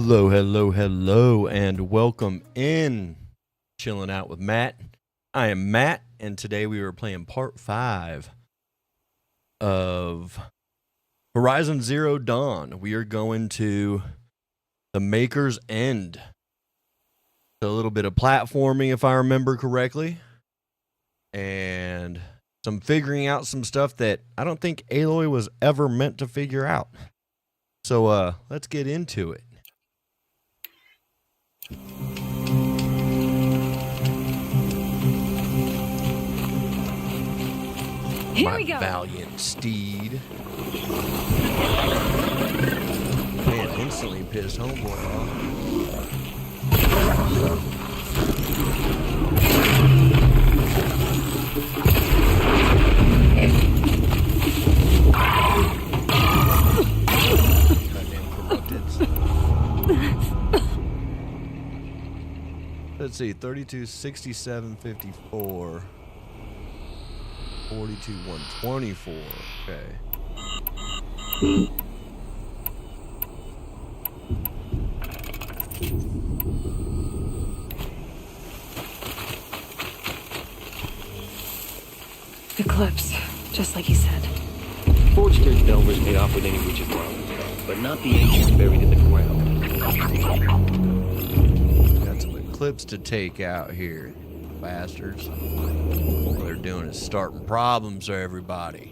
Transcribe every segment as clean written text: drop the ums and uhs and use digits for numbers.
Hello, hello, hello, and welcome in Chilling Out with Matt. I am Matt, and today we are playing part 5 of Horizon Zero Dawn. We are going to the Maker's End. A little bit of platforming, if I remember correctly, and some figuring out some stuff that I don't think Aloy was ever meant to figure out. So let's get into it. Here we go. Valiant steed. Man, instantly pissed homeboy off. Goddamn corrupted. Let's see, 32, 67, 54. 42, 124. Okay. Eclipse, just like he said. Fortunate Delvers made off with any reach of ground, but not the ancients buried in the ground. Got some Eclipse to take out here, bastards. All they're doing is starting problems for everybody.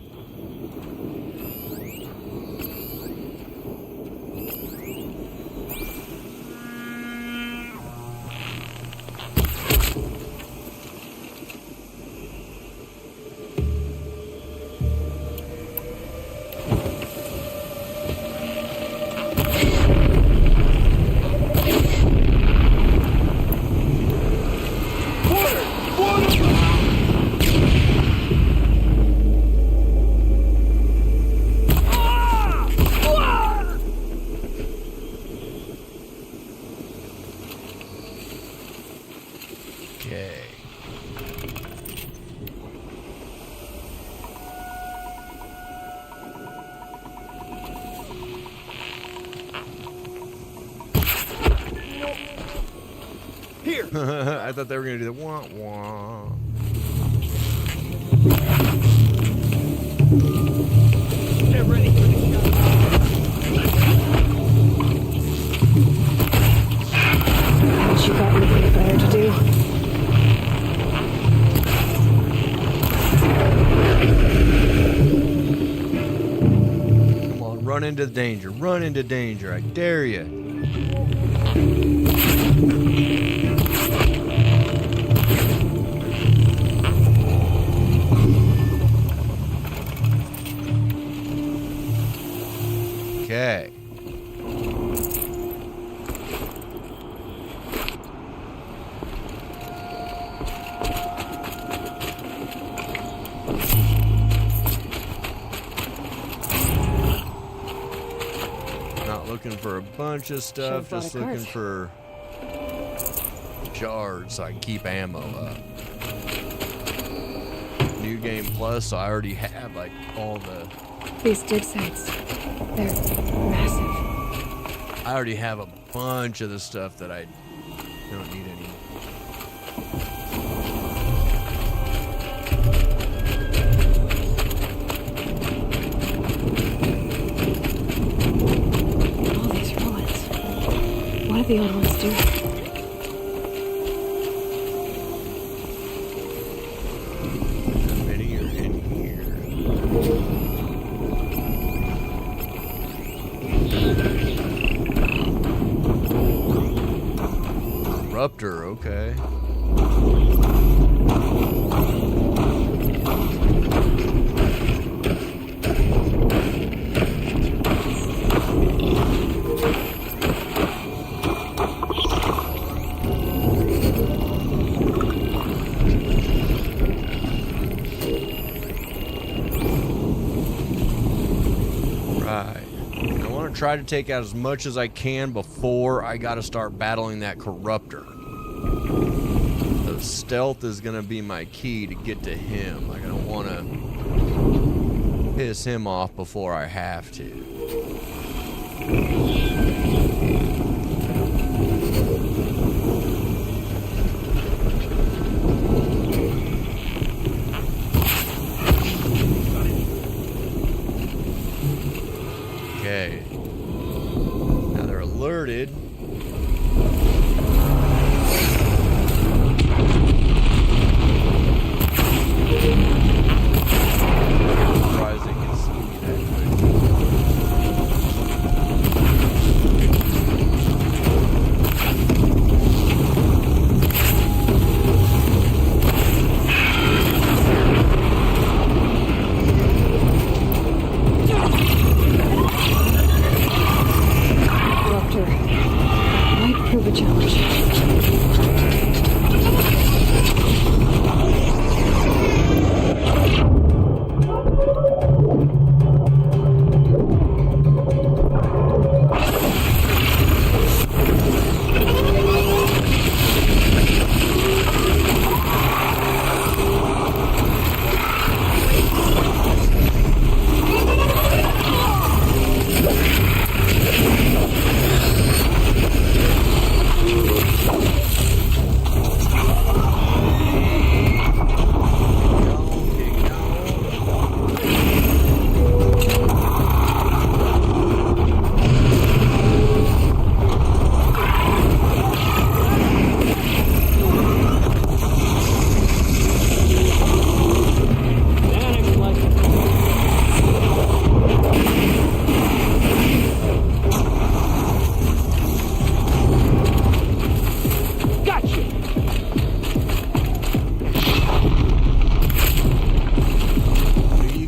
Okay. Here. I thought they were gonna do the wah wah. Get ready for the Haven't you got anything better to do? Come on, run into danger. Run into danger. I dare you. Okay. Not looking for a bunch of stuff, Should've just brought a looking cart. for shards so I can keep ammo up. New Game Plus, so I already have like all the... These dig sites, they're massive. I already have a bunch of the stuff that I don't need anymore. All these ruins. What do the old ones do? How many are in here? Corruptor, okay. Right. I want to try to take out as much as I can before I got to start battling that corruptor. The stealth is going to be my key to get to him. Like, I don't want to piss him off before I have to. Okay. Now they're alerted. I'm surprised they can see me that quick. Doctor, might prove a challenge.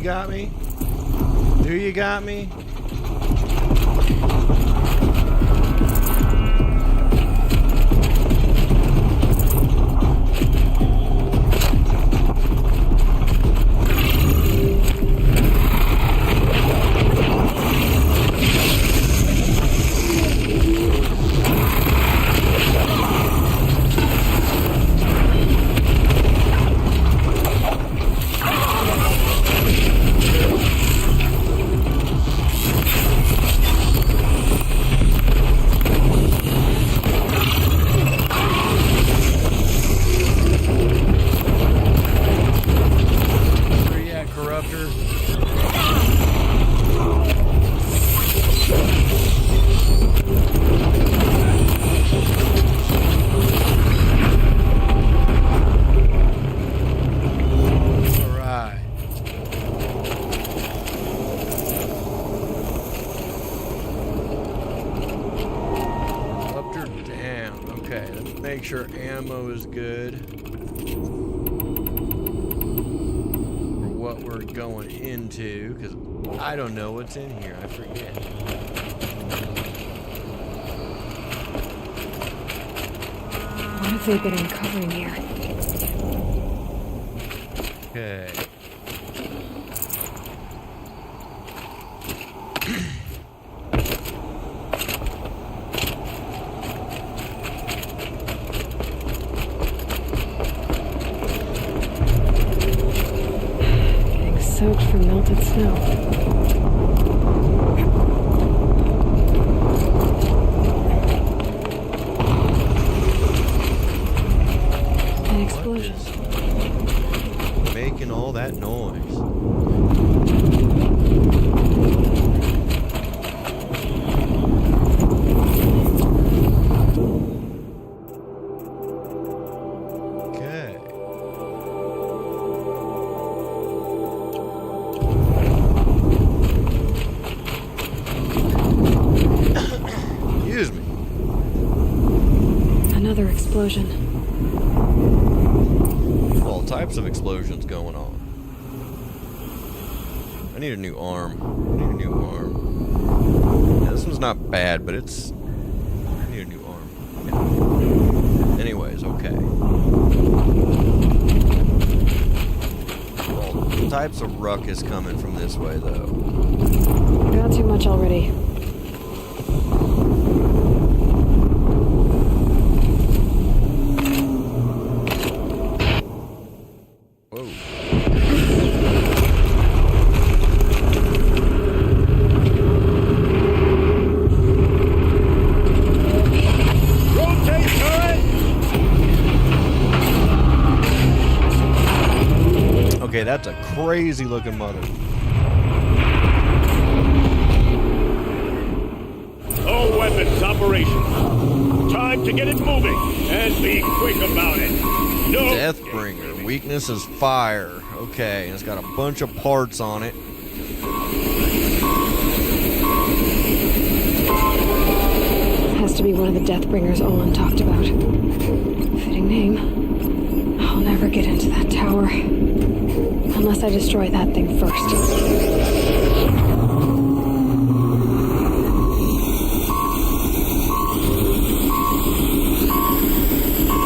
Got me? Do you got me? Make sure ammo is good for what we're going into, because I don't know what's in here. I forget. What have they been uncovering here? Okay. Soaked from melted snow. An explosion. Making all that noise. Another explosion. All types of explosions going on. I need a new arm. Yeah, this one's not bad, but it's... I need a new arm. Yeah. Anyways, okay. All types of ruckus coming from this way, though. Got too much already. Okay, that's a crazy looking mother. to get it moving. And be quick about it. No. Deathbringer. Weakness is fire. Okay, and it's got a bunch of parts on it. Has to be one of the Deathbringers Olin talked about. Fitting name. I'll never get into that tower. Unless I destroy that thing first.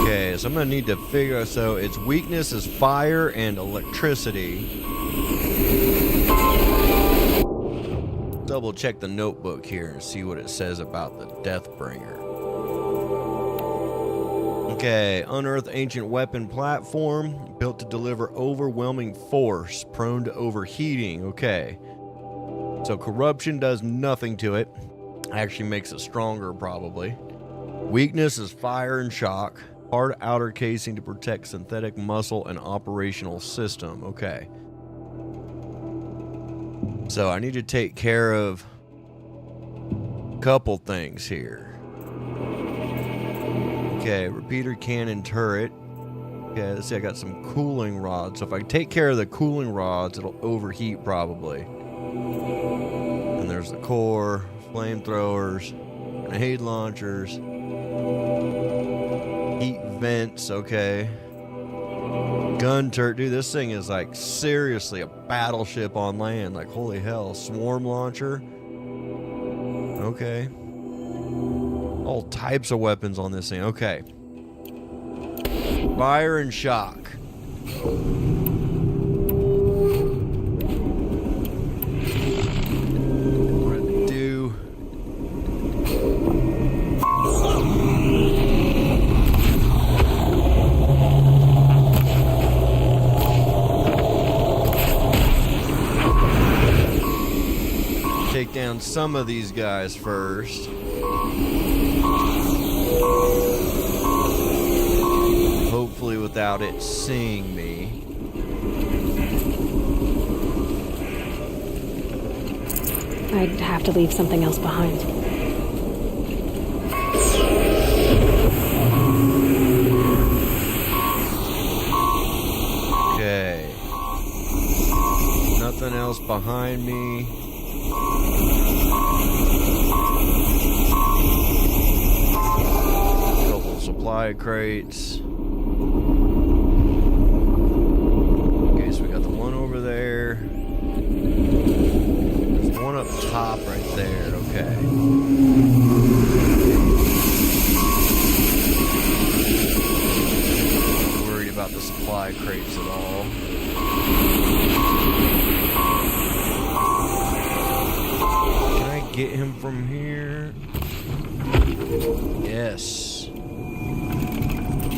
Okay, so I'm gonna need to figure. So its weakness is fire and electricity. Double check the notebook here and see what it says about the Deathbringer. Okay, unearthed ancient weapon platform built to deliver overwhelming force, prone to overheating. Okay, so corruption does nothing to it. Actually makes it stronger, probably. Weakness is fire and shock. Hard outer casing to protect synthetic muscle and operational system. Okay. So I need to take care of a couple things here. Okay, repeater cannon turret. Okay, let's see, I got some cooling rods. So if I take care of the cooling rods, it'll overheat probably. And there's the core, flamethrowers, grenade launchers, heat vents, okay. Gun turret, dude, this thing is like seriously a battleship on land. Like, holy hell. Swarm launcher. Okay. All types of weapons on this thing. Okay. Fire and shock. What to do? Take down some of these guys first. Hopefully without it seeing me. I'd have to leave something else behind. Okay. Nothing else behind me. Couple supply crates. Okay, so we got the one over there. There's one up top right there. Okay. Not worried about the supply crates at all. Can I get him from here? Yes.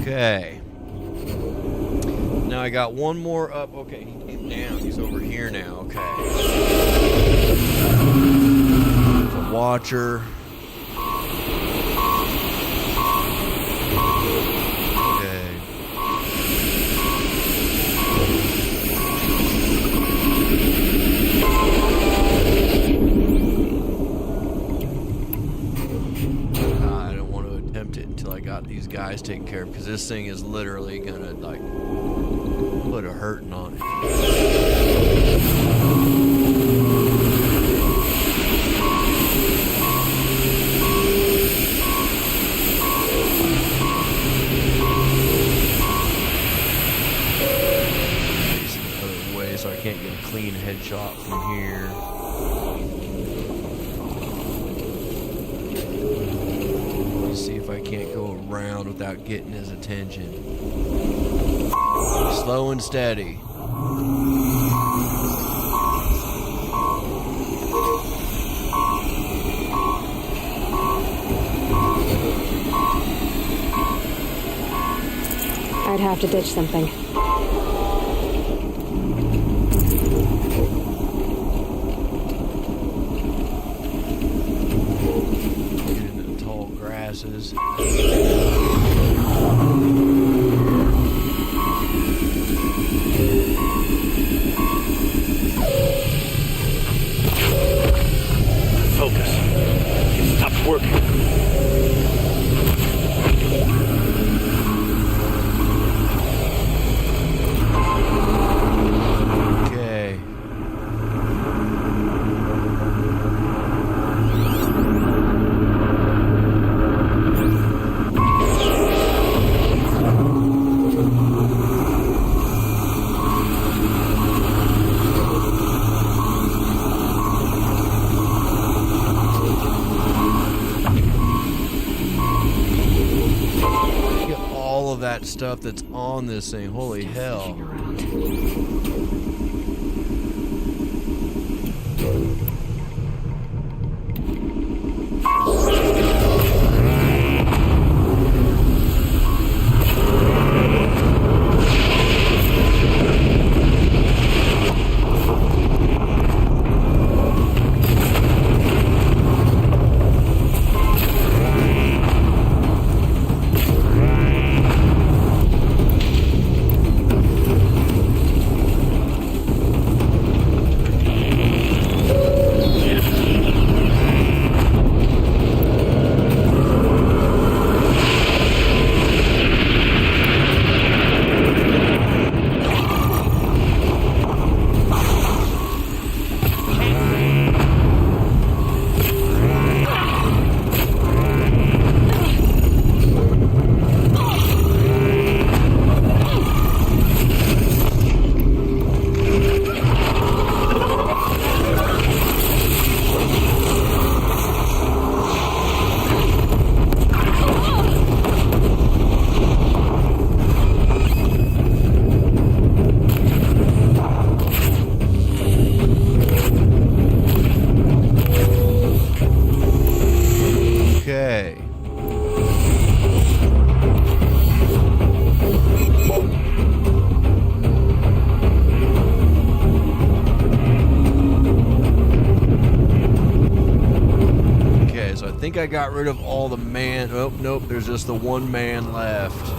Okay. Now I got one more up. Okay, he came down. He's over here now. Okay. The watcher. Okay. I don't want to attempt it until I got these guys taken care of, because this thing is literally gonna like put a hurting on it. Facing the other way so I can't get a clean headshot from here. Let's see if I can't go around without getting his attention. Slow and steady. I'd have to ditch something. Get into the tall grasses. Focus. It stopped working. that stuff that's on this thing. Holy hell. I think I got rid of all the man. Oh, nope, there's just the one man left.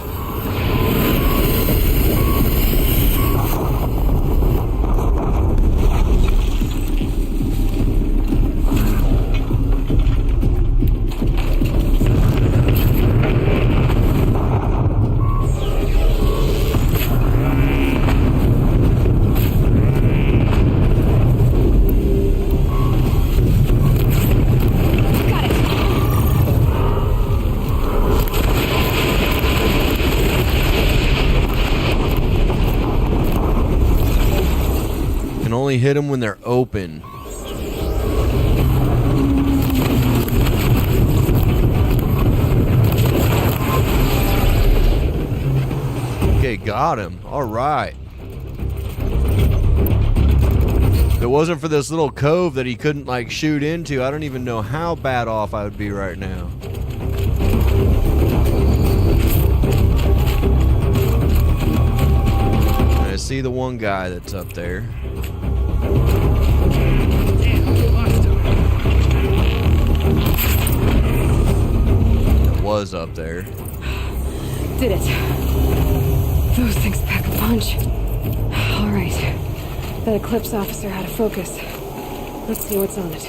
Only hit them when they're open. Okay, got him. All right. If it wasn't for this little cove that he couldn't like shoot into, I don't even know how bad off I would be right now. I see the one guy that's up there. Was up there. Did it. Those things pack a punch. All right. That Eclipse officer had a focus. Let's see what's on it.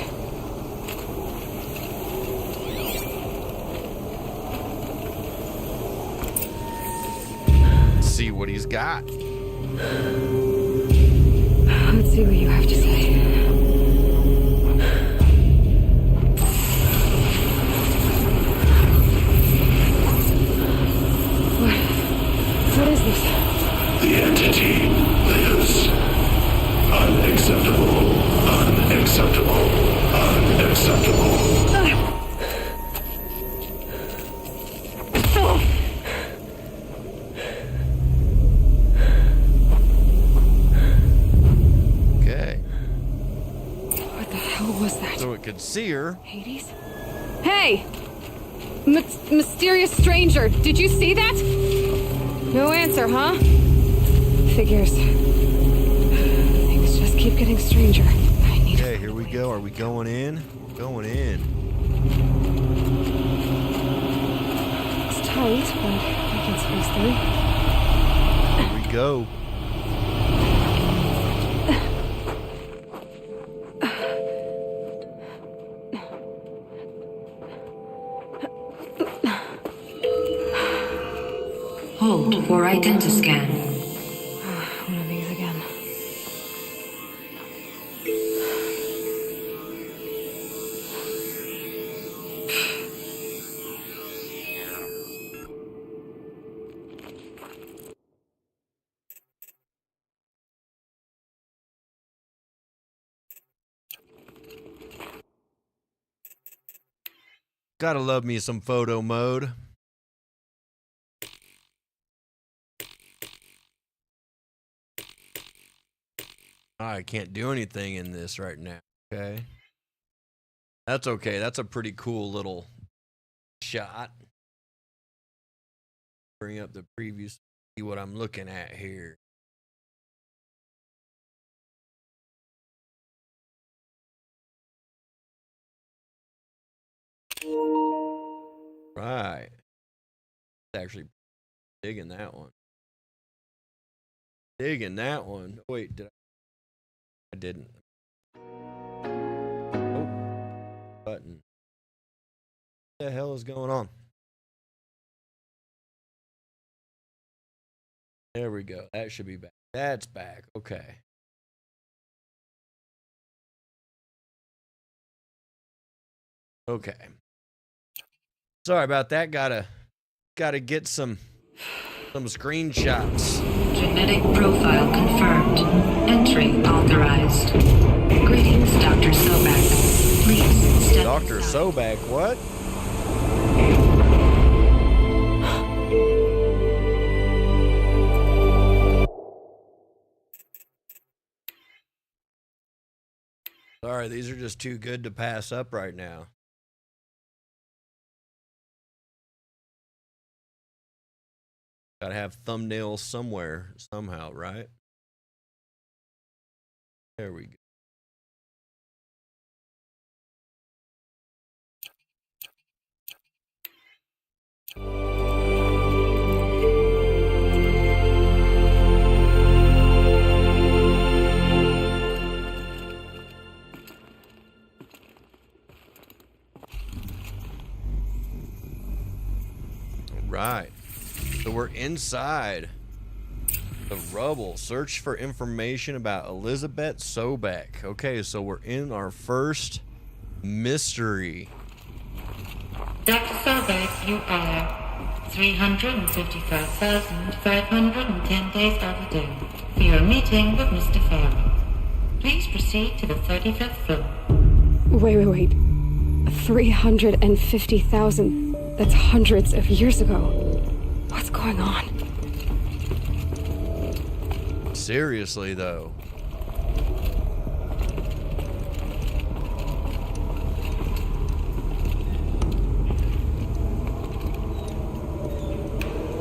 Let's see what he's got. Let's see what you have to say. What is this? The entity lives. Unacceptable. Unacceptable. Unacceptable. Okay. What the hell was that? So it could see her. Hades? Hey! Mysterious stranger, did you see that? No answer, huh? Figures. Things just keep getting stranger. I need Okay, here we go. Are we going in? We're going in. It's tight, but I can squeeze through. Here we go. Hold for identiscan. One of these again. Gotta love me some photo mode. I can't do anything in this right now. Okay. That's okay. That's a pretty cool little shot. Bring up the preview, see what I'm looking at here. Right. Actually digging that one. Digging that one. Wait, did I didn't. Oh, button. What the hell is going on? There we go. That should be back. That's back. Okay. Okay. Sorry about that. Gotta get some screenshots. Genetic profile confirmed. Entry authorized. Greetings, Dr. Sobek. Please step Dr. aside. Sobek, what? Sorry, these are just too good to pass up right now. Gotta have thumbnails somewhere, somehow, right? There we go. Right. So we're inside the rubble. Search for information about Elizabeth Sobek. Okay, so we're in our first mystery. Dr. Sobek, you are 355,510 days overdue for your meeting with Mr. Farley. Please proceed to the 35th floor. Wait. 350,000. That's hundreds of years ago. What's going on? Seriously, though.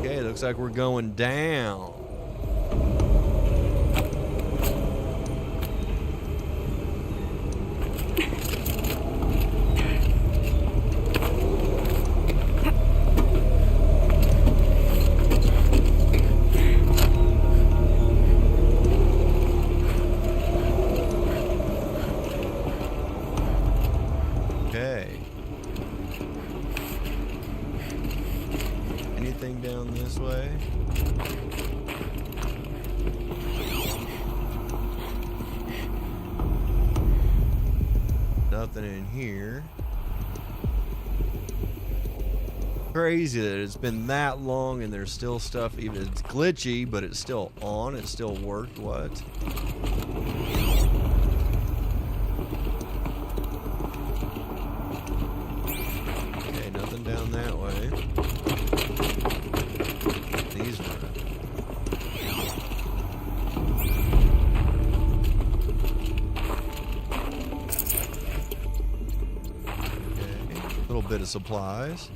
Okay, looks like we're going down. Okay. Anything down this way? Nothing in here. Crazy that it's been that long and there's still stuff, even it's glitchy, but it's still on, it still worked. What? Okay, nothing down that way. These rooms. Okay, a little bit of supplies.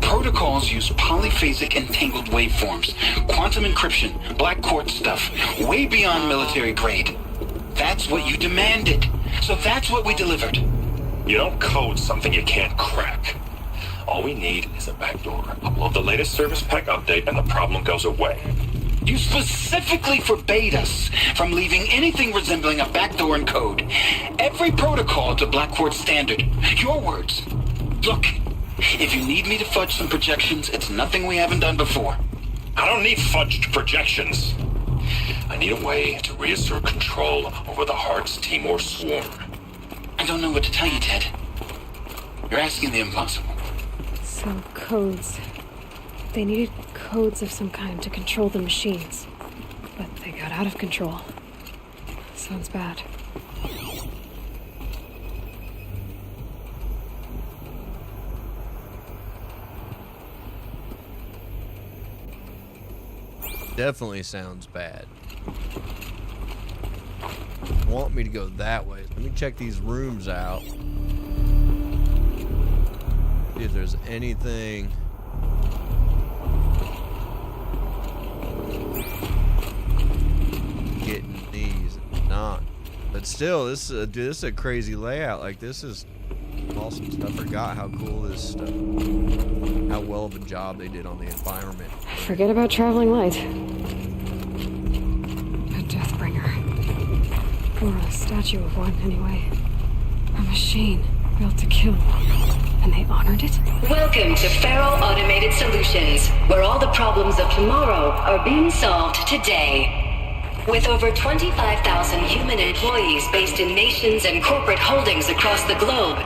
Protocols use polyphasic entangled waveforms, quantum encryption, black quartz stuff, way beyond military grade. That's what you demanded, so that's what we delivered. You don't code something you can't crack. All we need is a backdoor. Upload the latest service pack update and the problem goes away. You specifically forbade us from leaving anything resembling a backdoor in code. Every protocol to black quartz standard. Your words. Look, if you need me to fudge some projections, it's nothing we haven't done before. I don't need fudged projections. I need a way to reassert control over the Heart's Timor swarm. I don't know what to tell you, Ted. You're asking the impossible. So, codes. They needed codes of some kind to control the machines. But they got out of control. Sounds bad. Definitely sounds bad. Want me to go that way? Let me check these rooms out. See if there's anything. Getting these, not. But still, this is a crazy layout. Like, this is awesome stuff. I forgot how cool this stuff. How well of a job they did on the environment. Forget about traveling light. A Deathbringer. Or a statue of one, anyway. A machine built to kill. And they honored it? Welcome to Faro Automated Solutions, where all the problems of tomorrow are being solved today. With over 25,000 human employees based in nations and corporate holdings across the globe,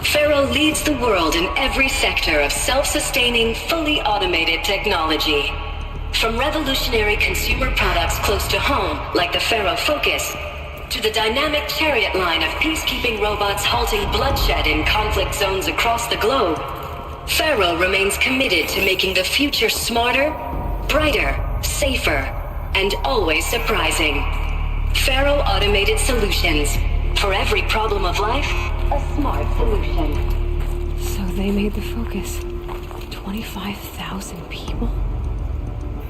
Faro leads the world in every sector of self-sustaining, fully automated technology. From revolutionary consumer products close to home, like the Faro Focus, to the dynamic Chariot line of peacekeeping robots halting bloodshed in conflict zones across the globe, Faro remains committed to making the future smarter, brighter, safer, and always surprising. Faro Automated Solutions. For every problem of life, a smart solution. So they made the Focus. 25,000 people?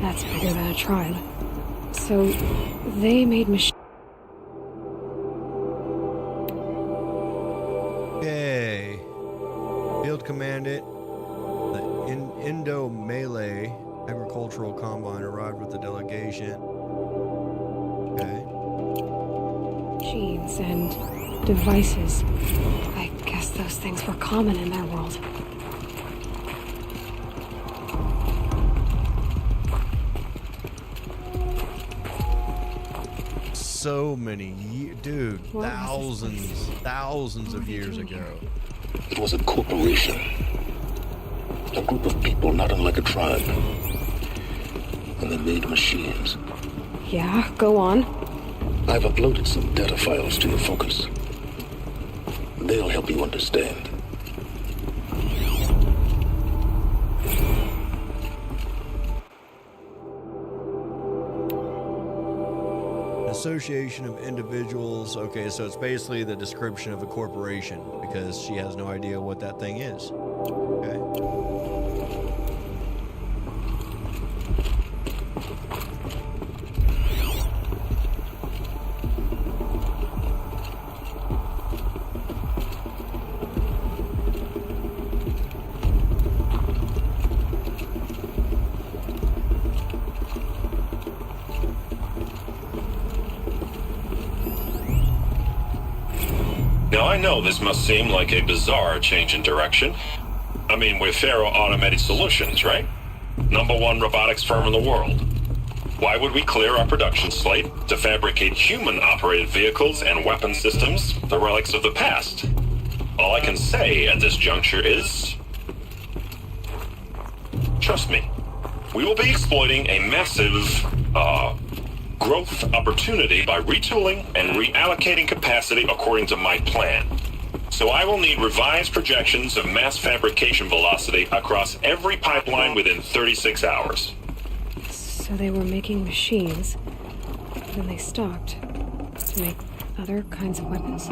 That's bigger than a tribe. So they made machines. Okay. Field Commandant. The Indo-Malay Agricultural Combine arrived with the delegation. Okay. Machines and devices. I guess those things were common in their world. So many years, dude, What was this thousands of What are they years doing ago. here? It was a corporation. A group of people not unlike a tribe. And they made machines. Yeah, go on. I've uploaded some data files to your Focus. They'll help you understand. Association of individuals. Okay, so it's basically the description of a corporation because she has no idea what that thing is. Okay. Now, I know this must seem like a bizarre change in direction. I mean, we're Faro Automated Solutions, right? #1 robotics firm in the world. Why would we clear our production slate to fabricate human-operated vehicles and weapon systems, the relics of the past? All I can say at this juncture is... trust me, we will be exploiting a massive, growth opportunity by retooling and reallocating capacity according to my plan. So I will need revised projections of mass fabrication velocity across every pipeline within 36 hours. So they were making machines. Then they stopped to make other kinds of weapons.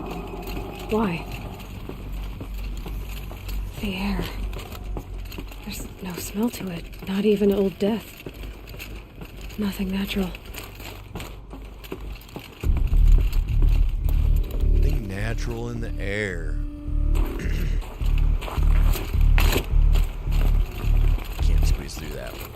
Why? The air. There's no smell to it. Not even Old Death. Nothing natural. Nothing natural in the air. Can't squeeze through that one.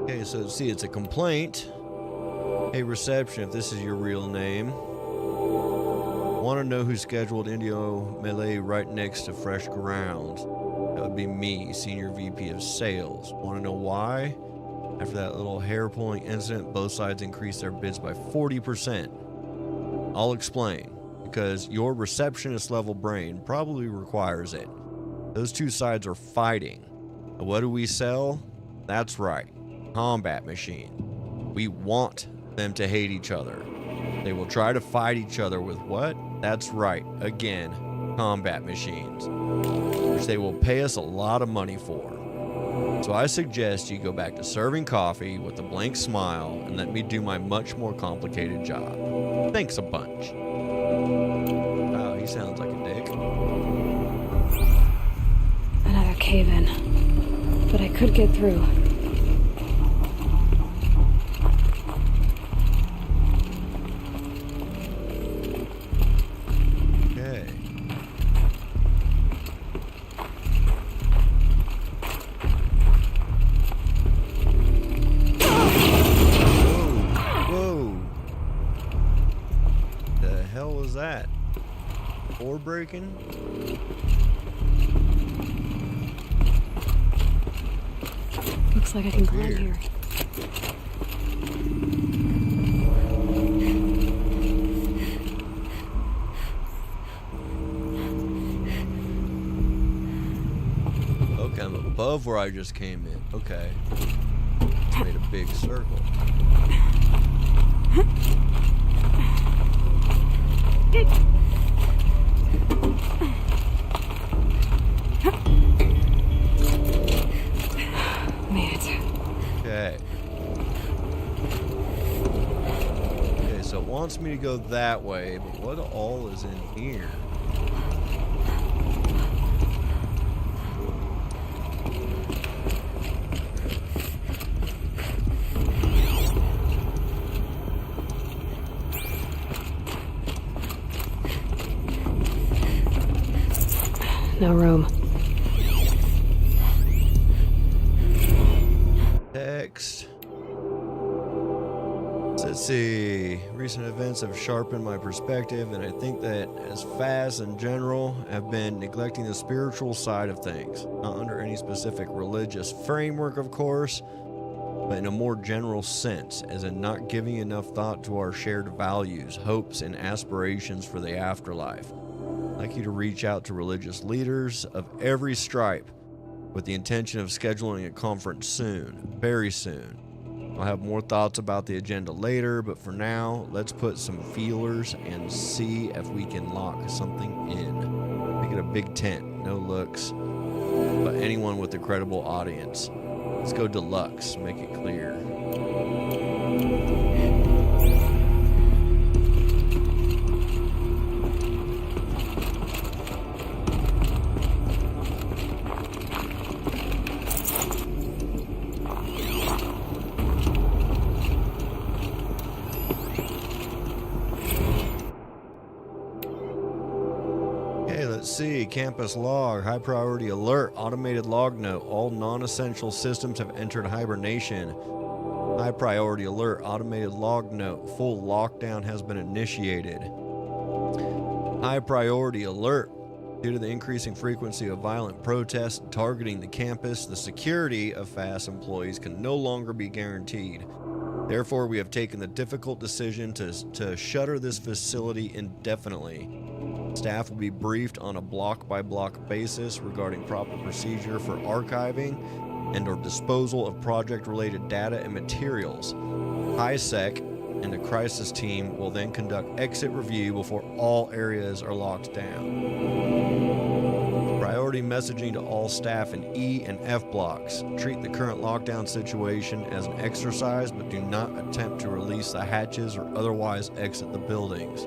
Okay, so see, it's a complaint. Hey, reception, if this is your real name. Want to know who scheduled Indo-Malay right next to Fresh Grounds? That would be me, Senior VP of Sales. Want to know why? After that little hair-pulling incident, both sides increased their bids by 40%. I'll explain. Because your receptionist-level brain probably requires it. Those two sides are fighting. And what do we sell? That's right. Combat machine. We want them to hate each other. They will try to fight each other with what? That's right. Again, combat machines, which they will pay us a lot of money for. So I suggest you go back to serving coffee with a blank smile and let me do my much more complicated job. Thanks a bunch. Wow, he sounds like a dick. Another cave-in. But I could get through. Okay. Whoa. The hell was that? Floor breaking? Looks like I can climb here. Okay, I'm above where I just came in. Okay. It's made a big circle. Made it. Okay. Okay, so it wants me to go that way, but what all is in here? No room. Text. Let's see. Recent events have sharpened my perspective, and I think that as fast in general have been neglecting the spiritual side of things. Not under any specific religious framework, of course, but in a more general sense, as in not giving enough thought to our shared values, hopes, and aspirations for the afterlife. I'd like you to reach out to religious leaders of every stripe with the intention of scheduling a conference soon, very soon. I'll have more thoughts about the agenda later, but for now, let's put some feelers and see if we can lock something in. Make it a big tent, no looks, but anyone with a credible audience. Let's go deluxe, make it clear. See, campus log, high priority alert, automated log note, all non-essential systems have entered hibernation. High priority alert, automated log note, full lockdown has been initiated. High priority alert, due to the increasing frequency of violent protests targeting the campus, the security of FAST employees can no longer be guaranteed. Therefore, we have taken the difficult decision to shutter this facility indefinitely. Staff will be briefed on a block-by-block basis regarding proper procedure for archiving and or disposal of project-related data and materials. HiSec and the crisis team will then conduct exit review before all areas are locked down. Priority messaging to all staff in E and F blocks. Treat the current lockdown situation as an exercise, but do not attempt to release the hatches or otherwise exit the buildings.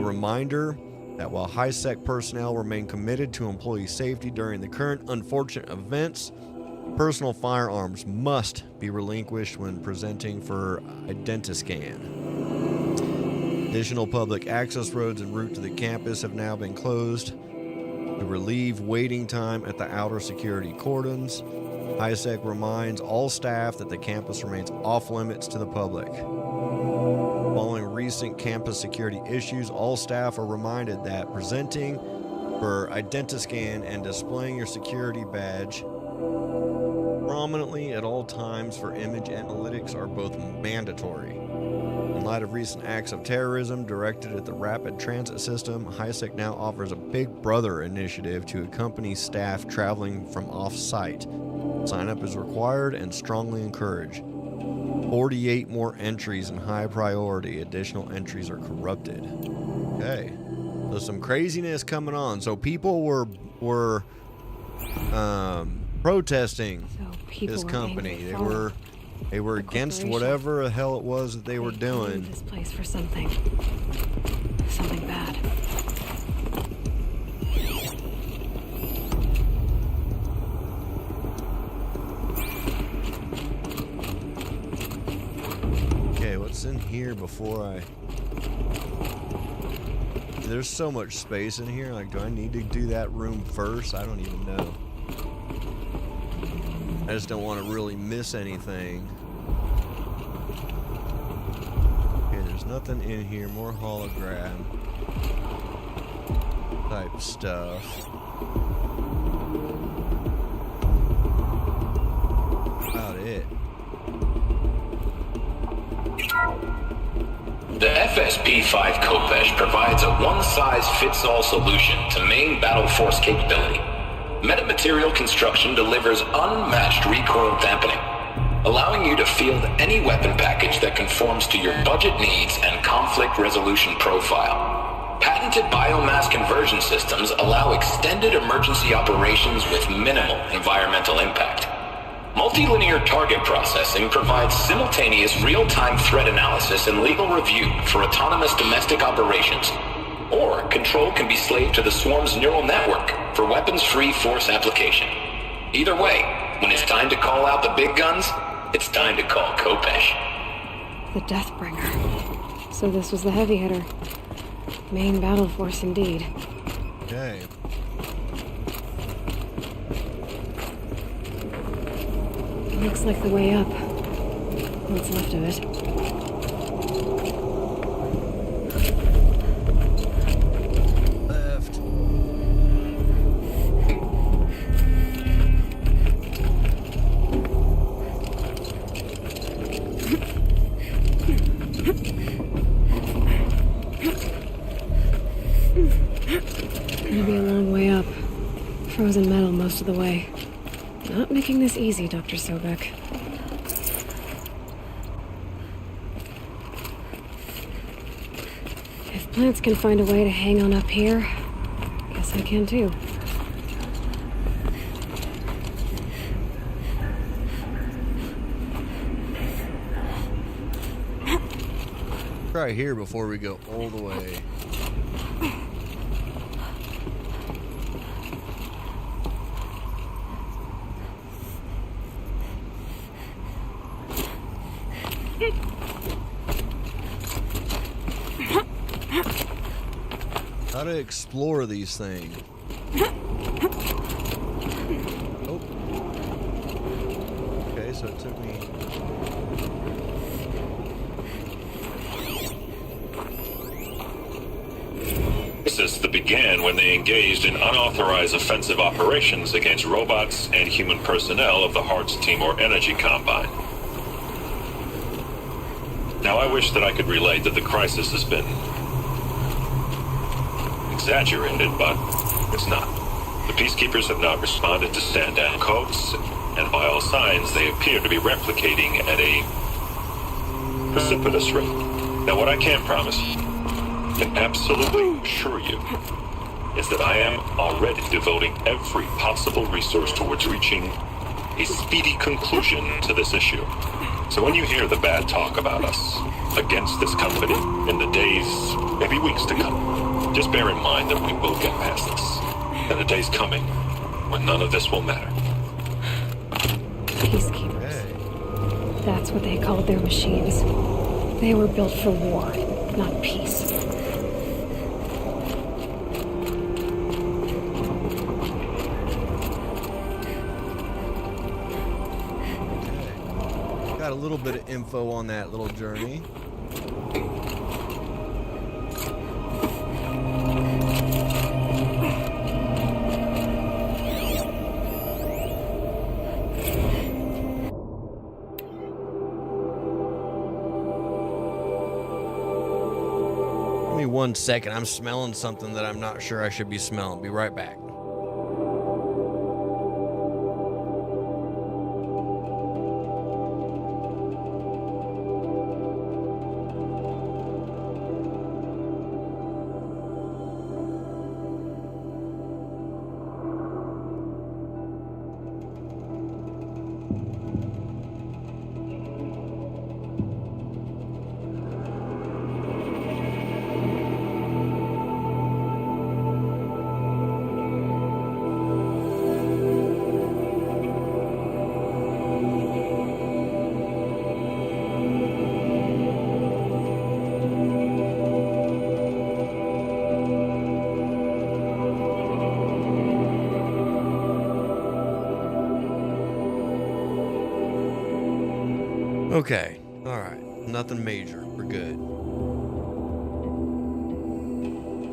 Reminder that while HiSec personnel remain committed to employee safety during the current unfortunate events, personal firearms must be relinquished when presenting for Identiscan. Additional public access roads en route to the campus have now been closed to relieve waiting time at the outer security cordons. HiSec reminds all staff that the campus remains off limits to the public. Following recent campus security issues, all staff are reminded that presenting for Identiscan and displaying your security badge prominently at all times for image analytics are both mandatory. In light of recent acts of terrorism directed at the rapid transit system, HiSec now offers a Big Brother initiative to accompany staff traveling from off-site. Sign up is required and strongly encouraged. 48 more entries in high priority. Additional entries are corrupted. Okay. So some craziness coming on. So people were protesting this company. They were against whatever the hell it was that they were doing. This place for something bad. Okay, what's in here before I... There's so much space in here. Like, do I need to do that room first? I don't even know. I just don't want to really miss anything. Okay, there's nothing in here. More hologram type stuff. About it. The FSP-5 Kopesh provides a one-size-fits-all solution to main battle force capability. Metamaterial construction delivers unmatched recoil dampening, allowing you to field any weapon package that conforms to your budget needs and conflict resolution profile. Patented biomass conversion systems allow extended emergency operations with minimal environmental impact. Multilinear target processing provides simultaneous real-time threat analysis and legal review for autonomous domestic operations. Or control can be slaved to the swarm's neural network for weapons-free force application. Either way, when it's time to call out the big guns, it's time to call Kopesh. The Deathbringer. So this was the heavy hitter. Main battle force indeed. Okay. Looks like the way up. What's left of it. Left. Gonna be a long way up. Frozen metal most of the way. Not making this easy, Dr. Sobek. If plants can find a way to hang on up here, guess I can too. Try here before we go all the way. How to explore these things. Oh. Okay, so it took me... Crisis that began when they engaged in unauthorized offensive operations against robots and human personnel of the Hearts Timor Energy Combine. Now I wish that I could relate that the crisis has been exaggerated, but it's not. The peacekeepers have not responded to stand-down codes, and by all signs, they appear to be replicating at a precipitous rate. Now, what I can promise, can absolutely assure you, is that I am already devoting every possible resource towards reaching a speedy conclusion to this issue. So when you hear the bad talk about us against this company in the days, maybe weeks to come, just bear in mind that we will get past this. And the day's coming when none of this will matter. Peacekeepers. That's what they called their machines. They were built for war, not peace. Got a little bit of info on that little journey. Give me 1 second. I'm smelling something that I'm not sure I should be smelling. Be right back. Okay. All right. Nothing major. We're good.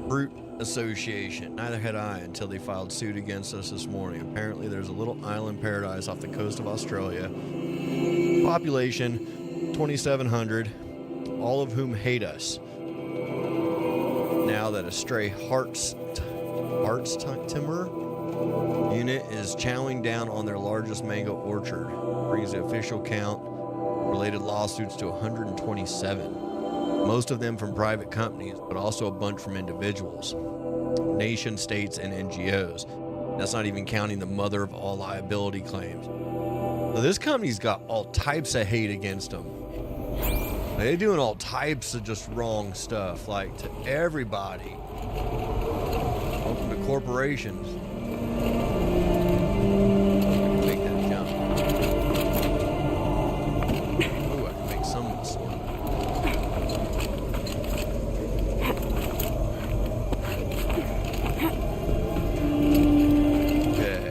Fruit Association. Neither had I until they filed suit against us this morning. Apparently, there's a little island paradise off the coast of Australia. Population 2,700, all of whom hate us. Now that a stray hearts timber unit is chowing down on their largest mango orchard, brings the official count related lawsuits to 127. Most of them from private companies, but also a bunch from individuals, nation states, and NGOs. That's not even counting the mother of all liability claims. So this company's got all types of hate against them. They're doing all types of just wrong stuff, like to everybody. Welcome to corporations. Make that jump. Ooh, I can make some muscle. Okay.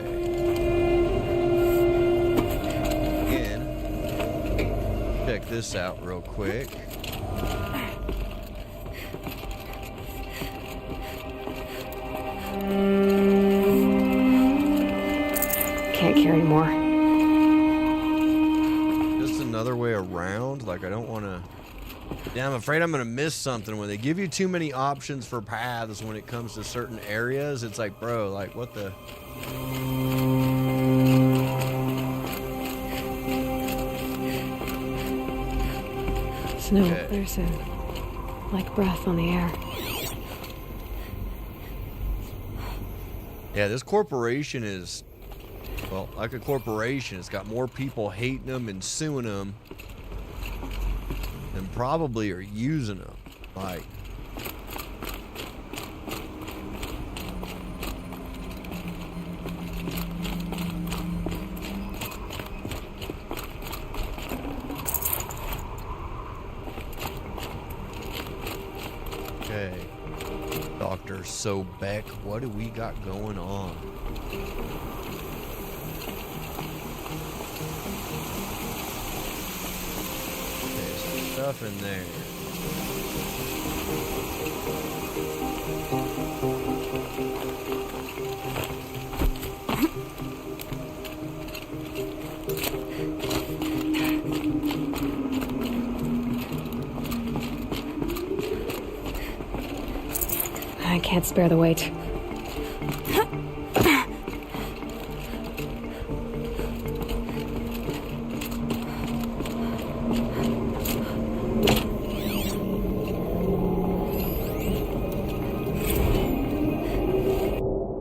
Again, check this out real quick. Can't carry more. Just another way around. Like, I don't want to. Yeah, I'm afraid I'm going to miss something. When they give you too many options for paths when it comes to certain areas, it's like, bro, like, what the. Snow Okay. up there soon. Like breath on the air. Yeah, this corporation is, well, like a corporation. It's got more people hating them and suing them than probably are using them. Like, okay, Dr. Sobek, what do we got going on? There's stuff in there. I can't spare the weight.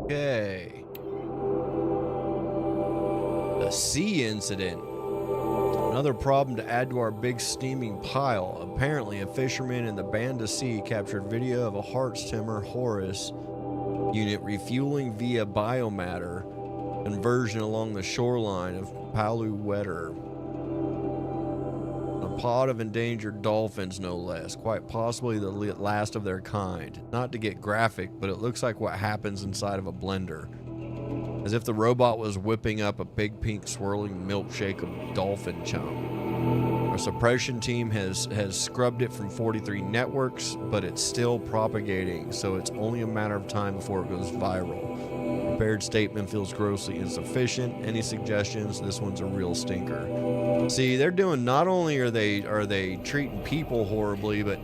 Okay. The sea incident. Another problem to add to our big steaming pile. Apparently, a fisherman in the Banda Sea captured video of a Hartstimmer Horus unit refueling via biomatter conversion along the shoreline of Palu Wetter. A pod of endangered dolphins, no less. Quite possibly the last of their kind. Not to get graphic, but it looks like what happens inside of a blender. As if the robot was whipping up a big pink swirling milkshake of dolphin chum. Our suppression team has scrubbed it from 43 networks, but it's still propagating, so it's only a matter of time before it goes viral. Prepared statement feels grossly insufficient. Any suggestions? This one's a real stinker. See, they're doing, not only are they treating people horribly, but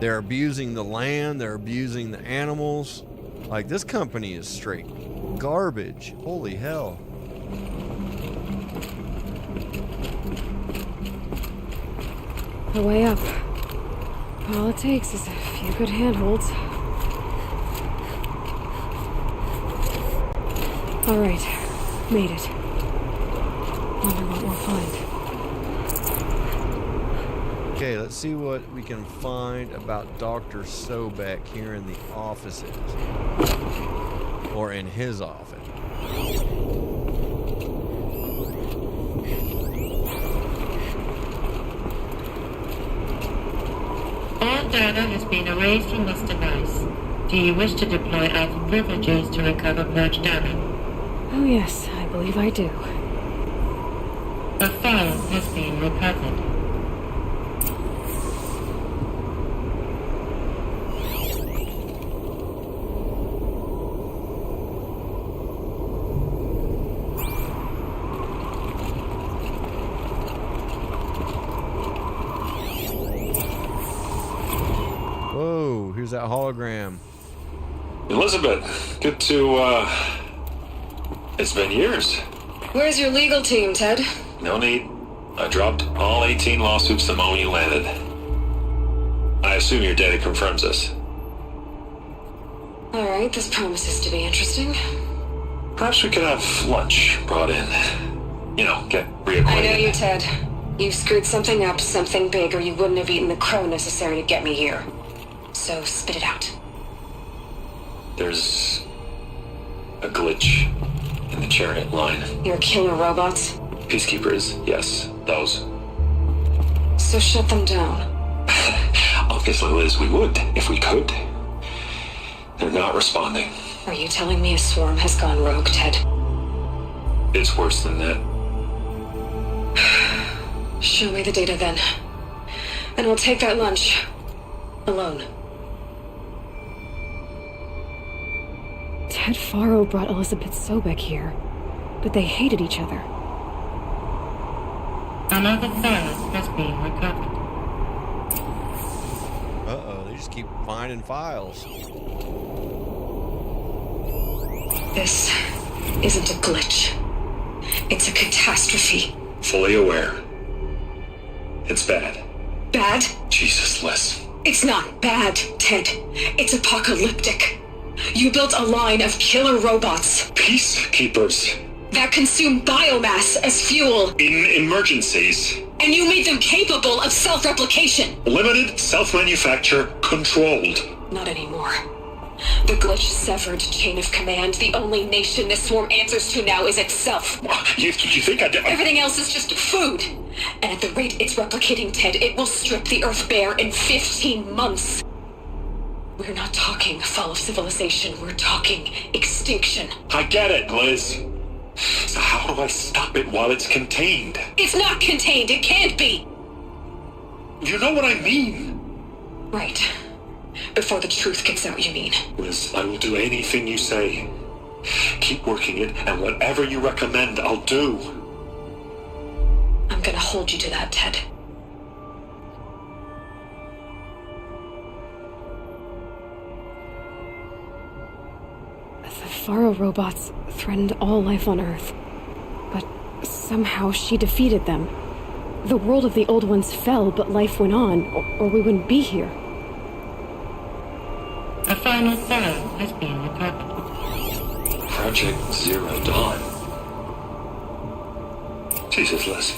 they're abusing the land, they're abusing the animals. Like, this company is straight garbage. Holy hell. The way up. All it takes is a few good handholds. All right, made it. Wonder what we'll find. Okay, let's see what we can find about Dr. Sobek here in the offices. Or in his office. All data has been erased from this device. Do you wish to deploy Alpha privileges to recover purged data? Oh yes, I believe I do. A file has been recovered. that hologram? Elizabeth, good to, it's been years. Where's your legal team, Ted? No need. I dropped all 18 lawsuits the moment you landed. I assume your data confirms this. All right, this promises to be interesting. Perhaps we could have lunch brought in. You know, get reacquainted. I know you, Ted. You screwed something up, something big, or you wouldn't have eaten the crow necessary to get me here. So spit it out. There's a glitch in the chariot line. Your killer robots? Peacekeepers, yes, those. So shut them down. Obviously, Liz, we would, if we could. They're not responding. Are you telling me a swarm has gone rogue, Ted? It's worse than that. Show me the data then. And I'll take that lunch. Alone. Ted Faro brought Elizabeth Sobek here, but they hated each other. Another file has been recovered. Uh-oh, they just keep finding files. This isn't a glitch. It's a catastrophe. Fully aware. It's bad. Bad? Jesus, Liz. It's not bad, Ted. It's apocalyptic. You built a line of killer robots. Peacekeepers. That consume biomass as fuel. In emergencies. And you made them capable of self-replication. Limited, self-manufacture, controlled. Not anymore. The glitch severed chain of command. The only nation this swarm answers to now is itself. You think I did? Everything else is just food. And at the rate it's replicating, Ted, it will strip the Earth bare in 15 months. We're not talking fall of civilization. We're talking extinction. I get it, Liz. So how do I stop it while it's contained? It's not contained. It can't be. You know what I mean? Right. Before the truth gets out, you mean? Liz, I will do anything you say. Keep working it, and whatever you recommend, I'll do. I'm gonna hold you to that, Ted. The Faro robots threatened all life on Earth. But somehow she defeated them. The world of the old ones fell, but life went on, or we wouldn't be here. A final file has been recovered. Project Zero Dawn. Jesus, Liz.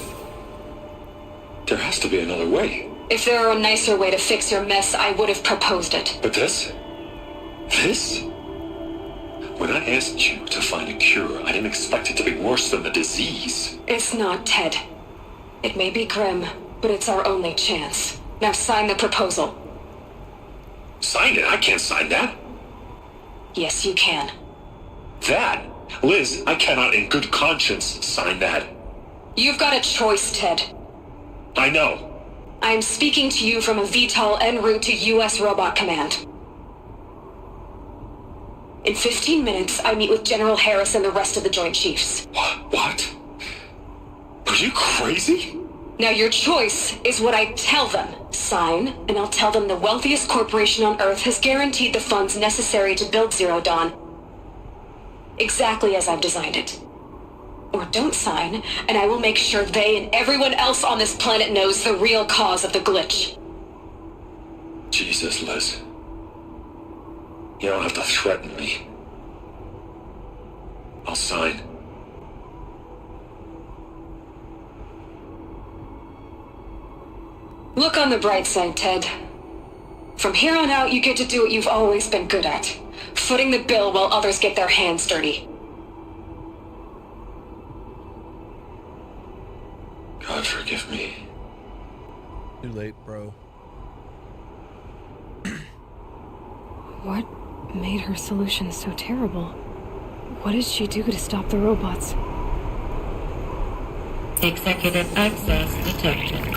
There has to be another way. If there were a nicer way to fix your mess, I would have proposed it. But this? This? When I asked you to find a cure, I didn't expect it to be worse than the disease. It's not, Ted. It may be grim, but it's our only chance. Now sign the proposal. Sign it? I can't sign that. Yes, you can. That? Liz, I cannot in good conscience sign that. You've got a choice, Ted. I know. I'm speaking to you from a VTOL en route to U.S. Robot Command. In 15 minutes, I meet with General Harris and the rest of the Joint Chiefs. What? Are you crazy? Now your choice is what I tell them. Sign, and I'll tell them the wealthiest corporation on Earth has guaranteed the funds necessary to build Zero Dawn. Exactly as I've designed it. Or don't sign, and I will make sure they and everyone else on this planet knows the real cause of the glitch. Jesus, Liz. You don't have to threaten me. I'll sign. Look on the bright side, Ted. From here on out, you get to do what you've always been good at. Footing the bill while others get their hands dirty. God forgive me. Too late, bro. What made her solution so terrible? What did she do to stop the robots? Executive access detected.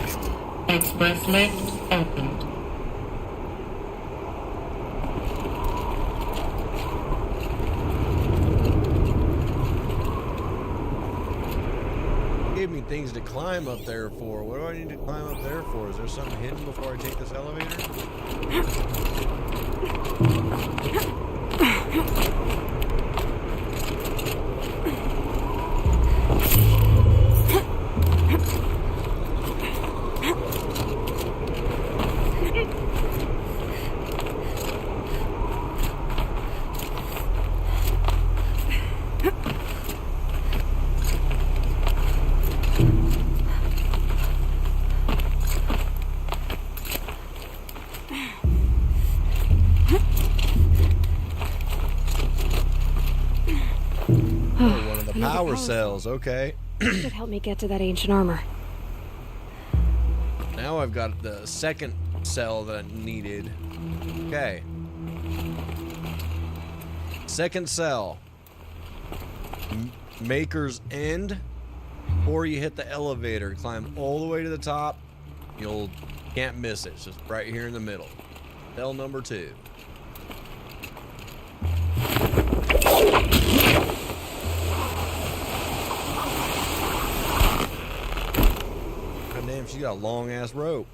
Express lift opened. Gave me things to climb up there for. What do I need to climb up there for? Is there something hidden before I take this elevator? One of the power cells, okay. Should help me get to that ancient armor. Now I've got the second cell that I needed. Okay. Second cell. Maker's End. Before you hit the elevator, climb all the way to the top. You'll can't miss it. It's just right here in the middle. Cell number 2. God damn, she got a long ass rope.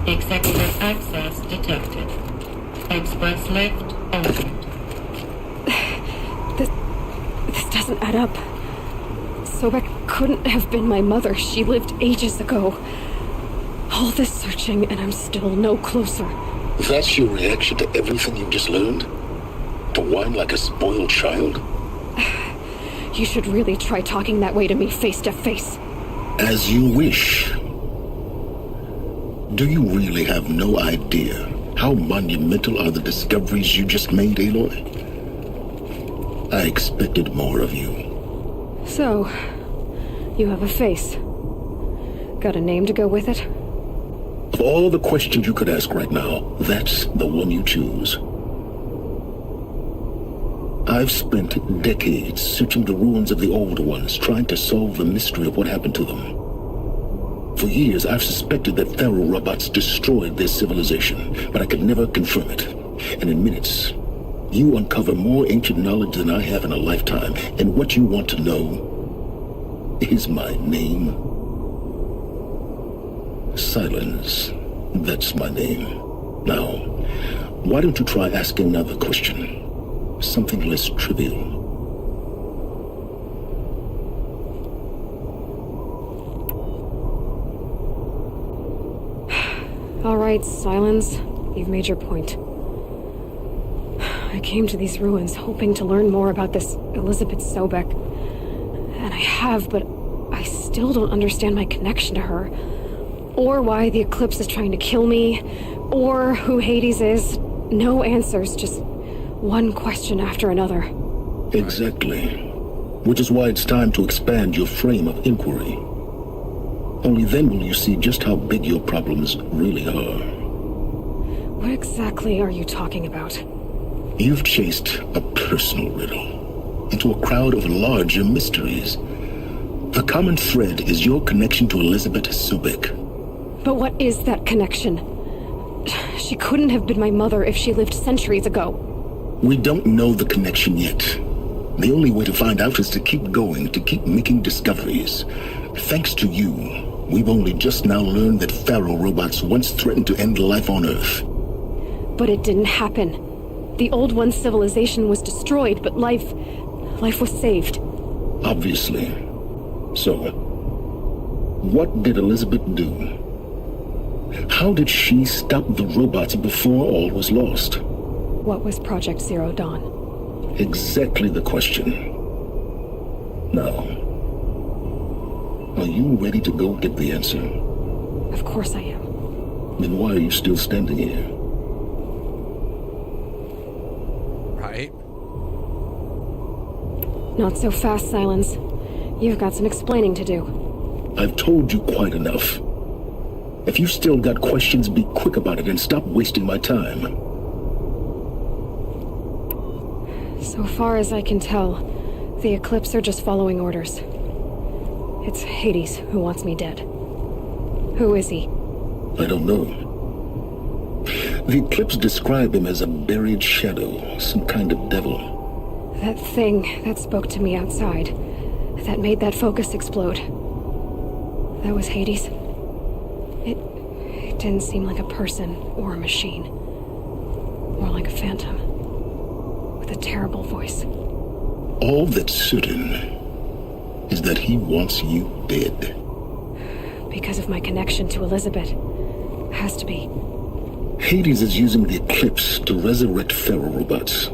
Executive access detected. Express lift opened. This doesn't add up. Sobek couldn't have been my mother. She lived ages ago. All this searching, and I'm still no closer. That's your reaction to everything you've just learned? To whine like a spoiled child? You should really try talking that way to me face to face. As you wish. Do you really have no idea how monumental are the discoveries you just made, Aloy? I expected more of you. So, you have a face. Got a name to go with it? Of all the questions you could ask right now, that's the one you choose. I've spent decades searching the ruins of the old ones, trying to solve the mystery of what happened to them. For years, I've suspected that Pharaoh robots destroyed their civilization, but I could never confirm it. And in minutes, you uncover more ancient knowledge than I have in a lifetime, and what you want to know is my name. Silence. That's my name. Now, why don't you try asking another question? Something less trivial. All right, Silence. You've made your point. I came to these ruins hoping to learn more about this Elizabeth Sobek. And I have, but I still don't understand my connection to her. Or why the Eclipse is trying to kill me. Or who Hades is. No answers, just one question after another. Exactly. Which is why it's time to expand your frame of inquiry. Only then will you see just how big your problems really are. What exactly are you talking about? You've chased a personal riddle into a crowd of larger mysteries. The common thread is your connection to Elizabeth Sobek. But what is that connection? She couldn't have been my mother if she lived centuries ago. We don't know the connection yet. The only way to find out is to keep going, to keep making discoveries. Thanks to you, we've only just now learned that Pharaoh robots once threatened to end life on Earth. But it didn't happen. The Old One's civilization was destroyed, but life was saved. Obviously. So, what did Elizabeth do? How did she stop the robots before all was lost? What was Project Zero Dawn? Exactly the question. Now, are you ready to go get the answer? Of course I am. Then why are you still standing here? Right? Not so fast, Silence. You've got some explaining to do. I've told you quite enough. If you've still got questions, be quick about it and stop wasting my time. So far as I can tell, the Eclipse are just following orders. It's Hades who wants me dead. Who is he? I don't know. The Eclipse describe him as a buried shadow, some kind of devil. That thing that spoke to me outside, that made that focus explode. That was Hades. didn't seem like a person or a machine. More like a phantom. With a terrible voice. All that's certain is that he wants you dead. Because of my connection to Elizabeth. Has to be. Hades is using the eclipse to resurrect feral robots.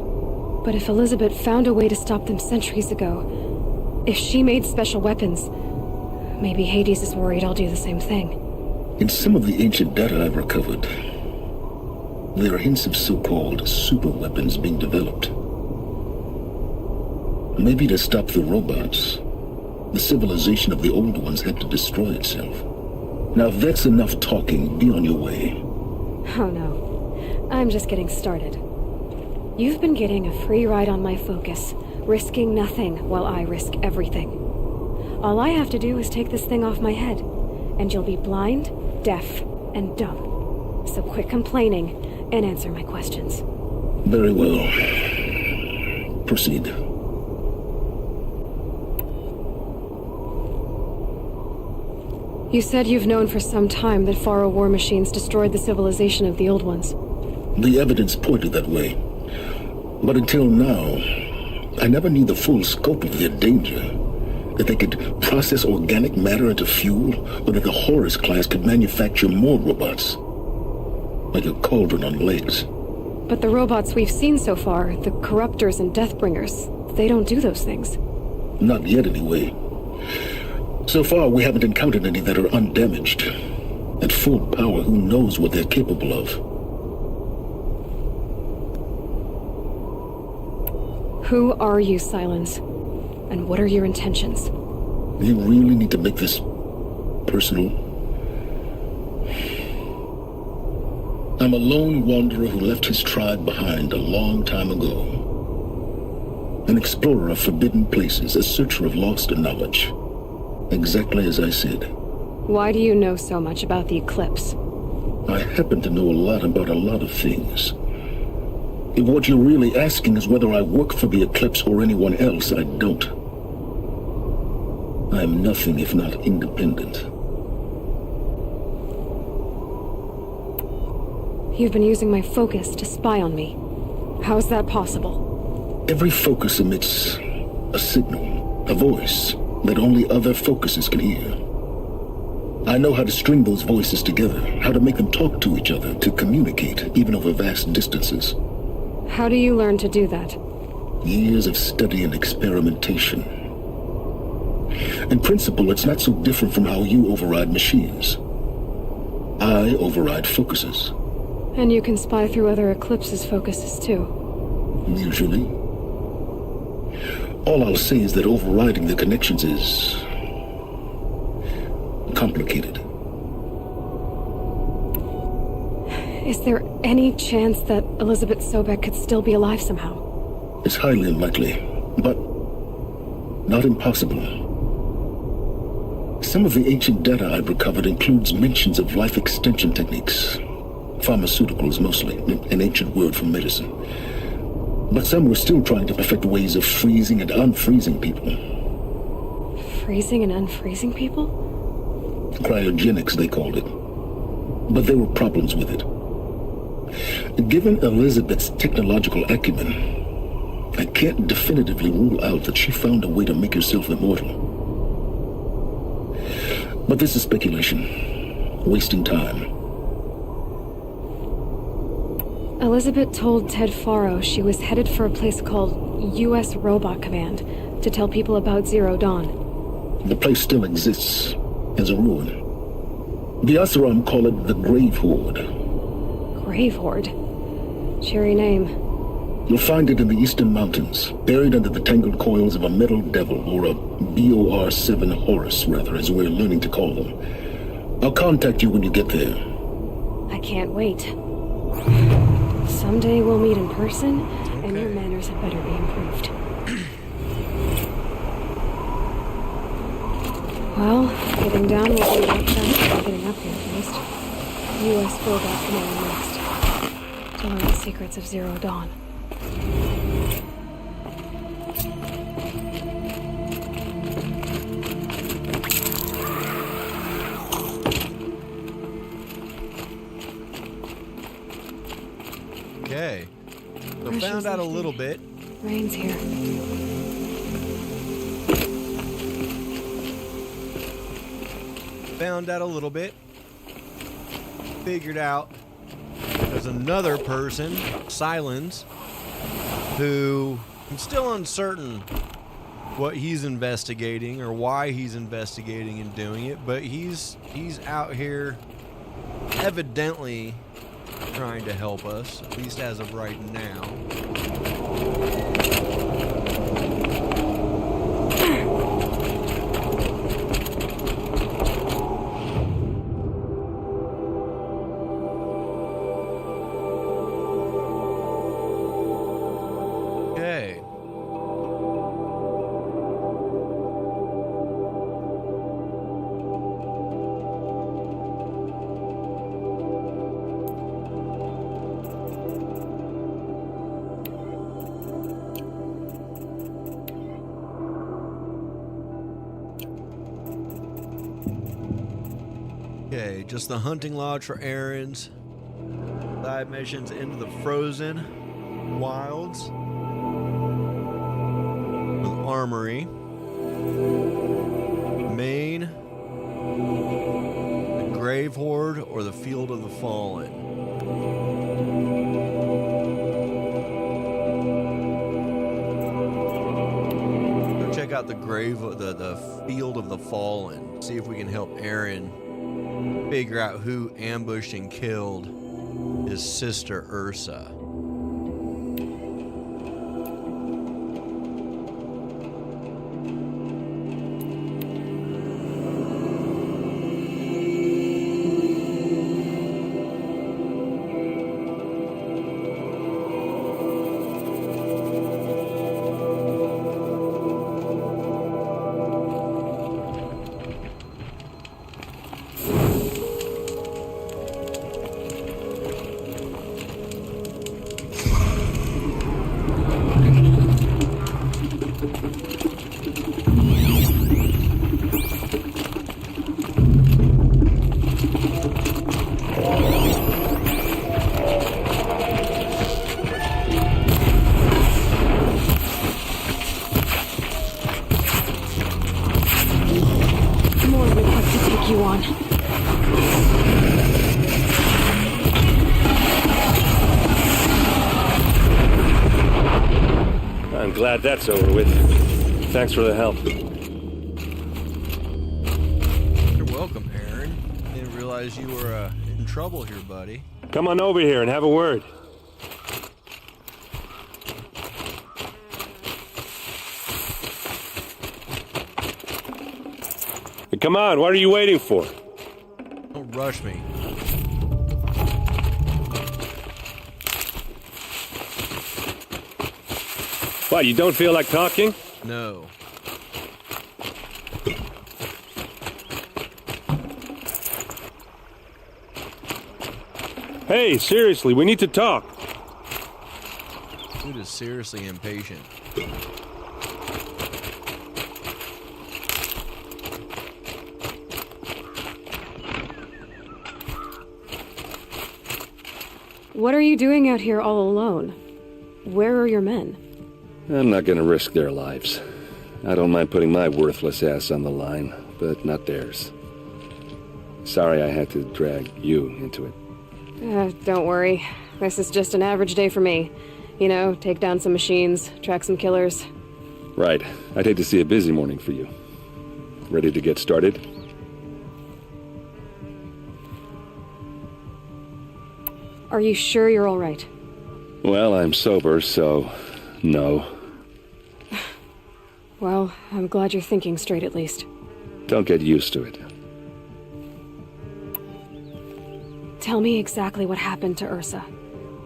But if Elizabeth found a way to stop them centuries ago, if she made special weapons, maybe Hades is worried I'll do the same thing. In some of the ancient data I've recovered, there are hints of so-called super weapons being developed. Maybe to stop the robots, the civilization of the old ones had to destroy itself. Now if that's enough talking, be on your way. Oh no, I'm just getting started. You've been getting a free ride on my focus, risking nothing while I risk everything. All I have to do is take this thing off my head, and you'll be blind, deaf, and dumb. So quit complaining and answer my questions. Very well. Proceed. You said you've known for some time that Faro war machines destroyed the civilization of the old ones. The evidence pointed that way. But until now, I never knew the full scope of their danger. That they could process organic matter into fuel, or that the Horus class could manufacture more robots. Like a cauldron on legs. But the robots we've seen so far, the Corruptors and Deathbringers, they don't do those things. Not yet, anyway. So far, we haven't encountered any that are undamaged. At full power, who knows what they're capable of? Who are you, Silence? And what are your intentions? You really need to make this personal? I'm a lone wanderer who left his tribe behind a long time ago. An explorer of forbidden places, a searcher of lost knowledge. Exactly as I said. Why do you know so much about the eclipse? I happen to know a lot about a lot of things. If what you're really asking is whether I work for the eclipse or anyone else, I don't. I am nothing if not independent. You've been using my focus to spy on me. How's that possible? Every focus emits a signal, a voice, that only other focuses can hear. I know how to string those voices together, how to make them talk to each other, to communicate, even over vast distances. How do you learn to do that? Years of study and experimentation. In principle, it's not so different from how you override machines. I override focuses. And you can spy through other Eclipse's focuses too? Usually. All I'll say is that overriding the connections is complicated. Is there any chance that Elizabeth Sobek could still be alive somehow? It's highly unlikely, but not impossible. Some of the ancient data I've recovered includes mentions of life extension techniques. Pharmaceuticals mostly, an ancient word for medicine. But some were still trying to perfect ways of freezing and unfreezing people. Freezing and unfreezing people? Cryogenics, they called it. But there were problems with it. Given Elizabeth's technological acumen, I can't definitively rule out that she found a way to make herself immortal. But this is speculation, wasting time. Elizabeth told Ted Faro she was headed for a place called U.S. Robot Command to tell people about Zero Dawn. The place still exists as a ruin. The Asuram call it the Grave Horde. Grave Horde? Cheery name. You'll find it in the Eastern Mountains, buried under the tangled coils of a metal devil, or a BOR-7 Horus, rather, as we're learning to call them. I'll contact you when you get there. I can't wait. Someday we'll meet in person, and your manners had better be improved. Well, getting down will be a lot faster than getting up here, at least. U.S. Robot Command next. To learn the secrets of Zero Dawn. Okay. So Precious found out a safety. little bit. Rain's here. Found out a little bit. Figured out there's another person, Silence, who I'm still uncertain what he's investigating or why he's investigating and doing it, but he's out here evidently trying to help us, at least as of right now. Okay. Okay, just the hunting lodge for errands. Side missions into the frozen wilds. With armory. Maine. The Grave Horde or the Field of the Fallen. Go check out the the Field of the Fallen. See if we can help Aaron figure out who ambushed and killed his sister Ursa. More we have to take you on. I'm glad that's over with. Thanks for the help. You're welcome, Aaron. Didn't realize you were in trouble here, buddy. Come on over here and have a word. Hey, come on, what are you waiting for? Don't rush me. What, you don't feel like talking? No. Hey, seriously, we need to talk. Dude is seriously impatient. What are you doing out here all alone? Where are your men? I'm not gonna risk their lives. I don't mind putting my worthless ass on the line, but not theirs. Sorry I had to drag you into it. Don't worry. This is just an average day for me. You know, take down some machines, track some killers. Right. I'd hate to see a busy morning for you. Ready to get started? Are you sure you're all right? Well, I'm sober, so no. Well, I'm glad you're thinking straight at least. Don't get used to it. Tell me exactly what happened to Ursa.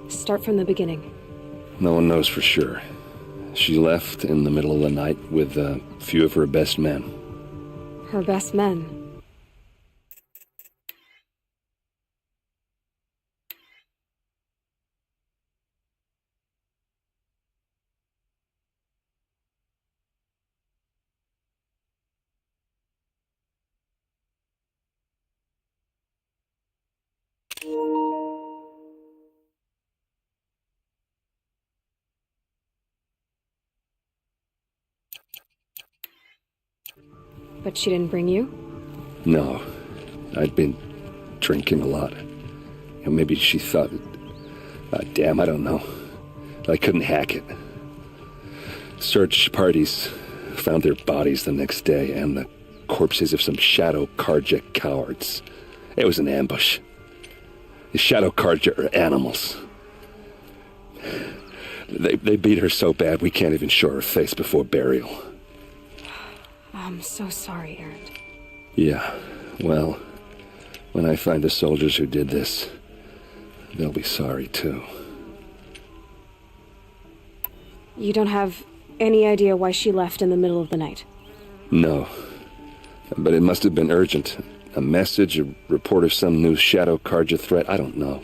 Start from the beginning. No one knows for sure. She left in the middle of the night with a few of her best men. Her best men. But she didn't bring you? No. I'd been drinking a lot. Maybe she thought... damn, I don't know. I couldn't hack it. Search parties found their bodies the next day and the corpses of some Shadow Karja cowards. It was an ambush. The Shadow Karja are animals. They beat her so bad we can't even show her face before burial. I'm so sorry, Aaron. Yeah, well, when I find the soldiers who did this, they'll be sorry too. You don't have any idea why she left in the middle of the night? No, but it must have been urgent. A message, a report of some new Shadow Karja threat, I don't know.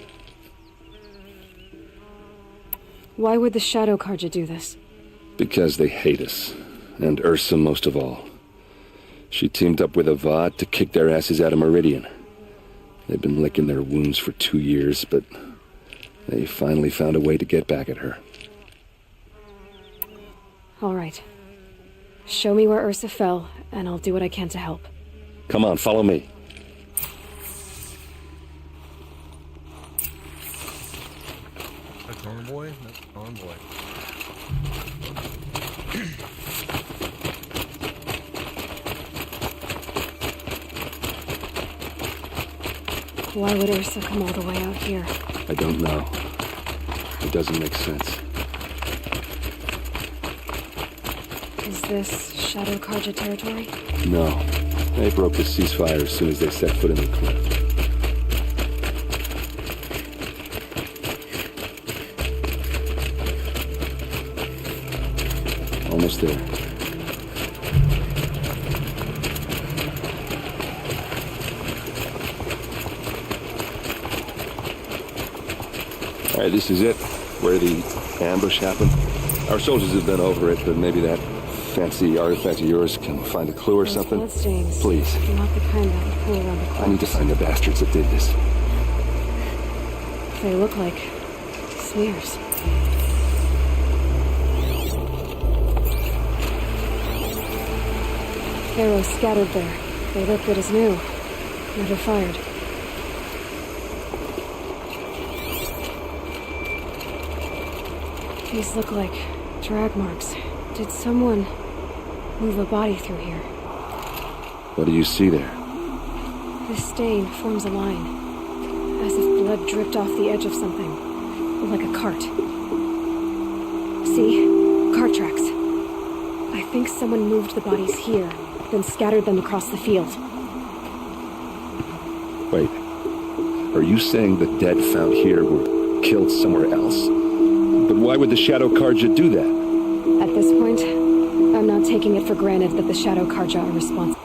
Why would the Shadow Karja do this? Because they hate us, and Ursa most of all. She teamed up with Avad to kick their asses out of Meridian. They've been licking their wounds for 2 years, but they finally found a way to get back at her. All right. Show me where Ursa fell, and I'll do what I can to help. Come on, follow me. That's Convoy? That's Convoy. Why would Ursa come all the way out here? I don't know. It doesn't make sense. Is this Shadow Karja territory? No. They broke the ceasefire as soon as they set foot in the cliff. Almost there. All right, this is it, where the ambush happened. Our soldiers have been over it, but maybe that fancy artifact of yours can find a clue or something. Bloodstains. Please. Not the kind that would pool around the corpse. I need to find the bastards that did this. They look like smears. Arrows scattered there. They look good as new. Never fired. These look like drag marks. Did someone move a body through here? What do you see there? This stain forms a line, as if blood dripped off the edge of something, like a cart. See? Cart tracks. I think someone moved the bodies here, then scattered them across the field. Wait. Are you saying the dead found here were killed somewhere else? But why would the Shadow Karja do that? At this point, I'm not taking it for granted that the Shadow Karja are responsible.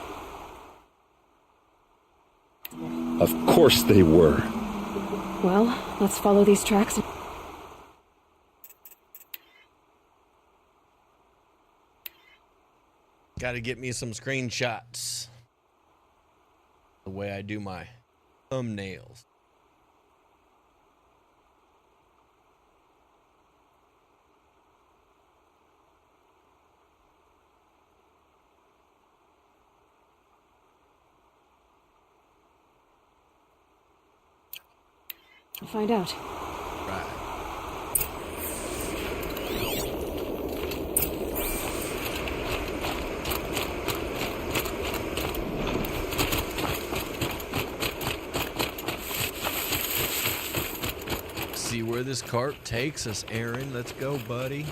Of course they were. Well, let's follow these tracks. Got to get me some screenshots. The way I do my thumbnails. We'll find out. Right. See where this cart takes us, Aaron. Let's go, buddy.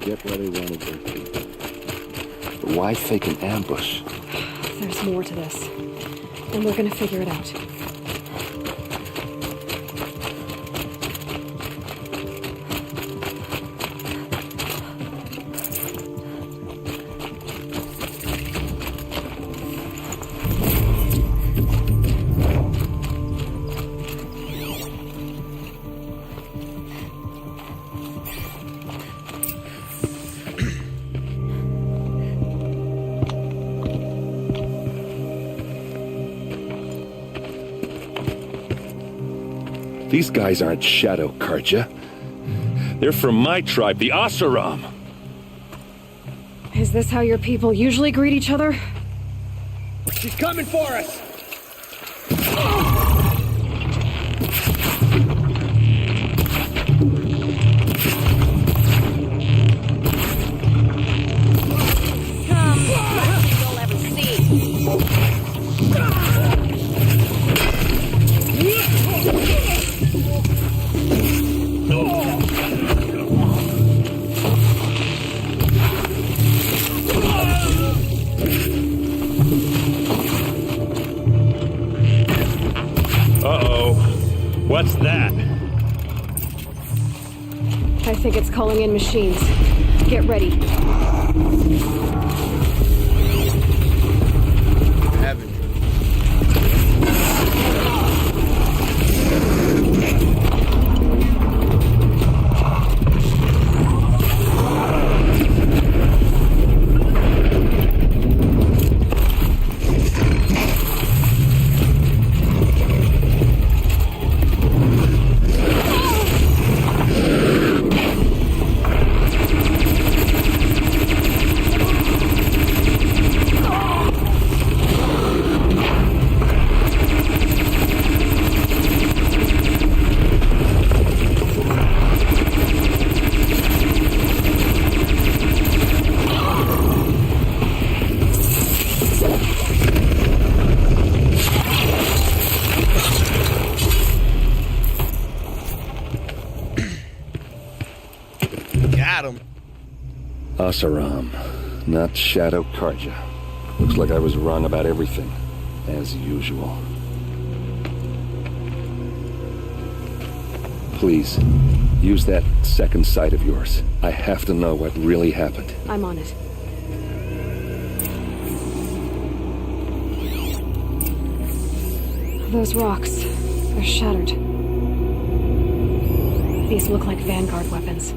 Get where they wanted their people. But why fake an ambush? There's more to this, and we're gonna figure it out. These guys aren't Shadow Karja. They're from my tribe, the Asaram. Is this how your people usually greet each other? She's coming for us! You'll ever see. Uh-oh. What's that? I think it's calling in machines. Get ready. Haven't. Got him. Asaram, not Shadow Karja. Looks like I was wrong about everything, as usual. Please, use that second sight of yours. I have to know what really happened. I'm on it. Those rocks, they're shattered. These look like Vanguard weapons.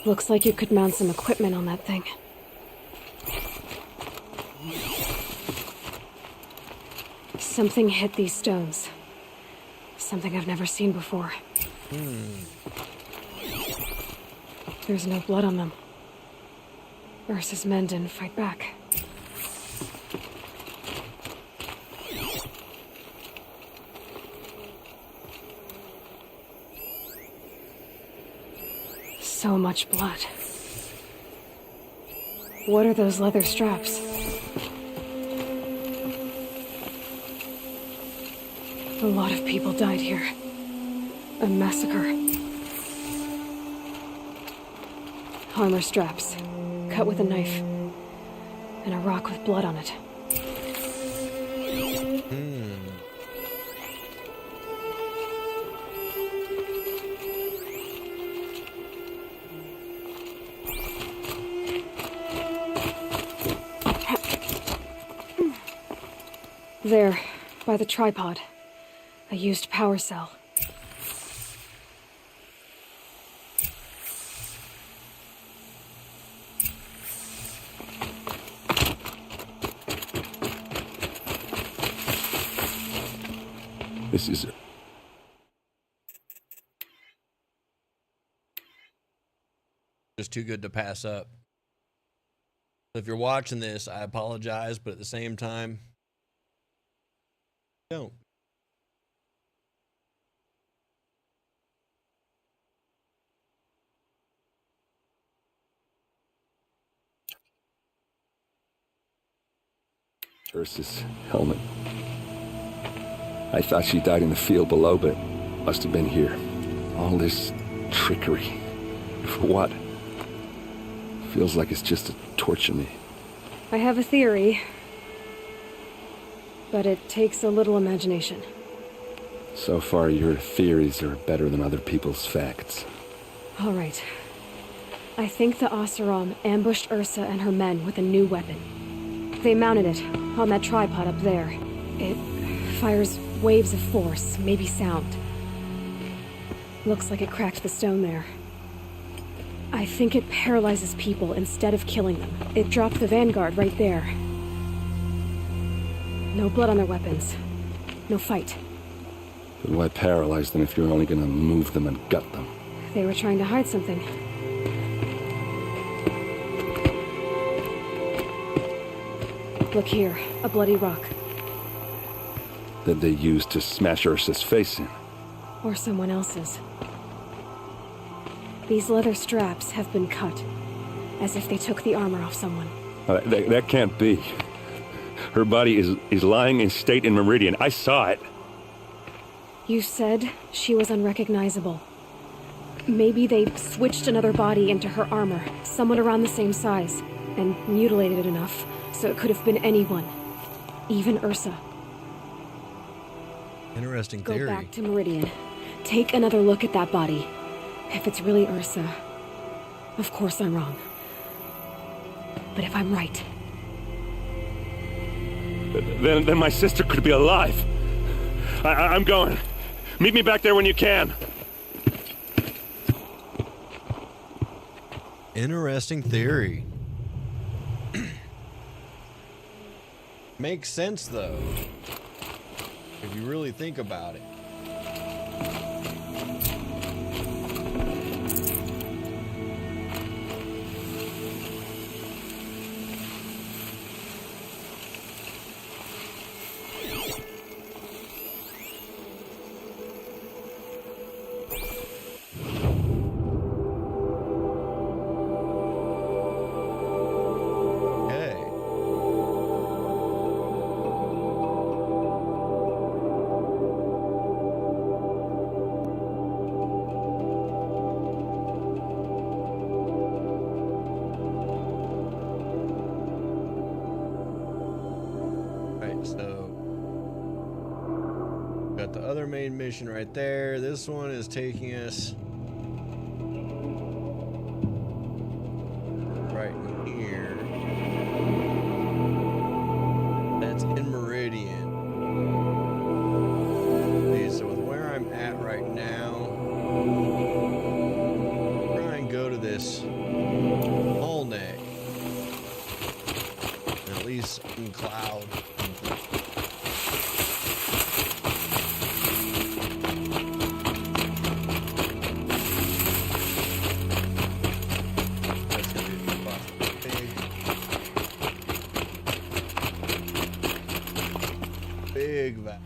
Looks like you could mount some equipment on that thing. Something hit these stones. Something I've never seen before. There's no blood on them. Ursa's men didn't fight back. So much blood. What are those leather straps? A lot of people died here. A massacre. Armor straps, cut with a knife, and a rock with blood on it. There, by the tripod. A used power cell. This is... Just too good to pass up. So if you're watching this, I apologize, but at the same time, don't. Ursa's helmet. I thought she died in the field below, but must have been here. All this trickery. For what? Feels like it's just to torture me. I have a theory, but it takes a little imagination. So far, your theories are better than other people's facts. All right. I think the Oseram ambushed Ursa and her men with a new weapon. They mounted it on that tripod up there. It fires waves of force, maybe sound. Looks like it cracked the stone there. I think it paralyzes people instead of killing them. It dropped the Vanguard right there. No blood on their weapons. No fight. Then why paralyze them if you're only gonna move them and gut them? They were trying to hide something. Look here, a bloody rock. That they used to smash Ursa's face in. Or someone else's. These leather straps have been cut, as if they took the armor off someone. That can't be. Her body is lying in state in Meridian. I saw it. You said she was unrecognizable. Maybe they switched another body into her armor, someone around the same size, and mutilated it enough so it could have been anyone. Even Ursa. Interesting theory. Go back to Meridian. Take another look at that body. If it's really Ursa, of course I'm wrong. But if I'm right... Then my sister could be alive. I'm going. Meet me back there when you can. Interesting theory. Makes sense, though. If you really think about it. Got the other main mission right there. This one is taking us right in here. That's in Meridian. Okay, so with where I'm at right now, try and go to this All Neck. At least in Cloud. Big va-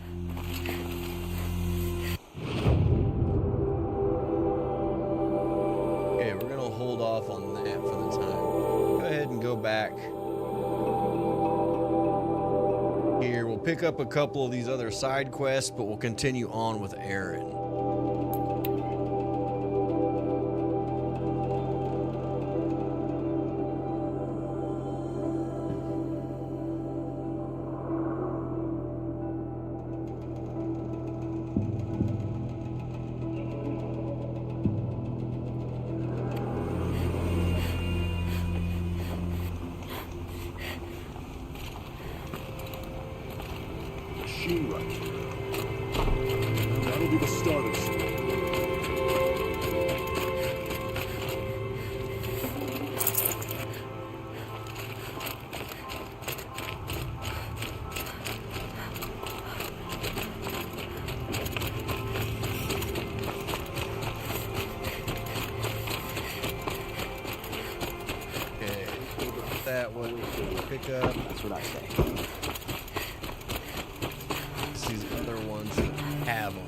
Okay, we're gonna hold off on that for the time. Go ahead and go back here. We'll pick up a couple of these other side quests, but we'll continue on with Aaron. That'll be the starters. Okay, that one we'll pick up. That's what I say. These other ones that have them.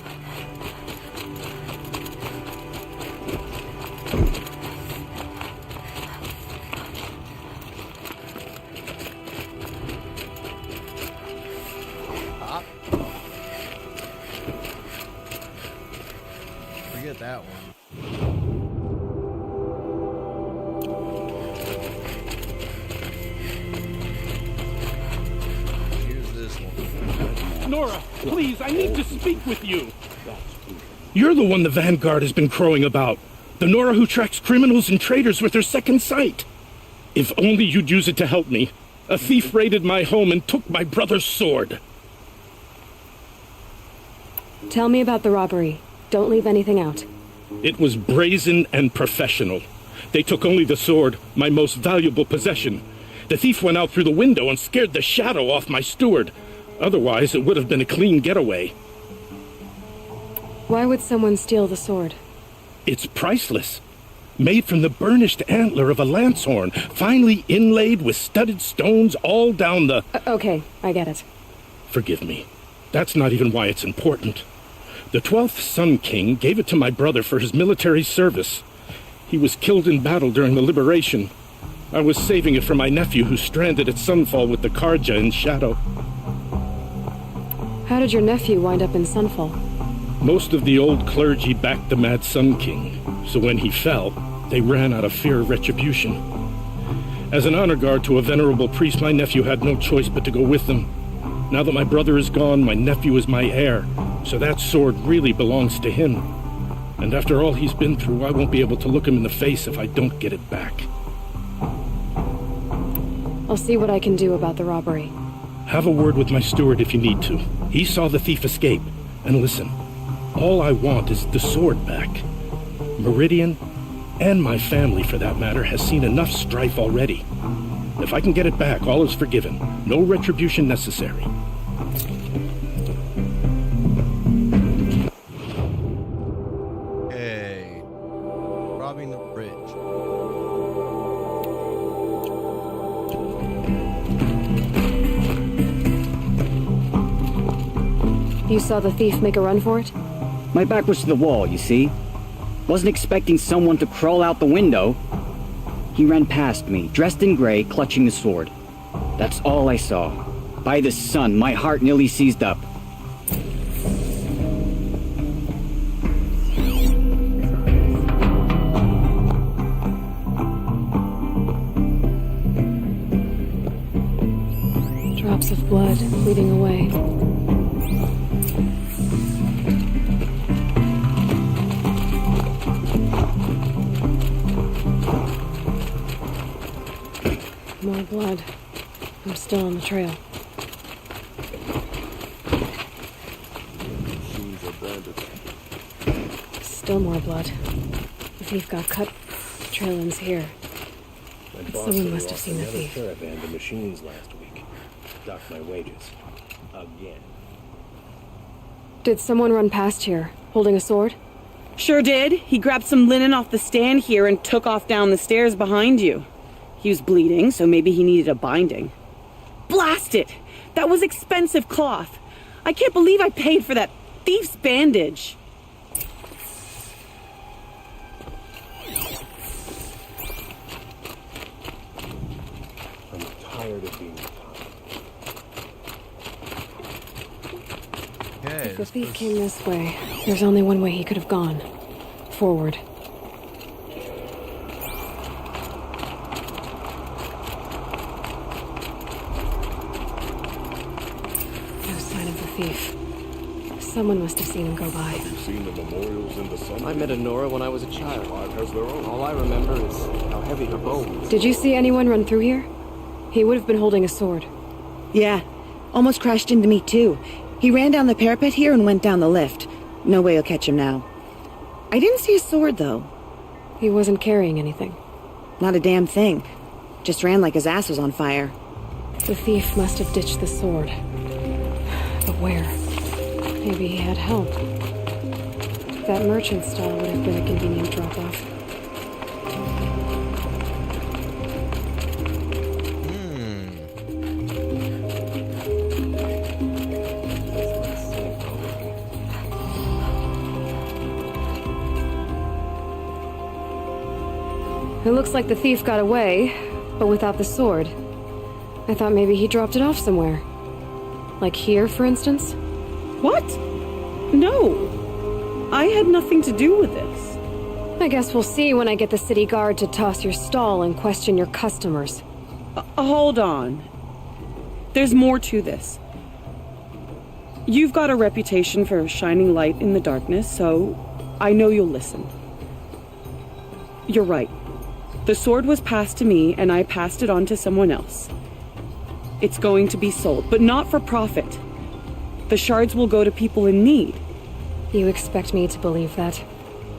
Stop. Forget that one. Nora, please, I need to speak with you. You're the one the Vanguard has been crowing about. The Nora who tracks criminals and traitors with her second sight. If only you'd use it to help me. A thief raided my home and took my brother's sword. Tell me about the robbery. Don't leave anything out. It was brazen and professional. They took only the sword, my most valuable possession. The thief went out through the window and scared the shadow off my steward. Otherwise, it would have been a clean getaway. Why would someone steal the sword? It's priceless. Made from the burnished antler of a lancehorn, finely inlaid with studded stones all down the... Okay, I get it. Forgive me. That's not even why it's important. The 12th Sun King gave it to my brother for his military service. He was killed in battle during the liberation. I was saving it for my nephew who's stranded at Sunfall with the Karja in Shadow. How did your nephew wind up in Sunfall? Most of the old clergy backed the Mad Sun King, so when he fell, they ran out of fear of retribution. As an honor guard to a venerable priest, my nephew had no choice but to go with them. Now that my brother is gone, my nephew is my heir, so that sword really belongs to him. And after all he's been through, I won't be able to look him in the face if I don't get it back. I'll see what I can do about the robbery. Have a word with my steward if you need to. He saw the thief escape. And listen, all I want is the sword back. Meridian, and my family for that matter, has seen enough strife already. If I can get it back, all is forgiven. No retribution necessary. Hey, robbing the bridge. You saw the thief make a run for it? My back was to the wall, you see. Wasn't expecting someone to crawl out the window. He ran past me, dressed in gray, clutching the sword. That's all I saw. By the sun, my heart nearly seized up. Drops of blood bleeding away. More blood. I'm still on the trail. Machines are branded. Still more blood. The thief got cut. The trail ends here. My boss Someone said must I have lost seen the another thief. caravan to machines last week. Docked my wages. Again. Did someone run past here, holding a sword? Sure did. He grabbed some linen off the stand here and took off down the stairs behind you. He was bleeding, so maybe he needed a binding. Blast it! That was expensive cloth. I can't believe I paid for that thief's bandage. I'm tired of being Okay. If the thief came this way, there's only one way he could have gone. Forward. No sign of the thief. Someone must have seen him go by. You've seen the memorials in the sun. I met Nora when I was a child. Life has their own. All I remember is how heavy her bow was. Did you see anyone run through here? He would have been holding a sword. Yeah, almost crashed into me too. He ran down the parapet here and went down the lift. No way you'll catch him now. I didn't see a sword, though. He wasn't carrying anything. Not a damn thing. Just ran like his ass was on fire. The thief must have ditched the sword. But where? Maybe he had help. That merchant stall would have been a convenient drop-off. It looks like the thief got away, but without the sword. I thought maybe he dropped it off somewhere. Like here, for instance? What? No. I had nothing to do with this. I guess we'll see when I get the city guard to toss your stall and question your customers. Hold on. There's more to this. You've got a reputation for shining light in the darkness, so I know you'll listen. You're right. The sword was passed to me, and I passed it on to someone else. It's going to be sold, but not for profit. The shards will go to people in need. You expect me to believe that?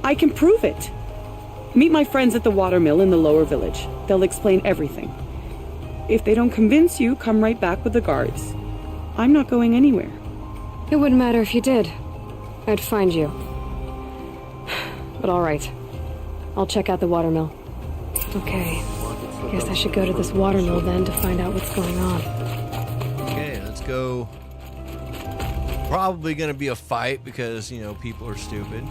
I can prove it. Meet my friends at the watermill in the lower village. They'll explain everything. If they don't convince you, come right back with the guards. I'm not going anywhere. It wouldn't matter if you did. I'd find you. But all right. I'll check out the watermill. Okay. Guess I should go to this watermill then to find out what's going on. Okay, let's go. Probably gonna be a fight because, you know, people are stupid.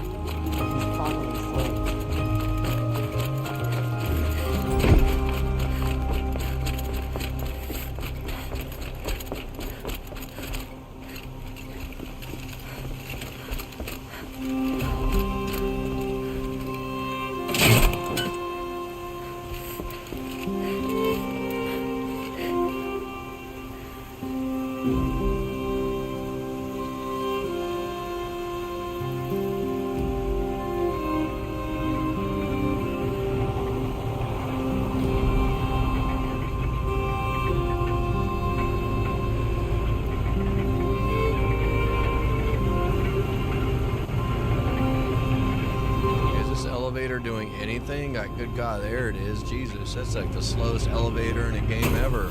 Doing anything? Good God, there it is. Jesus, that's like the slowest elevator in a game ever. I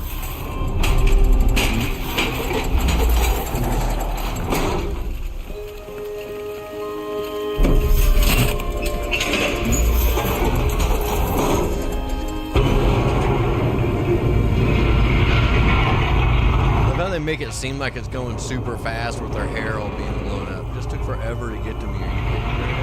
love how they make it seem like it's going super fast with their hair all being blown up. It just took forever to get to me. Are you kidding me?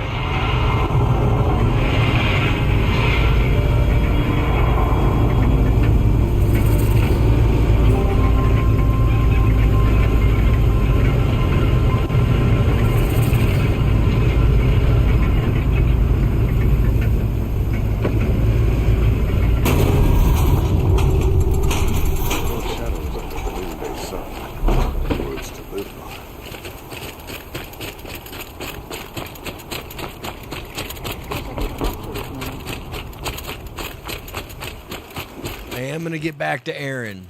I'm gonna get back to Aaron.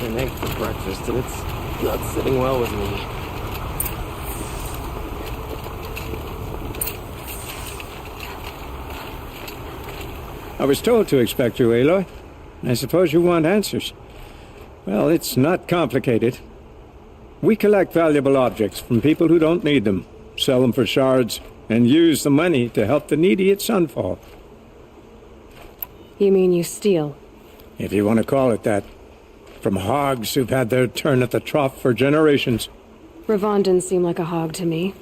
An egg for breakfast, and it's not sitting well with me. I was told to expect you, Aloy. I suppose you want answers. Well, it's not complicated. We collect valuable objects from people who don't need them, sell them for shards, and use the money to help the needy at Sunfall. You mean you steal? If you want to call it that. From hogs who've had their turn at the trough for generations. Ravon didn't seem like a hog to me.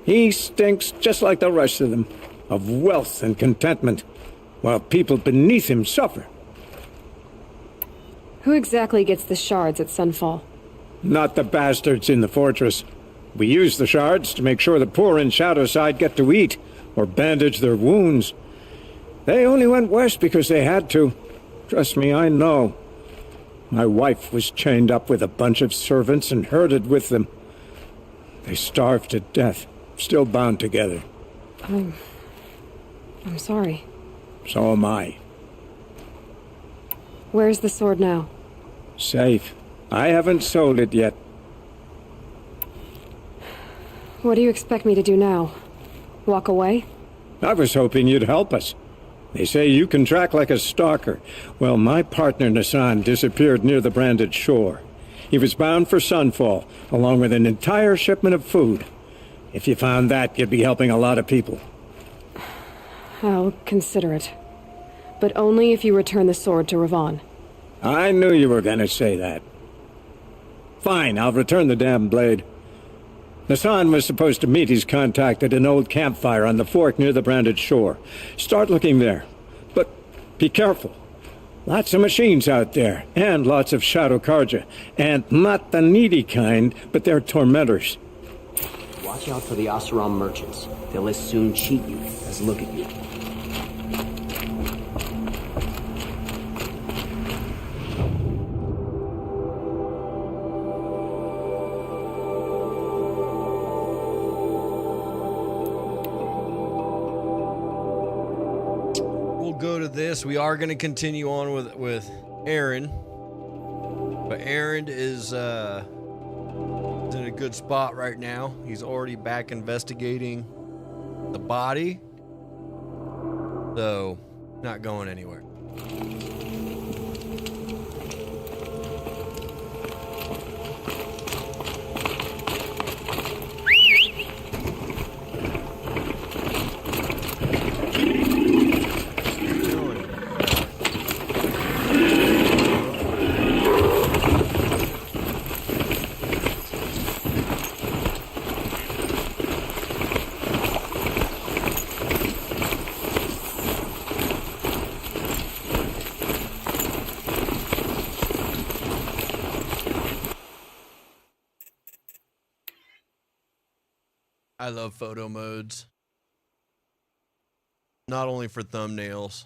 He stinks just like the rest of them, of wealth and contentment, while people beneath him suffer. Who exactly gets the shards at Sunfall? Not the bastards in the fortress. We use the shards to make sure the poor in Shadowside get to eat, or bandage their wounds. They only went west because they had to. Trust me, I know. My wife was chained up with a bunch of servants and herded with them. They starved to death, still bound together. I'm sorry. So am I. Where's the sword now? Safe. I haven't sold it yet. What do you expect me to do now? Walk away? I was hoping you'd help us. They say you can track like a stalker. Well, my partner Nassan disappeared near the branded shore. He was bound for Sunfall, along with an entire shipment of food. If you found that, you'd be helping a lot of people. I'll consider it. But only if you return the sword to Ravon. I knew you were going to say that. Fine, I'll return the damn blade. Nassan was supposed to meet his contact at an old campfire on the fork near the branded shore. Start looking there. But be careful. Lots of machines out there, and lots of shadow carja. And not the needy kind, but they're tormentors. Watch out for the Oseram merchants. They'll as soon cheat you as look at you. Go to this. We are going to continue on with Aaron, but Aaron is in a good spot right now. He's already back investigating the body, so not going anywhere. I love photo modes. Not only for thumbnails.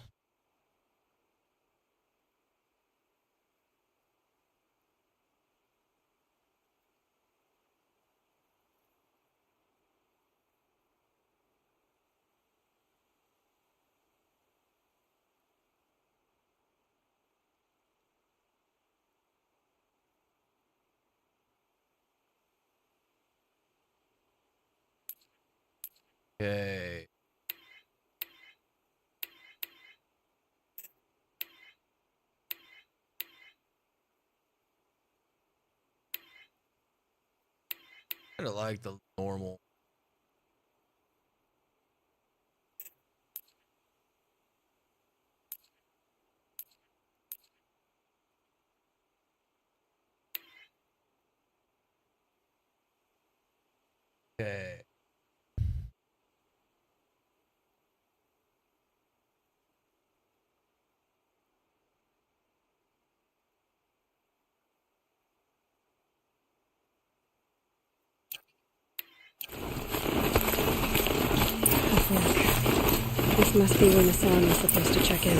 Okay. I kind of like the normal. Okay. This must be when the sun was supposed to check in.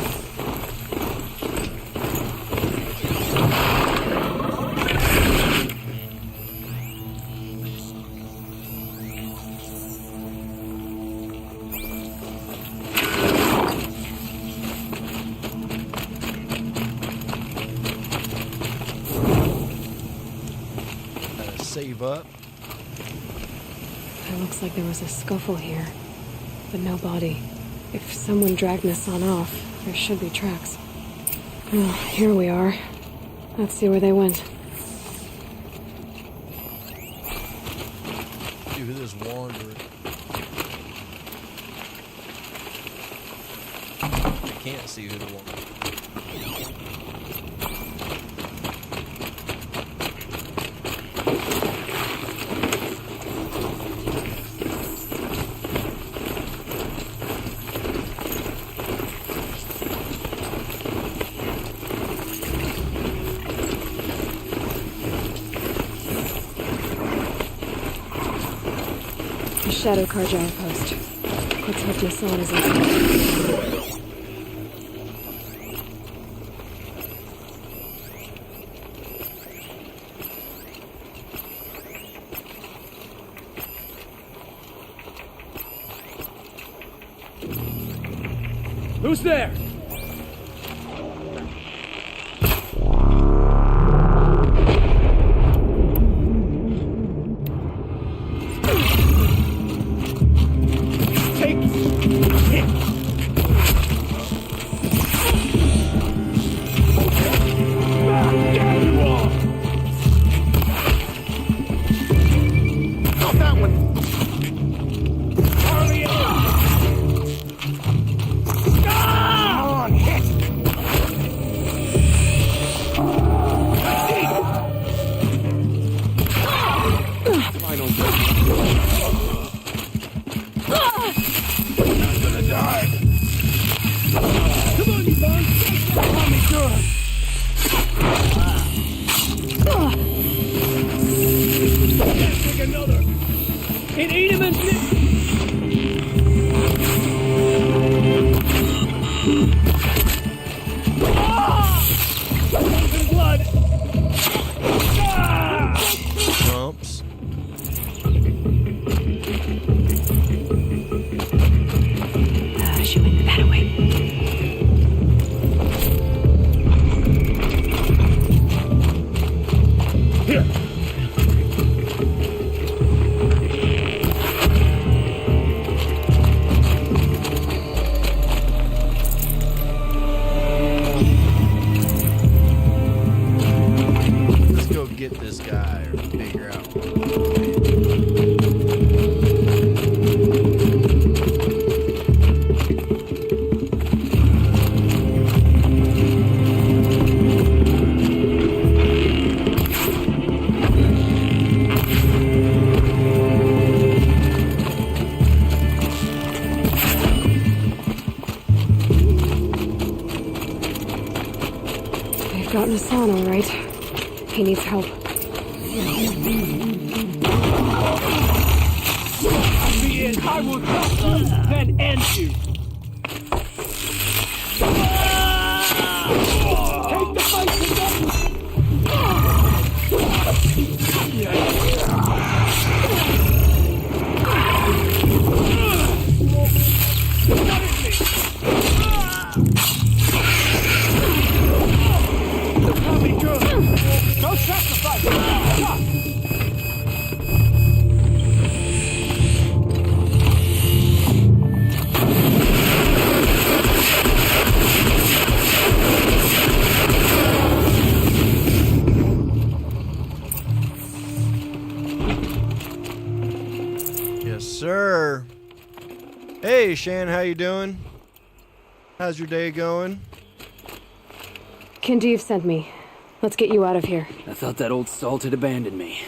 Save up. It looks like there was a scuffle here, but no body. If someone dragged Nassan off, there should be tracks. Well, here we are. Let's see where they went. See who this wandering. I can't see who the wandering. Shadow Carja outpost. Let's hope Nassan is inside. Who's there? get this guy or figure out. They've gotten Hassan, all right. He needs help. I will come, then end you. Take the fight Don't sacrifice! Yes, sir. Hey, Shan, how you doing? How's your day going? Kindeev sent me. Let's get you out of here. I thought that old salt had abandoned me.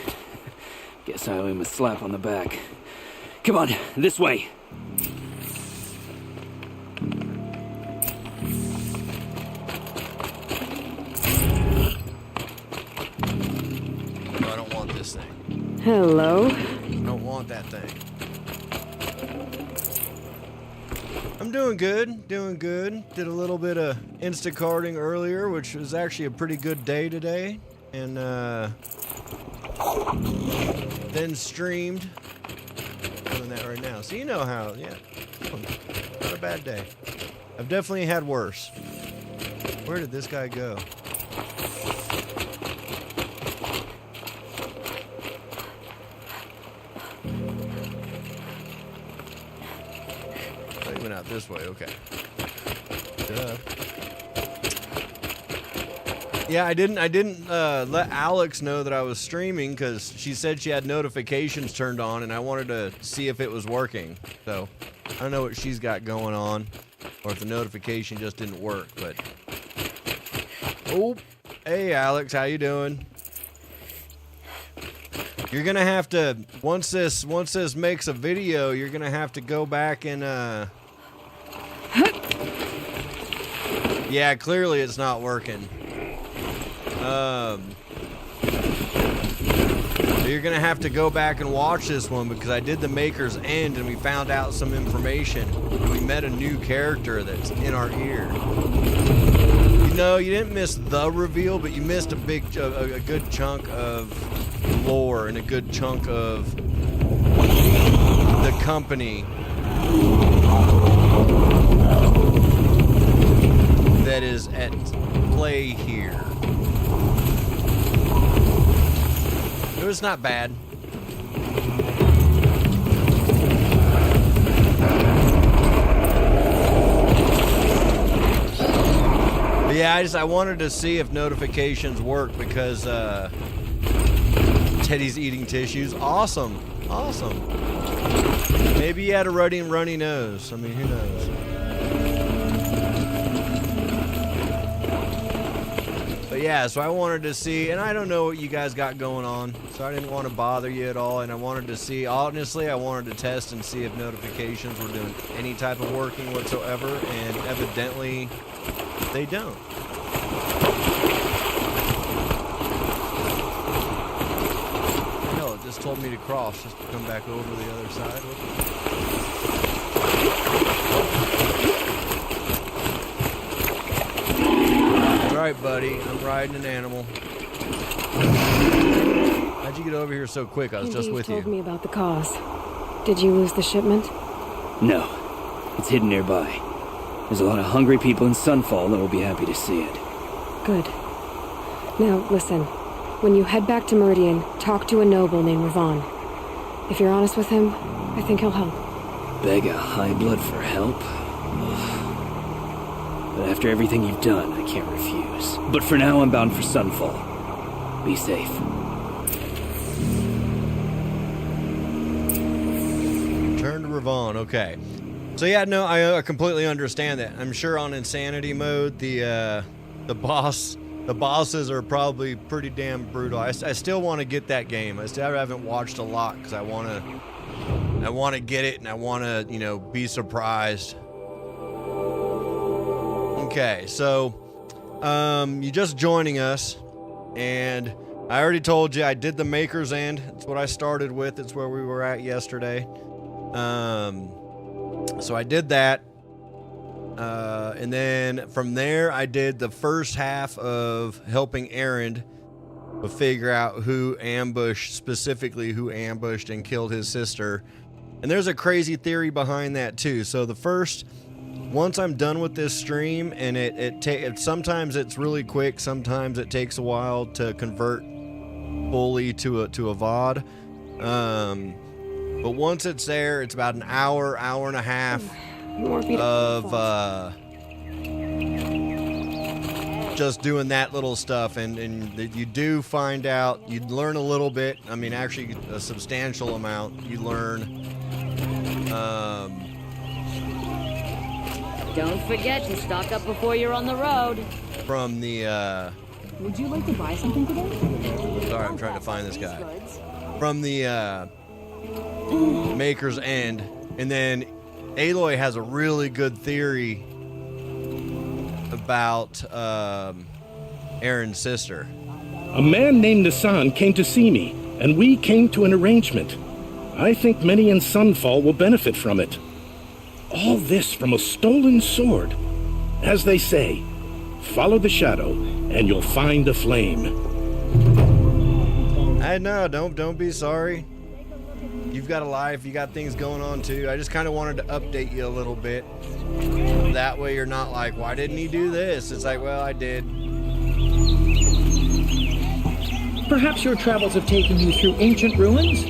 Guess I owe him a slap on the back. Come on, this way. No, I don't want this thing. Hello? I don't want that thing. I'm doing good, doing good. Did a little bit of Instacarting earlier, which was actually a pretty good day today. And then streamed. Doing that right now. So you know how, yeah. Not a bad day. I've definitely had worse. Where did this guy go? Oh, he went out this way, okay. Duh. Yeah, I didn't let Alex know that I was streaming because she said she had notifications turned on and I wanted to see if it was working. So I don't know what she's got going on or if the notification just didn't work, but oh, hey Alex, how you doing? You're gonna have to once this makes a video, you're gonna have to go back and yeah, clearly it's not working. You're gonna have to go back and watch this one because I did the Maker's End and we found out some information. We met a new character that's in our ear. You know, you didn't miss the reveal, but you missed a good chunk of lore and a good chunk of the company that is at play here. It was not bad. But yeah, I wanted to see if notifications work because Teddy's eating tissues. Awesome. Awesome. Maybe he had a runny nose. I mean, who knows? But yeah, so I wanted to see, and I don't know what you guys got going on, so I didn't want to bother you at all, and I wanted to see, honestly, I wanted to test and see if notifications were doing any type of working whatsoever, and evidently, they don't. Hell, it just told me to cross, just to come back over the other side. Alright, buddy, I'm riding an animal. How'd you get over here so quick? I was just with you. You told me about the cause. Did you lose the shipment? No. It's hidden nearby. There's a lot of hungry people in Sunfall that will be happy to see it. Good. Now, listen. When you head back to Meridian, talk to a noble named Ravon. If you're honest with him, I think he'll help. Beg a high blood for help? But after everything you've done, I can't refuse. But for now, I'm bound for Sunfall. Be safe. Return to Ravon. Okay. So yeah, no, I completely understand that. I'm sure on insanity mode, the bosses are probably pretty damn brutal. I still want to get that game. I still haven't watched a lot because I want to get it and I want to, be surprised. Okay, so you just joining us, and I already told you I did the Maker's End. It's what I started with. It's where we were at yesterday. So I did that. And then from there, I did the first half of helping Aaron figure out who ambushed and killed his sister. And there's a crazy theory behind that too. So once I'm done with this stream, and sometimes it's really quick, sometimes it takes a while to convert fully to a VOD. But once it's there, it's about an hour and a half of just doing that little stuff, and you do find out, you learn a little bit. I mean, actually a substantial amount. You learn. Don't forget to stock up before you're on the road. From the Would you like to buy something today? Sorry, I'm trying to find this guy. From the Maker's End, and then Aloy has a really good theory about Aaron's sister. A man named Nassan came to see me, and we came to an arrangement. I think many in Sunfall will benefit from it. All this from a stolen sword. As they say, follow the shadow, and you'll find the flame. Don't be sorry. You've got a life, you got things going on too. I just kind of wanted to update you a little bit. That way you're not like, why didn't he do this? It's like, well, I did. Perhaps your travels have taken you through ancient ruins?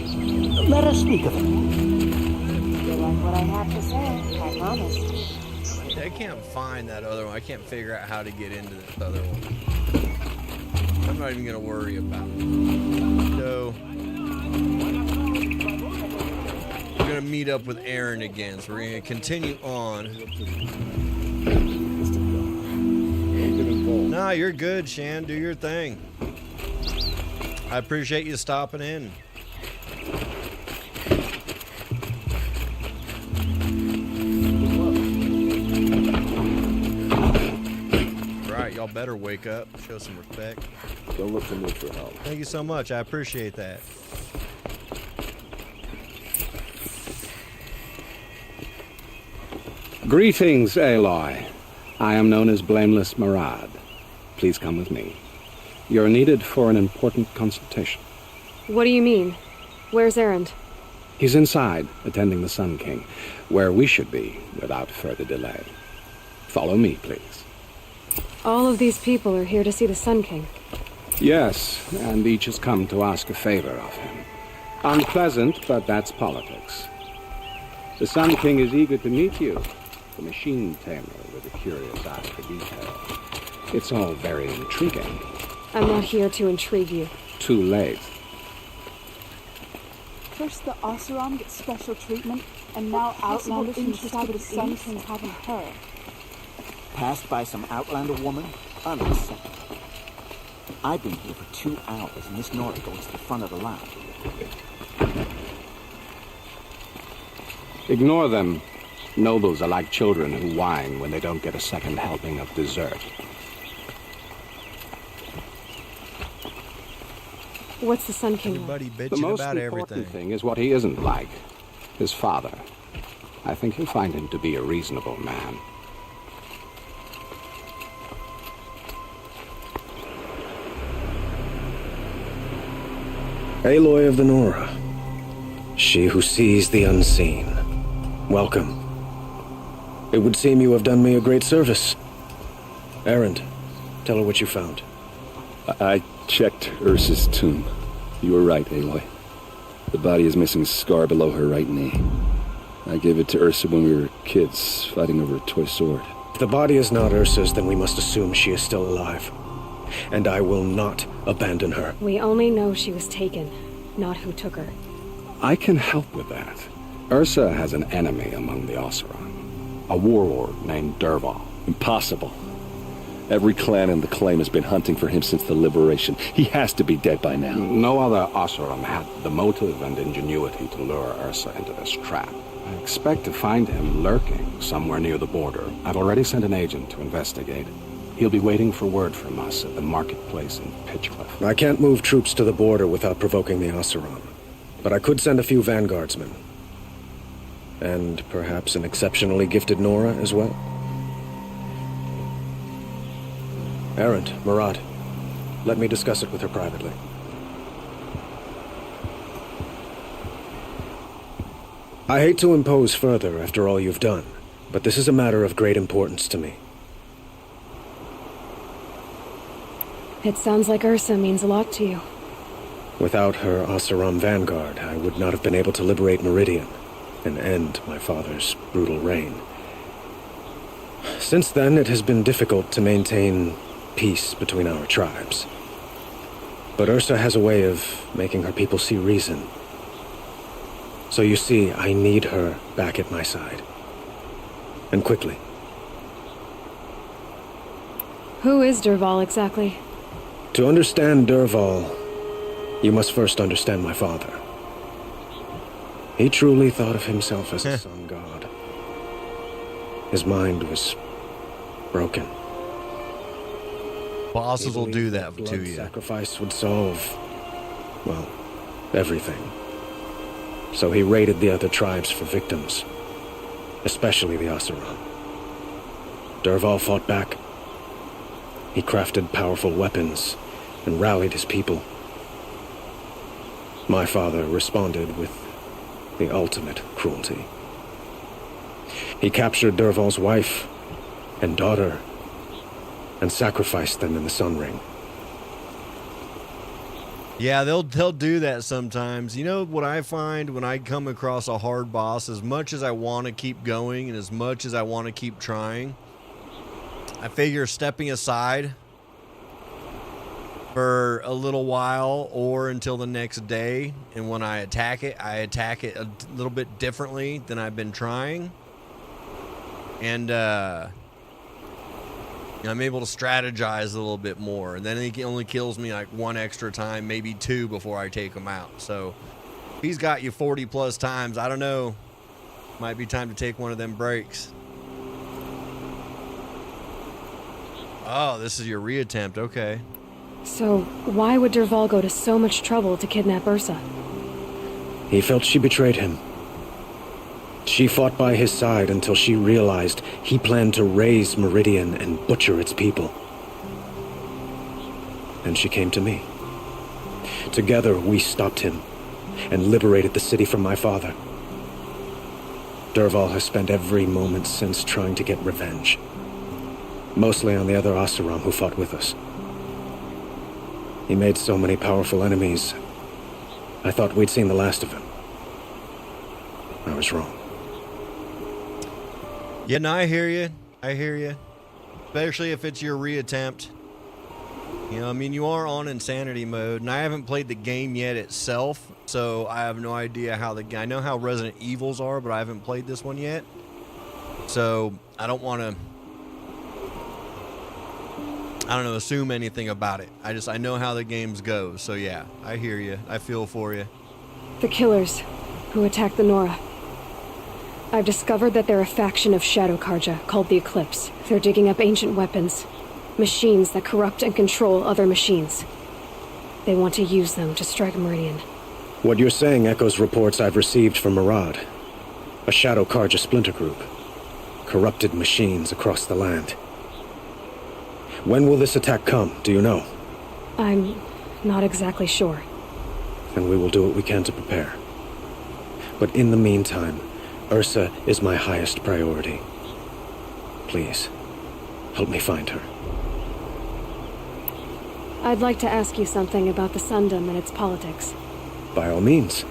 Let us speak of it. You like what I have to say, I promise. I can't find that other one. I can't figure out how to get into this other one. I'm not even going to worry about it. So, we're going to meet up with Aaron again. So, we're going to continue on. Nah, you're good, Shan. Do your thing. I appreciate you stopping in. Right, y'all better wake up. Show some respect. Don't look to me for help. Thank you so much. I appreciate that. Greetings, Aloy. I am known as Blameless Marad. Please come with me. You're needed for an important consultation. What do you mean? Where's Erend? He's inside, attending the Sun King, where we should be without further delay. Follow me, please. All of these people are here to see the Sun King. Yes, and each has come to ask a favor of him. Unpleasant, but that's politics. The Sun King is eager to meet you, the machine tamer with a curious eye for detail. It's all very intriguing. I'm not here to intrigue you. Too late. First the Oseram gets special treatment, and now Outlanders inside of the Sun King having her. Passed by some Outlander woman? Unacceptable. I've been here for 2 hours, and this Nora goes to the front of the line. Ignore them. Nobles are like children who whine when they don't get a second helping of dessert. What's the Sun King like? The most important thing is what he isn't like. His father. I think you'll find him to be a reasonable man. Aloy of the Nora. She who sees the unseen. Welcome. It would seem you have done me a great service. Erend, tell her what you found. I checked Ursa's tomb. You were right, Aloy. The body is missing a scar below her right knee. I gave it to Ursa when we were kids, fighting over a toy sword. If the body is not Ursa's, then we must assume she is still alive. And I will not abandon her. We only know she was taken, not who took her. I can help with that. Ursa has an enemy among the Oseram. A warlord named Dervahl. Impossible. Every clan in the claim has been hunting for him since the liberation. He has to be dead by now. No other Oseram had the motive and ingenuity to lure Ursa into this trap. I expect to find him lurking somewhere near the border. I've already sent an agent to investigate. He'll be waiting for word from us at the marketplace in Pitchcliff. I can't move troops to the border without provoking the Oseram. But I could send a few vanguardsmen. And perhaps an exceptionally gifted Nora as well. Erend, Murad, let me discuss it with her privately. I hate to impose further after all you've done, but this is a matter of great importance to me. It sounds like Ursa means a lot to you. Without her Oseram vanguard, I would not have been able to liberate Meridian and end my father's brutal reign. Since then, it has been difficult to maintain peace between our tribes. But Ursa has a way of making her people see reason. So you see, I need her back at my side. And quickly. Who is Dervahl exactly? To understand Dervahl, you must first understand my father. He truly thought of himself as a sun god. His mind was broken. Bosses will do that to you. Sacrifice would solve, well, everything. So he raided the other tribes for victims, especially the Oseram. Dervahl fought back. He crafted powerful weapons and rallied his people. My father responded with the ultimate cruelty. He captured Dervahl's wife and daughter and sacrificed them in the Sun Ring. Yeah, they'll do that sometimes. You know what I find when I come across a hard boss, as much as I want to keep going and as much as I want to keep trying, I figure stepping aside for a little while or until the next day, and when I attack it a little bit differently than I've been trying. And I'm able to strategize a little bit more, and then he only kills me like one extra time, maybe two, before I take him out. So if he's got you 40 plus times, I don't know, might be time to take one of them breaks. Oh, this is your reattempt. Okay. So why would Dervahl go to so much trouble to kidnap Ursa? He felt she betrayed him. She fought by his side until she realized he planned to raise Meridian and butcher its people. And she came to me. Together, we stopped him and liberated the city from my father. Dervahl has spent every moment since trying to get revenge. Mostly on the other Oseram who fought with us. He made so many powerful enemies, I thought we'd seen the last of him. I was wrong. Yeah, no, I hear you. I hear you. Especially if it's your reattempt. You know, I mean, you are on insanity mode, and I haven't played the game yet itself, so I have no idea how I know how Resident Evils are, but I haven't played this one yet. So I don't want to, assume anything about it. I know how the games go, so yeah, I hear you. I feel for you. The killers who attacked the Nora. I've discovered that they're a faction of Shadow Karja called the Eclipse. They're digging up ancient weapons, machines that corrupt and control other machines. They want to use them to strike Meridian. What you're saying echoes reports I've received from Murad, a Shadow Karja splinter group. Corrupted machines across the land. When will this attack come, do you know? I'm not exactly sure. And we will do what we can to prepare. But in the meantime, Ursa is my highest priority. Please, help me find her. I'd like to ask you something about the Sundom and its politics. By all means.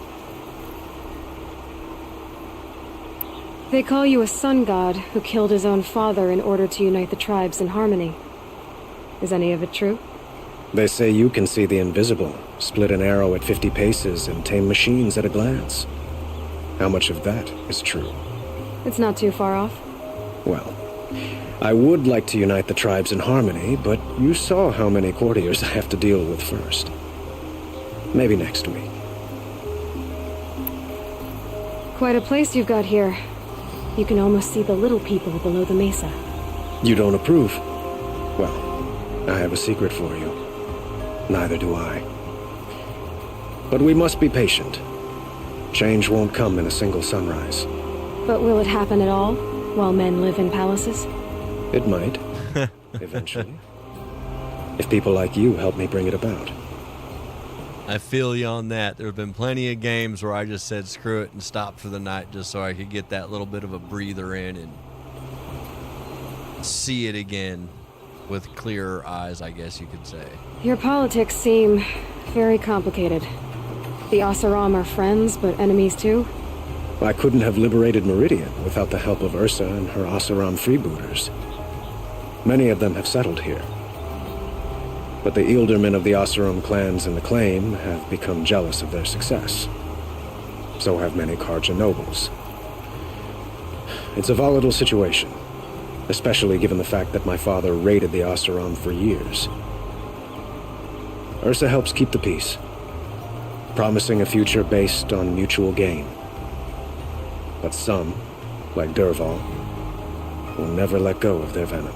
They call you a sun god who killed his own father in order to unite the tribes in harmony. Is any of it true? They say you can see the invisible, split an arrow at 50 paces, and tame machines at a glance. How much of that is true? It's not too far off. Well, I would like to unite the tribes in harmony, but you saw how many courtiers I have to deal with first. Maybe next week. Quite a place you've got here. You can almost see the little people below the mesa. You don't approve? Well, I have a secret for you. Neither do I. But we must be patient. Change won't come in a single sunrise. But will it happen at all, while men live in palaces? It might, eventually. If people like you help me bring it about. I feel you on that. There have been plenty of games where I just said screw it and stopped for the night just so I could get that little bit of a breather in and see it again with clearer eyes, I guess you could say. Your politics seem very complicated. The Oseram are friends, but enemies too? I couldn't have liberated Meridian without the help of Ursa and her Oseram freebooters. Many of them have settled here. But the Ealdormen of the Oseram clans in the claim have become jealous of their success. So have many Karja nobles. It's a volatile situation, especially given the fact that my father raided the Oseram for years. Ursa helps keep the peace, promising a future based on mutual gain. But some, like Dervahl, will never let go of their venom.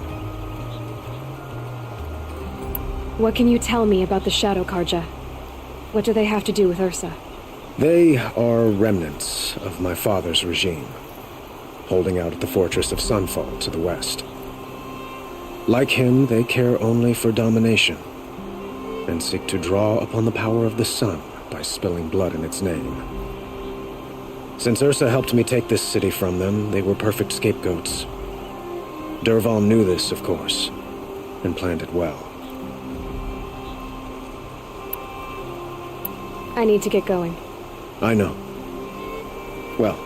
What can you tell me about the Shadow Karja? What do they have to do with Ursa? They are remnants of my father's regime, holding out at the fortress of Sunfall to the west. Like him, they care only for domination, and seek to draw upon the power of the sun by spilling blood in its name. Since Ursa helped me take this city from them, they were perfect scapegoats. Dervahl knew this, of course, and planned it well. I need to get going. I know. Well,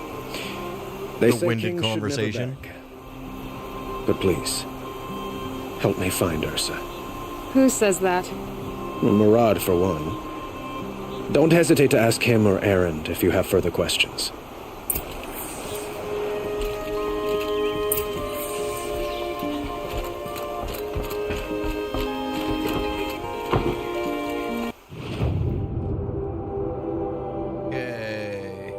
they The say winded kings should never conversation. beg. But please, help me find Ursa. Who says that? Murad, for one. Don't hesitate to ask him or Erend if you have further questions. Okay.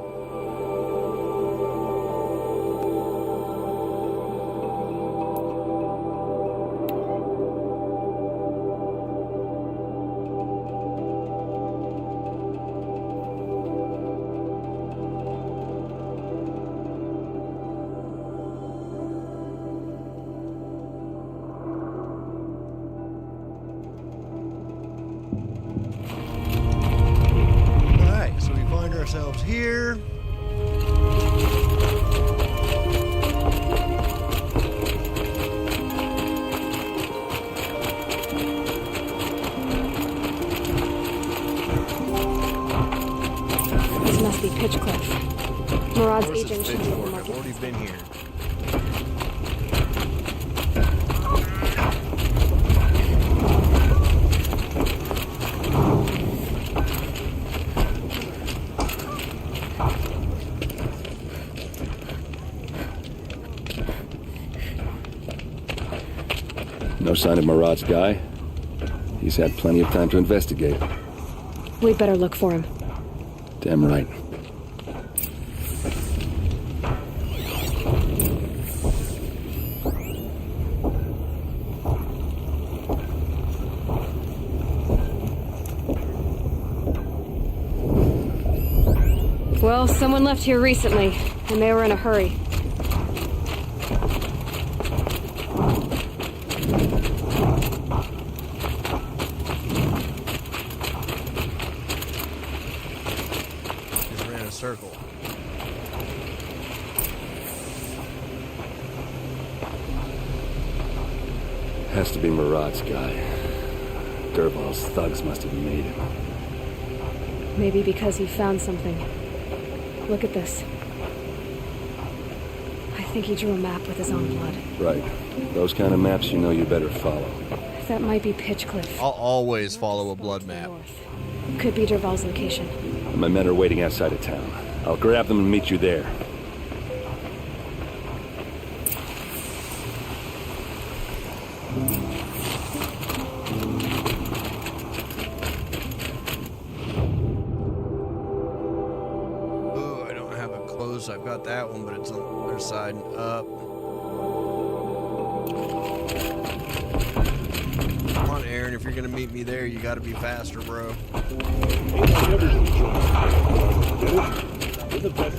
Alright, so we find ourselves here. This must be Pitchcliff. Murad's Of course it's agent should be at the Pitchfork. I've market. already been here. No sign of Murad's guy. He's had plenty of time to investigate. We'd better look for him. Damn right. Well, someone left here recently, and they were in a hurry. Just ran a circle. Has to be Murad's guy. Dervahl's thugs must have made him. Maybe because he found something. Look at this. I think he drew a map with his own blood. Right. Those kind of maps you know you better follow. That might be Pitchcliff. I'll always follow a blood map. Could be Dervahl's location. My men are waiting outside of town. I'll grab them and meet you there. Ooh, I don't have it close. I've got that one, but it's on the other side and up. Come on, Aaron. If you're gonna meet me there, you gotta be faster, bro. You're the best.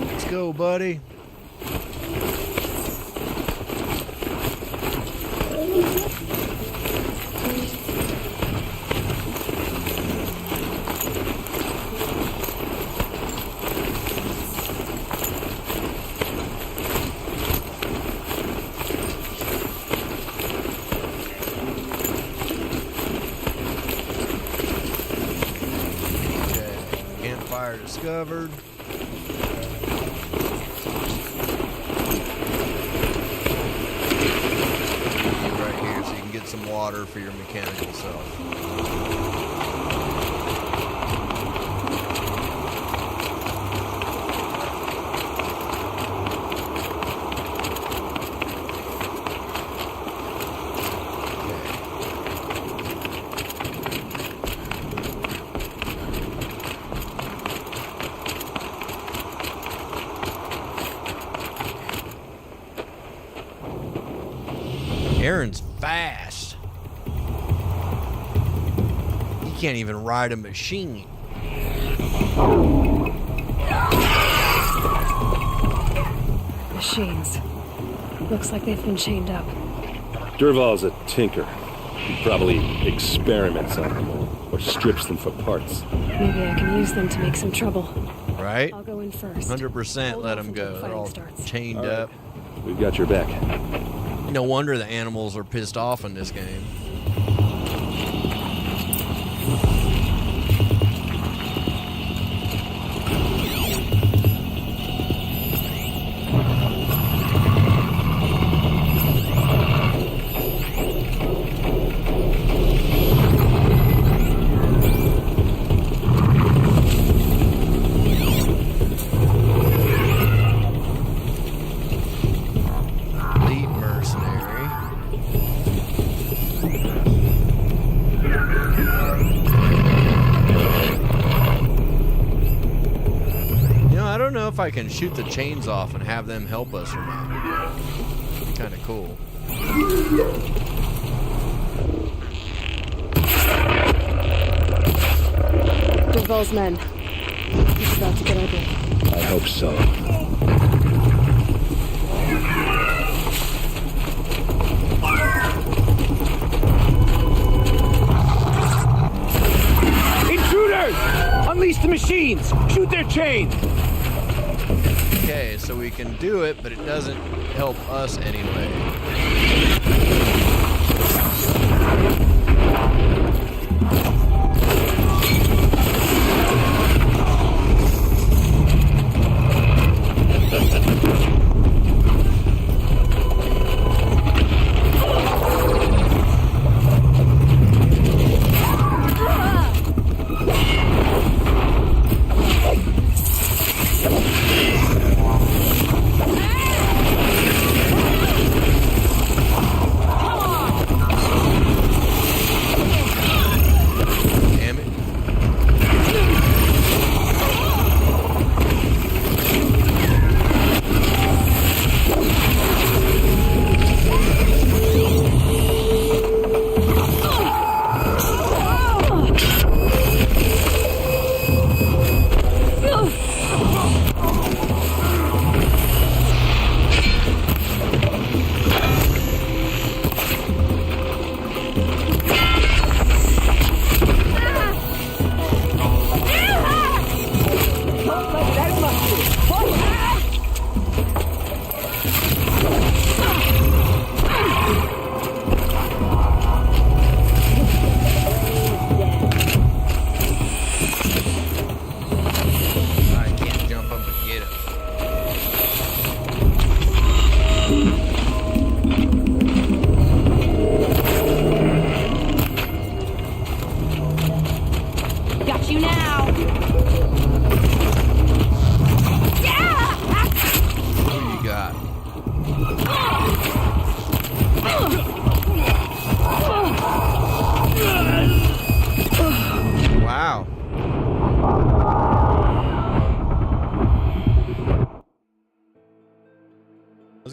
Let's go, buddy. Campfire discovered. Right here so you can get some water for your mechanical self. Aaron's fast. He can't even ride a machine. Machines. Looks like they've been chained up. Durval's a tinker. He probably experiments on them or strips them for parts. Maybe I can use them to make some trouble. Right? I'll go in first. 100% let them go. They're all chained up. We've got your back. No wonder the animals are pissed off in this game. Elite mercenary. You know, I don't know if I can shoot the chains off and have them help us or not. It'd be kind of cool. Durval's men. He's about to get our bit. I hope so. Intruders! Unleash the machines! Shoot their chains! Okay, so we can do it, but it doesn't help us anyway.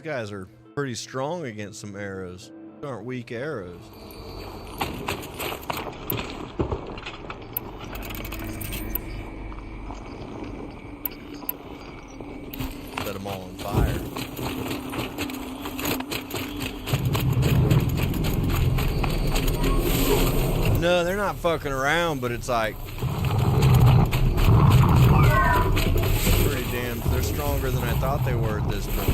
These guys are pretty strong against some arrows. These aren't weak arrows. Set them all on fire. No, they're not fucking around, but it's like pretty damn. They're stronger than I thought they were at this point.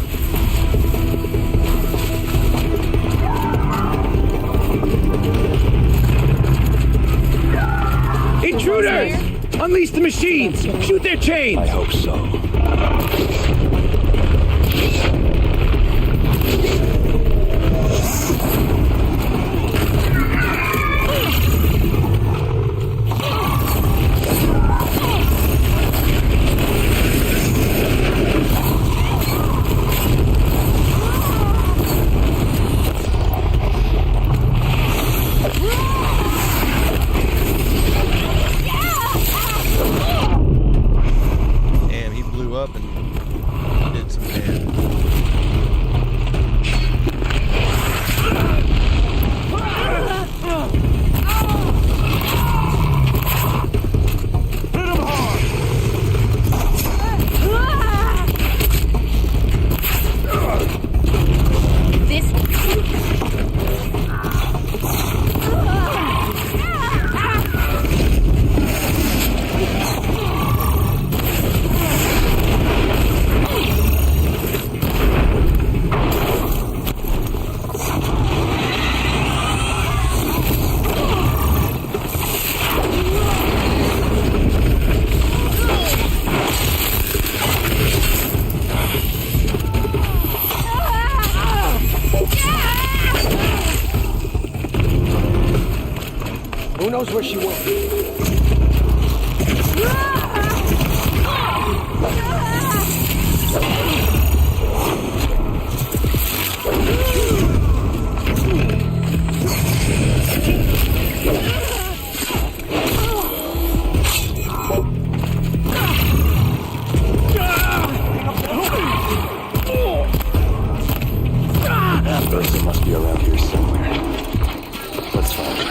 Intruders! Unleash the machines! Shoot their chains! I hope so. Up and did some damage. Hit him hard! This. Who knows where she went? Ursa must be around here somewhere. Let's find her.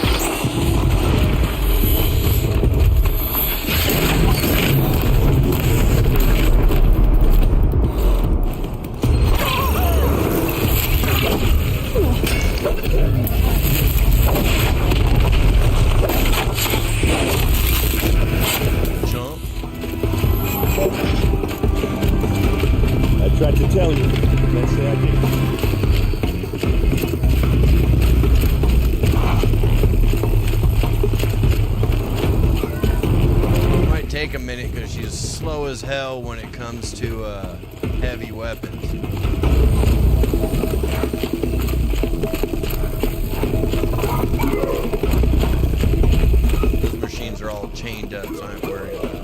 Jump. I tried to tell you. Let's say I did. Might take a minute because she's slow as hell when it comes to heavy weapons. Those machines are all chained up, so I ain't worried about it.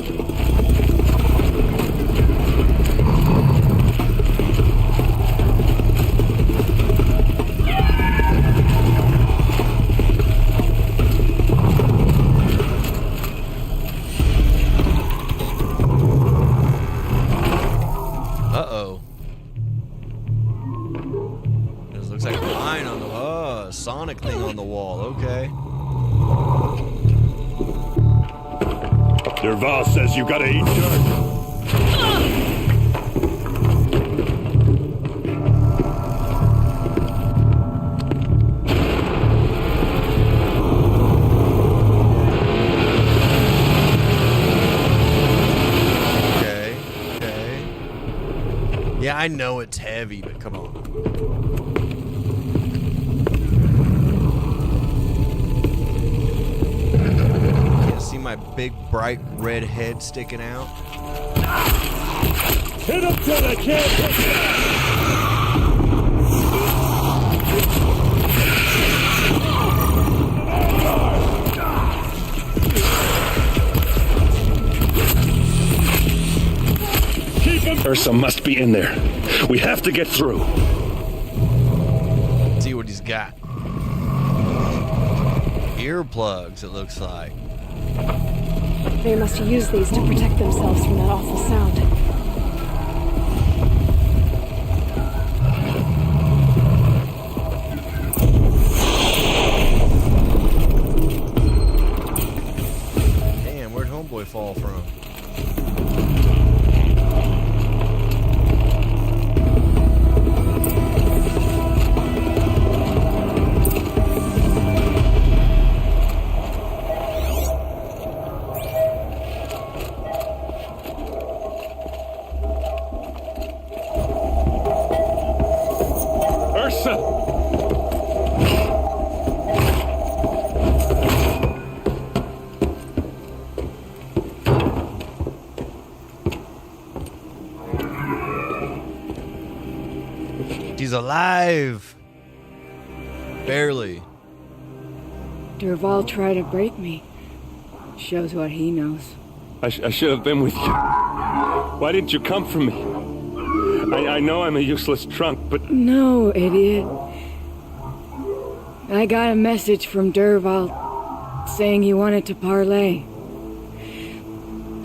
Uh-oh. This looks like a line on the Sonic thing on the wall, okay. Derval says you gotta eat dirt. Yeah, I know it's heavy, but come on. Can't see my big, bright red head sticking out. Hit him till they can't hit Ursa must be in there. We have to get through. Let's see what he's got. Earplugs, it looks like. They must use these to protect themselves from that awful sound. fall from? Ursa! She's alive. Barely. Durval tried to break me. Shows what he knows. I should have been with you. Why didn't you come for me? I know I'm a useless trunk, but... No, idiot. I got a message from Durval saying he wanted to parlay.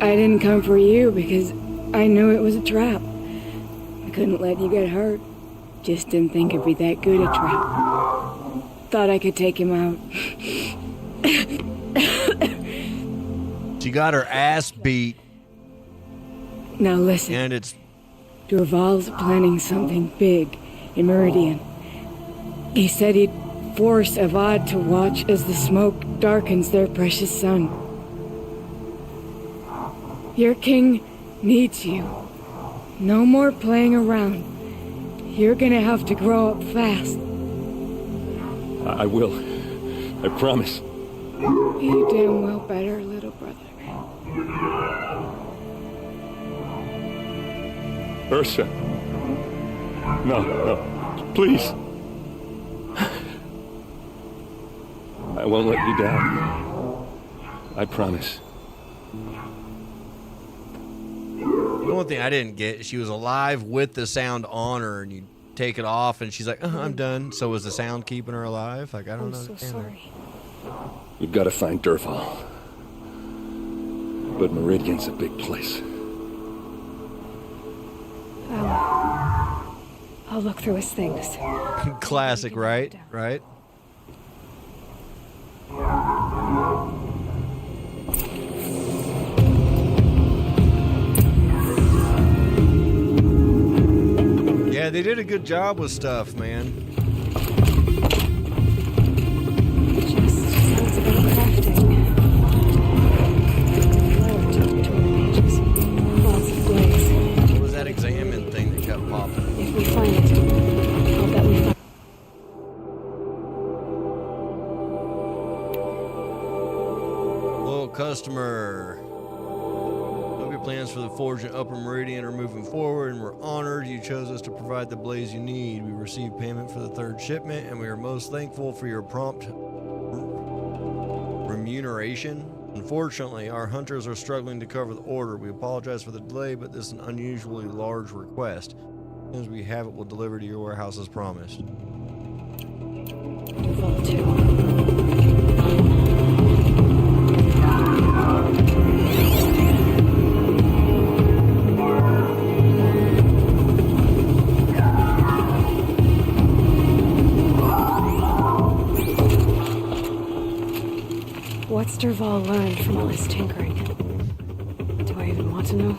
I didn't come for you because I knew it was a trap. I couldn't let you get hurt. Just didn't think it'd be that good a trap. Thought I could take him out. She got her ass beat. Now listen. And it's... Durval's planning something big in Meridian. He said he'd force Avad to watch as the smoke darkens their precious sun. Your king needs you. No more playing around. You're gonna have to grow up fast. I will. I promise. You damn well better, little brother. Ursa. No, no. Please. I won't let you down. I promise. The one thing I didn't get, she was alive with the sound on her, and you take it off, and she's like, I'm done. So was the sound keeping her alive? Like, I don't know. I'm so sorry. We've got to find Durval. But Meridian's a big place. I'll look through his things. Classic, right? Right? Yeah, they did a good job with stuff, man. Just sounds about crafting. Pages. Lots of glaze. What was that examine thing that kept popping? If we find it, I'll bet we find. Hello, customer. Hope your plans for the Forge in Upper Meridian are moving forward, and we're honored you chose us to provide the blaze you need. We received payment for the third shipment, and we are most thankful for your prompt remuneration. Unfortunately, our hunters are struggling to cover the order. We apologize for the delay, but this is an unusually large request. As soon as we have it, we'll deliver to your warehouse as promised. Default 2. What's Durval learned from all his tinkering? Do I even want to know?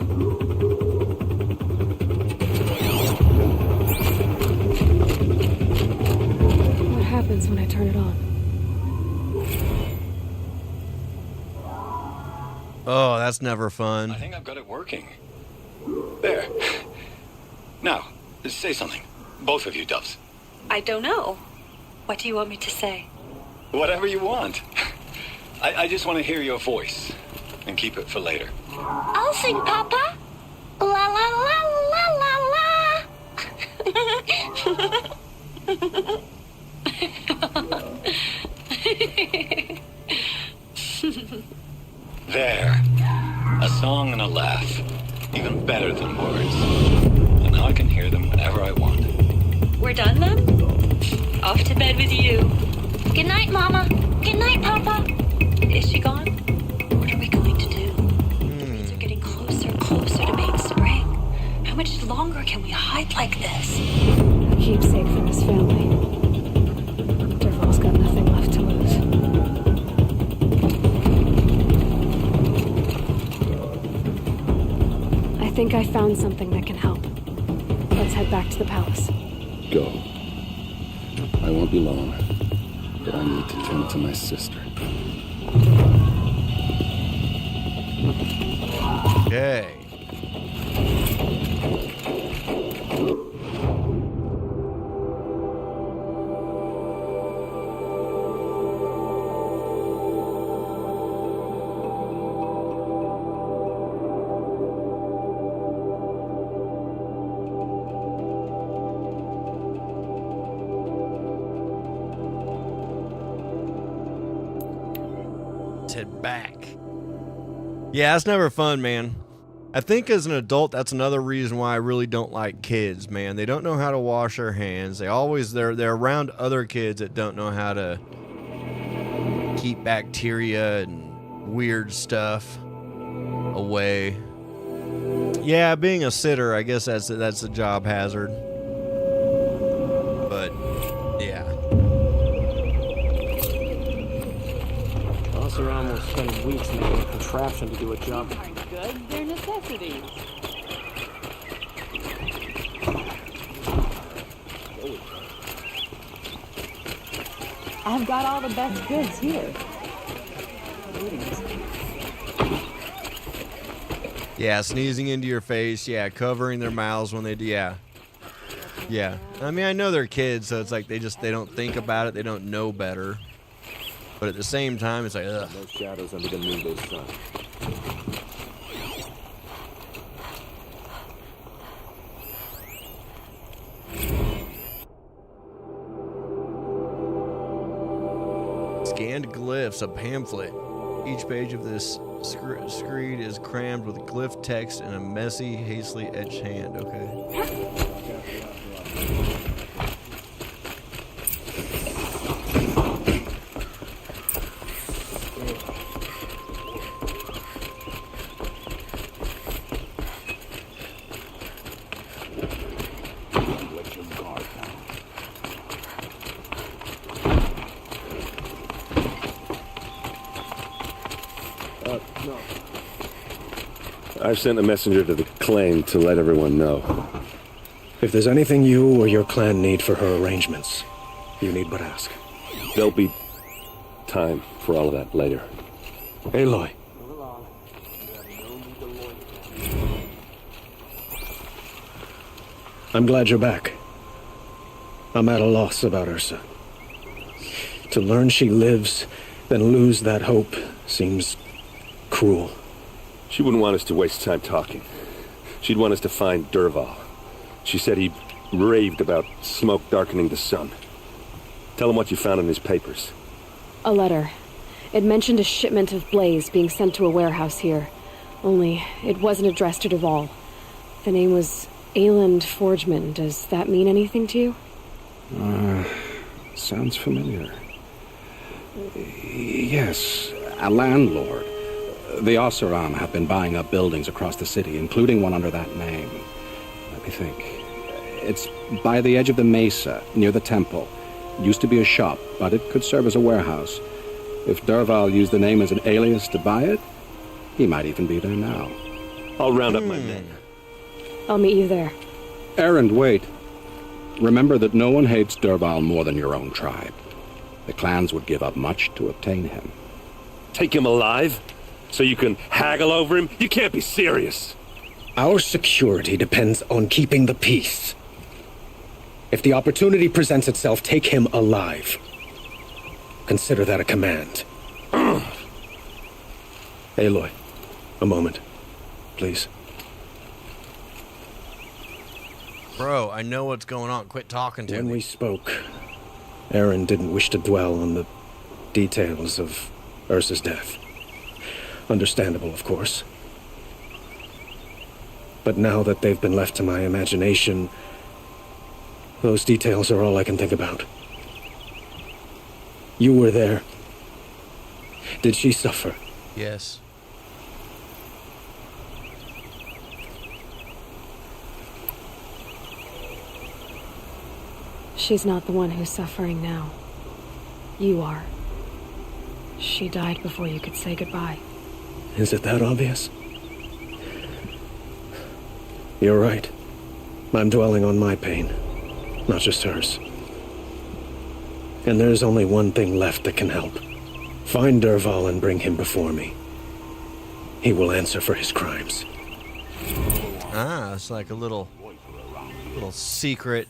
What happens when I turn it on? Oh, that's never fun. I think I've got it working. There. Now, say something. Both of you, Doves. I don't know. What do you want me to say? Whatever you want. I just want to hear your voice. And keep it for later. I'll sing, Papa. La la la la la la. There. A song and a laugh. Even better than words. And now I can hear them whenever I want. We're done then? Off to bed with you. Good night, Mama. Good night, Papa. Is she gone? What are we going to do? The winds are getting closer and closer to being spring. How much longer can we hide like this? A keepsake from his family. Durval's got nothing left to lose. think I found something that can help. Let's head back to the palace. Go. I won't be long, but I need to tend to my sister. Okay. Let's head back. Yeah, it's never fun, man. I think as an adult, that's another reason why I really don't like kids, man. They don't know how to wash their hands. They're around other kids that don't know how to keep bacteria and weird stuff away. Yeah, being a sitter, I guess that's a job hazard. But yeah. Oseram will spend weeks making a contraption to do a job. Good, they're necessities. I've got all the best goods here. Yeah, sneezing into your face. Yeah, covering their mouths when they do. Yeah. Yeah. I mean, I know they're kids, so it's like they don't think about it. They don't know better. But at the same time, it's like, ugh. No shadows under the noonday sun. Scanned glyphs, a pamphlet. Each page of this screed is crammed with glyph text in a messy, hastily etched hand. Okay. I've sent a messenger to the claim to let everyone know. If there's anything you or your clan need for her arrangements, you need but ask. There'll be time for all of that later. Aloy. I'm glad you're back. I'm at a loss about Ursa. To learn she lives, then lose that hope seems cruel. She wouldn't want us to waste time talking. She'd want us to find Dervahl. She said he raved about smoke darkening the sun. Tell him what you found in his papers. A letter. It mentioned a shipment of blaze being sent to a warehouse here. Only, it wasn't addressed to Dervahl. The name was Ayland Forgeman. Does that mean anything to you? Sounds familiar. Yes, a landlord. The Oseram have been buying up buildings across the city, including one under that name. Let me think. It's by the edge of the mesa, near the temple. Used to be a shop, but it could serve as a warehouse. If Dervahl used the name as an alias to buy it, he might even be there now. I'll round up my men. I'll meet you there. Erend, wait. Remember that no one hates Dervahl more than your own tribe. The clans would give up much to obtain him. Take him alive? So you can haggle over him? You can't be serious. Our security depends on keeping the peace. If the opportunity presents itself, take him alive. Consider that a command. Aloy, a moment, please. Bro, I know what's going on. Quit talking to me. When we spoke, Aaron didn't wish to dwell on the details of Ursa's death. Understandable, of course. But now that they've been left to my imagination, those details are all I can think about. You were there. Did she suffer? Yes. She's not the one who's suffering now. You are. She died before you could say goodbye. Is it that obvious? You're right. I'm dwelling on my pain, not just hers. And there's only one thing left that can help. Find Derval and bring him before me. He will answer for his crimes. Ah, it's like a little secret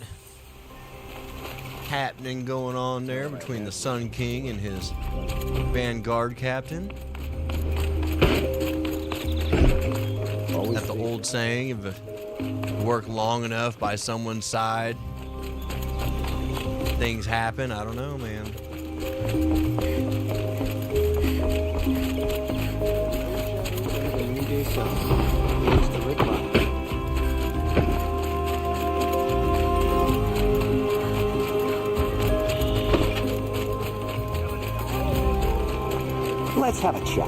happening going on there between the Sun King and his Vanguard captain. That's the old saying, if you work long enough by someone's side, things happen. I don't know, man. Let's have a chat.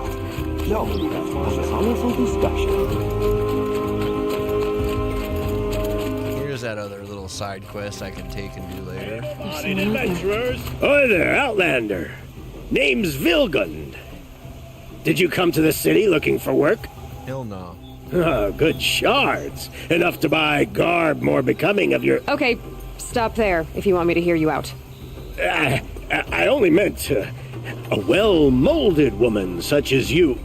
No, have a honest discussion. Here's that other little side quest I can take and do later. Morning, adventurers. Hi there, Outlander. Name's Vilgund. Did you come to the city looking for work? Hell no. Oh, good shards. Enough to buy garb more becoming of your... Okay, stop there if you want me to hear you out. I only meant a well-molded woman such as you.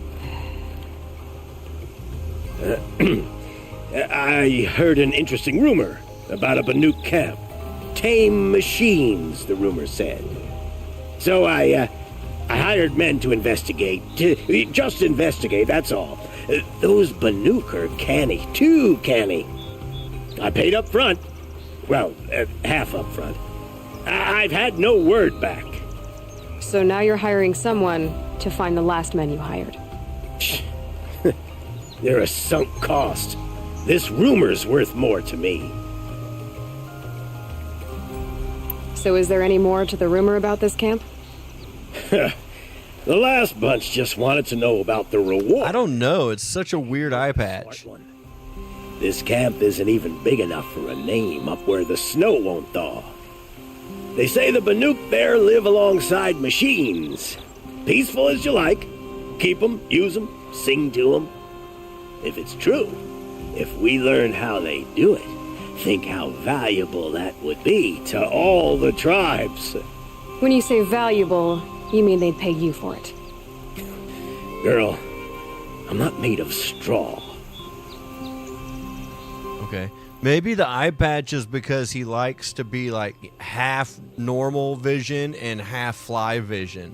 I heard an interesting rumor about a Banuk camp. Tame machines, the rumor said. So I hired men to investigate. Just investigate, that's all. Those Banuk are canny, too canny. I paid up front. Well, half up front. I've had no word back. So now you're hiring someone to find the last men you hired. They're a sunk cost. This rumor's worth more to me. So is there any more to the rumor about this camp? The last bunch just wanted to know about the reward. I don't know. It's such a weird eye patch. This camp isn't even big enough for a name up where the snow won't thaw. They say the Banuk there live alongside machines. Peaceful as you like. Keep them, use them, sing to them. If it's true, if we learn how they do it, think how valuable that would be to all the tribes. When you say valuable, you mean they'd pay you for it. Girl, I'm not made of straw. Okay. Maybe the eye patch is because he likes to be like half normal vision and half fly vision.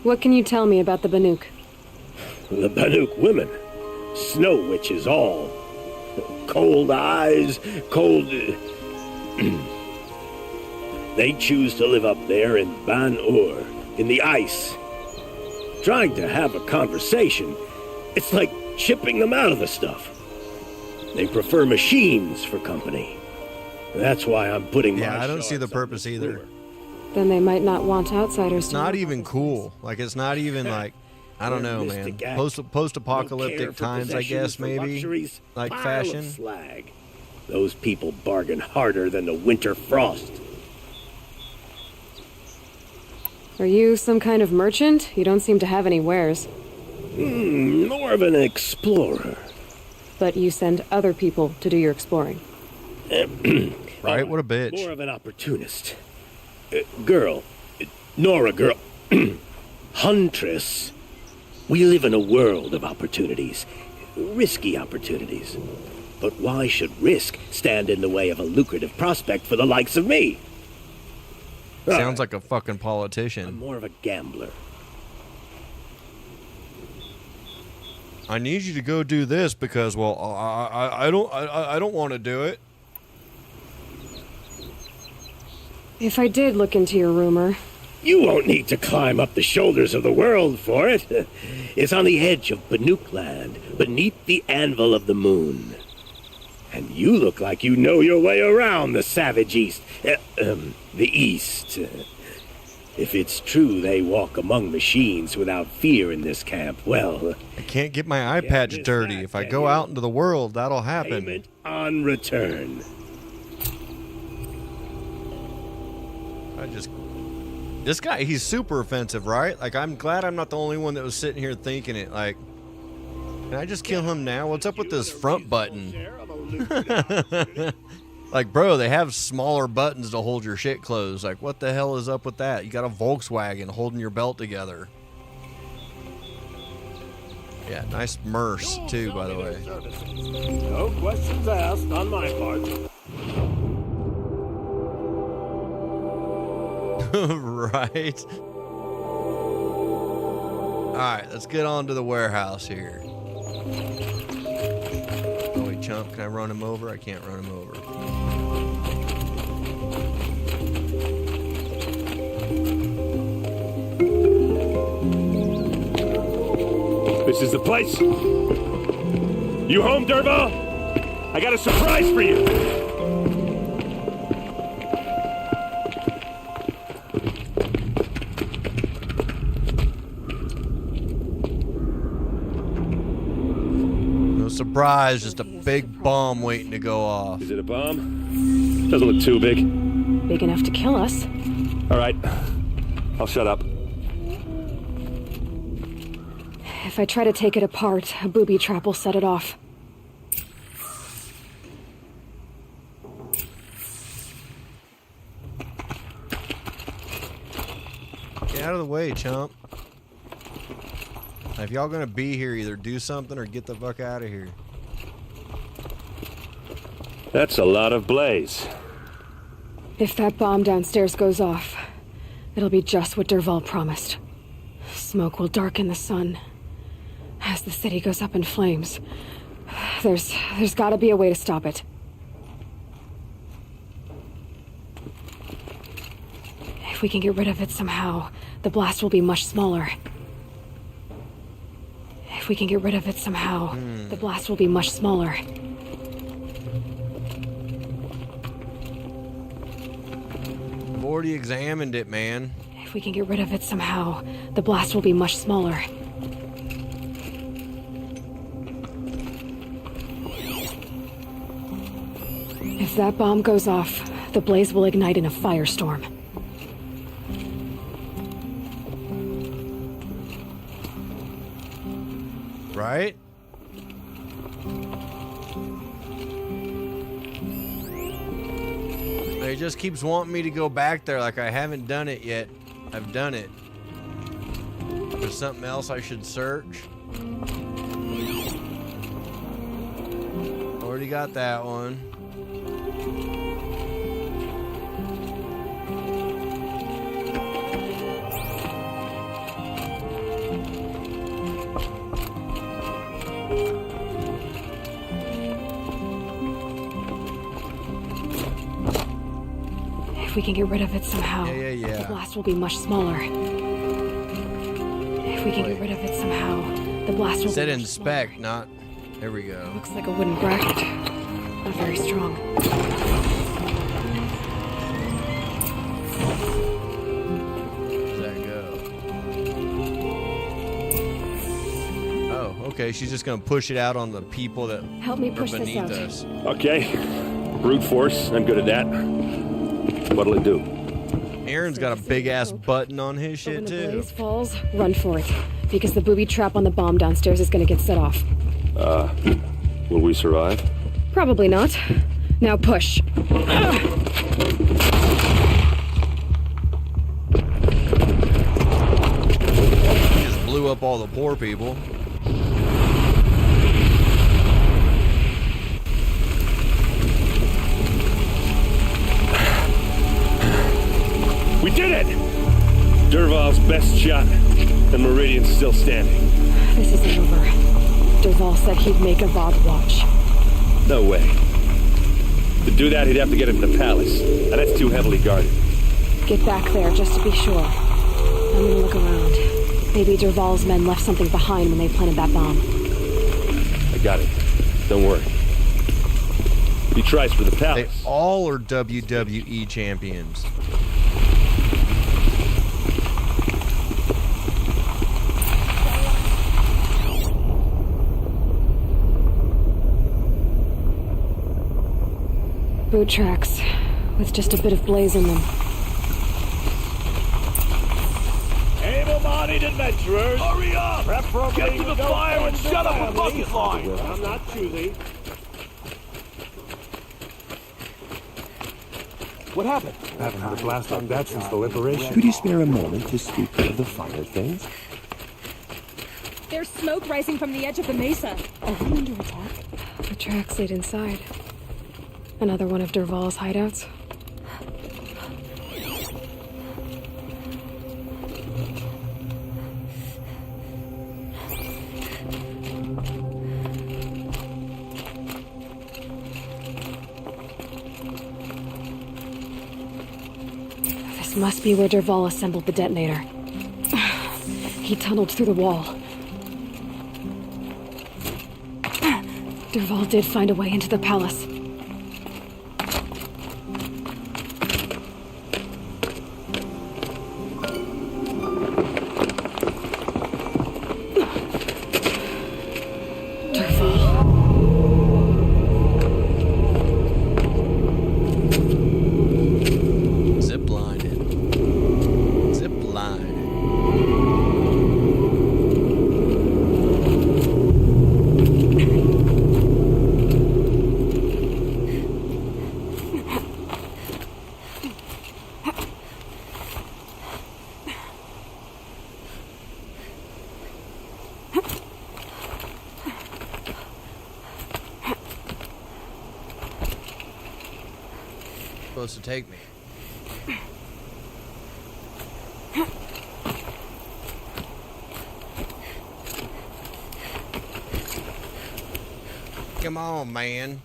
What can you tell me about the Banuk? The Banuk women. Snow witches all. Cold eyes, cold... They choose to live up there in Ban-Ur, in the ice. Trying to have a conversation, it's like chipping them out of the stuff. They prefer machines for company. That's why I'm putting my... Yeah, I don't see the purpose either. Then they might not want outsiders It's to... not even cool. Like, it's not even like... I don't know, man. Post-apocalyptic times, I guess, maybe. Like fashion. Slag. Those people bargain harder than the winter frost. Are you some kind of merchant? You don't seem to have any wares. More of an explorer. But you send other people to do your exploring. Right? What a bitch. More of an opportunist. Girl. Nora, girl. Huntress. We live in a world of opportunities. Risky opportunities. But why should risk stand in the way of a lucrative prospect for the likes of me? Sounds like a fucking politician. I'm more of a gambler. I need you to go do this because, well, I don't want to do it. If I did look into your rumor... You won't need to climb up the shoulders of the world for it. It's on the edge of Banuk land, beneath the anvil of the moon. And you look like you know your way around the savage east. The east. If it's true they walk among machines without fear in this camp, well... I can't get my eye patch dirty. If I go out into the world, that'll happen. Payment on return. This guy, he's super offensive, right? Like, I'm glad I'm not the only one that was sitting here thinking it. Like, Can I just kill him now? What's up with this front button? Like, bro, they have smaller buttons to hold your shit closed. Like, what the hell is up with that? You got a Volkswagen holding your belt together. Yeah, nice Merce, too, by the way. No questions asked on my part. Right. Alright, let's get on to the warehouse here. Oh, wait, chump, can I run him over? I can't run him over. This is the place. You home, Derval? I got a surprise for you. No surprise, just a big bomb waiting to go off. Is it a bomb? Doesn't look too big. Big enough to kill us. All right. I'll shut up. If I try to take it apart, a booby trap will set it off. Get out of the way, chump. If y'all gonna be here, either do something or get the fuck out of here. That's a lot of blaze. If that bomb downstairs goes off, it'll be just what Derval promised. Smoke will darken the sun. As the city goes up in flames, there's gotta be a way to stop it. If we can get rid of it somehow, the blast will be much smaller. If we can get rid of it somehow, the blast will be much smaller. I've already examined it, man. If we can get rid of it somehow, the blast will be much smaller. If that bomb goes off, the blaze will ignite in a firestorm. Right? He just keeps wanting me to go back there like I haven't done it yet. I've done it. There's something else I should search. Already got that one. If we can get rid of it somehow, the blast will be much smaller. If we can get rid of it somehow, the blast will be much inspect, smaller. Not... There we go. Looks like a wooden bracket. Not very strong. Where's that go? Oh, okay. She's just going to push it out on the people that Help me push are beneath this out. us. Okay. Brute force. I'm good at that. What'll it do? Aaron's got a big-ass button on his shit, When the too. blaze falls, run for it. Because the booby trap on the bomb downstairs is going to get set off. Will we survive? Probably not. Now push. Just blew up all the poor people. We did it! Derval's best shot, and Meridian's still standing. This isn't over. Derval said he'd make a VOD watch. No way. To do that, he'd have to get into the palace, and that's too heavily guarded. Get back there, just to be sure. I'm gonna look around. Maybe Derval's men left something behind when they planted that bomb. I got it. Don't worry. He tries for the palace. They all are WWE champions. Boot tracks, with just a bit of blaze in them. Able-bodied right, adventurers. Hurry up! Get to the fire and shut up a bucket line. I'm not choosy. What happened? Haven't had a blast like that since the liberation. Could you spare a moment to speak of the fire things? There's smoke rising from the edge of the mesa. Are we under attack? The tracks lead inside. Another one of Derval's hideouts. This must be where Derval assembled the detonator. He tunneled through the wall. Derval did find a way into the palace. Supposed to take me. Come on, man.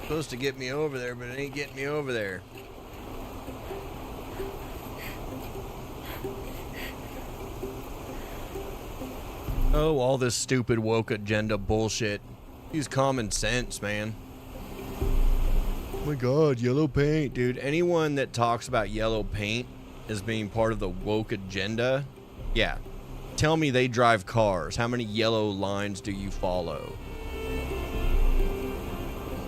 Supposed to get me over there, but it ain't getting me over there. Oh, all this stupid woke agenda bullshit. Use common sense, man. Oh my god, yellow paint, dude. Anyone that talks about yellow paint as being part of the woke agenda, yeah. Tell me they drive cars. How many yellow lines do you follow?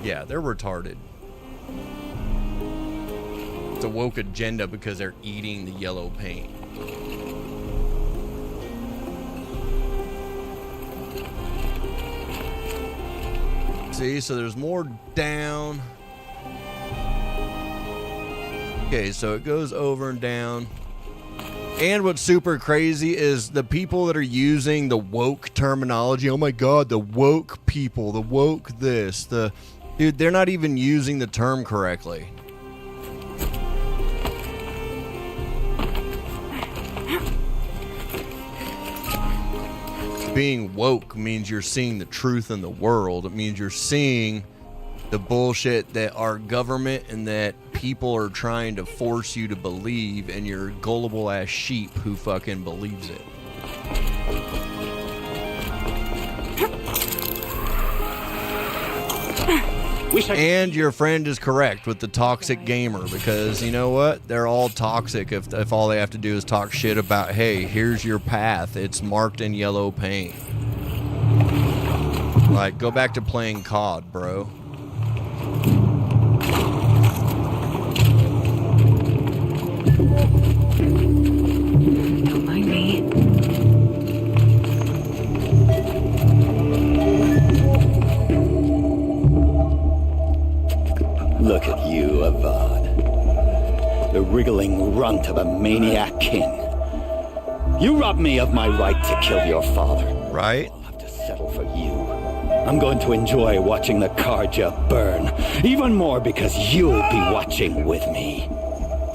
Yeah, they're retarded. It's a woke agenda because they're eating the yellow paint. See, so there's more down. Okay, so it goes over and down. And what's super crazy is the people that are using the woke terminology. Oh my god, the woke people, the woke this, dude, they're not even using the term correctly. Being woke means you're seeing the truth in the world. It means you're seeing the bullshit that our government and that people are trying to force you to believe, and you're gullible ass sheep who fucking believes it. And your friend is correct with the toxic gamer, because you know what? They're all toxic if all they have to do is talk shit about, hey, here's your path. It's marked in yellow paint. Like, go back to playing COD, bro. Don't mind me. Look at you, Avad. The wriggling runt of a maniac king. You robbed me of my right to kill your father. Right? I'll have to settle for you. I'm going to enjoy watching the Karja burn. Even more because you'll be watching with me.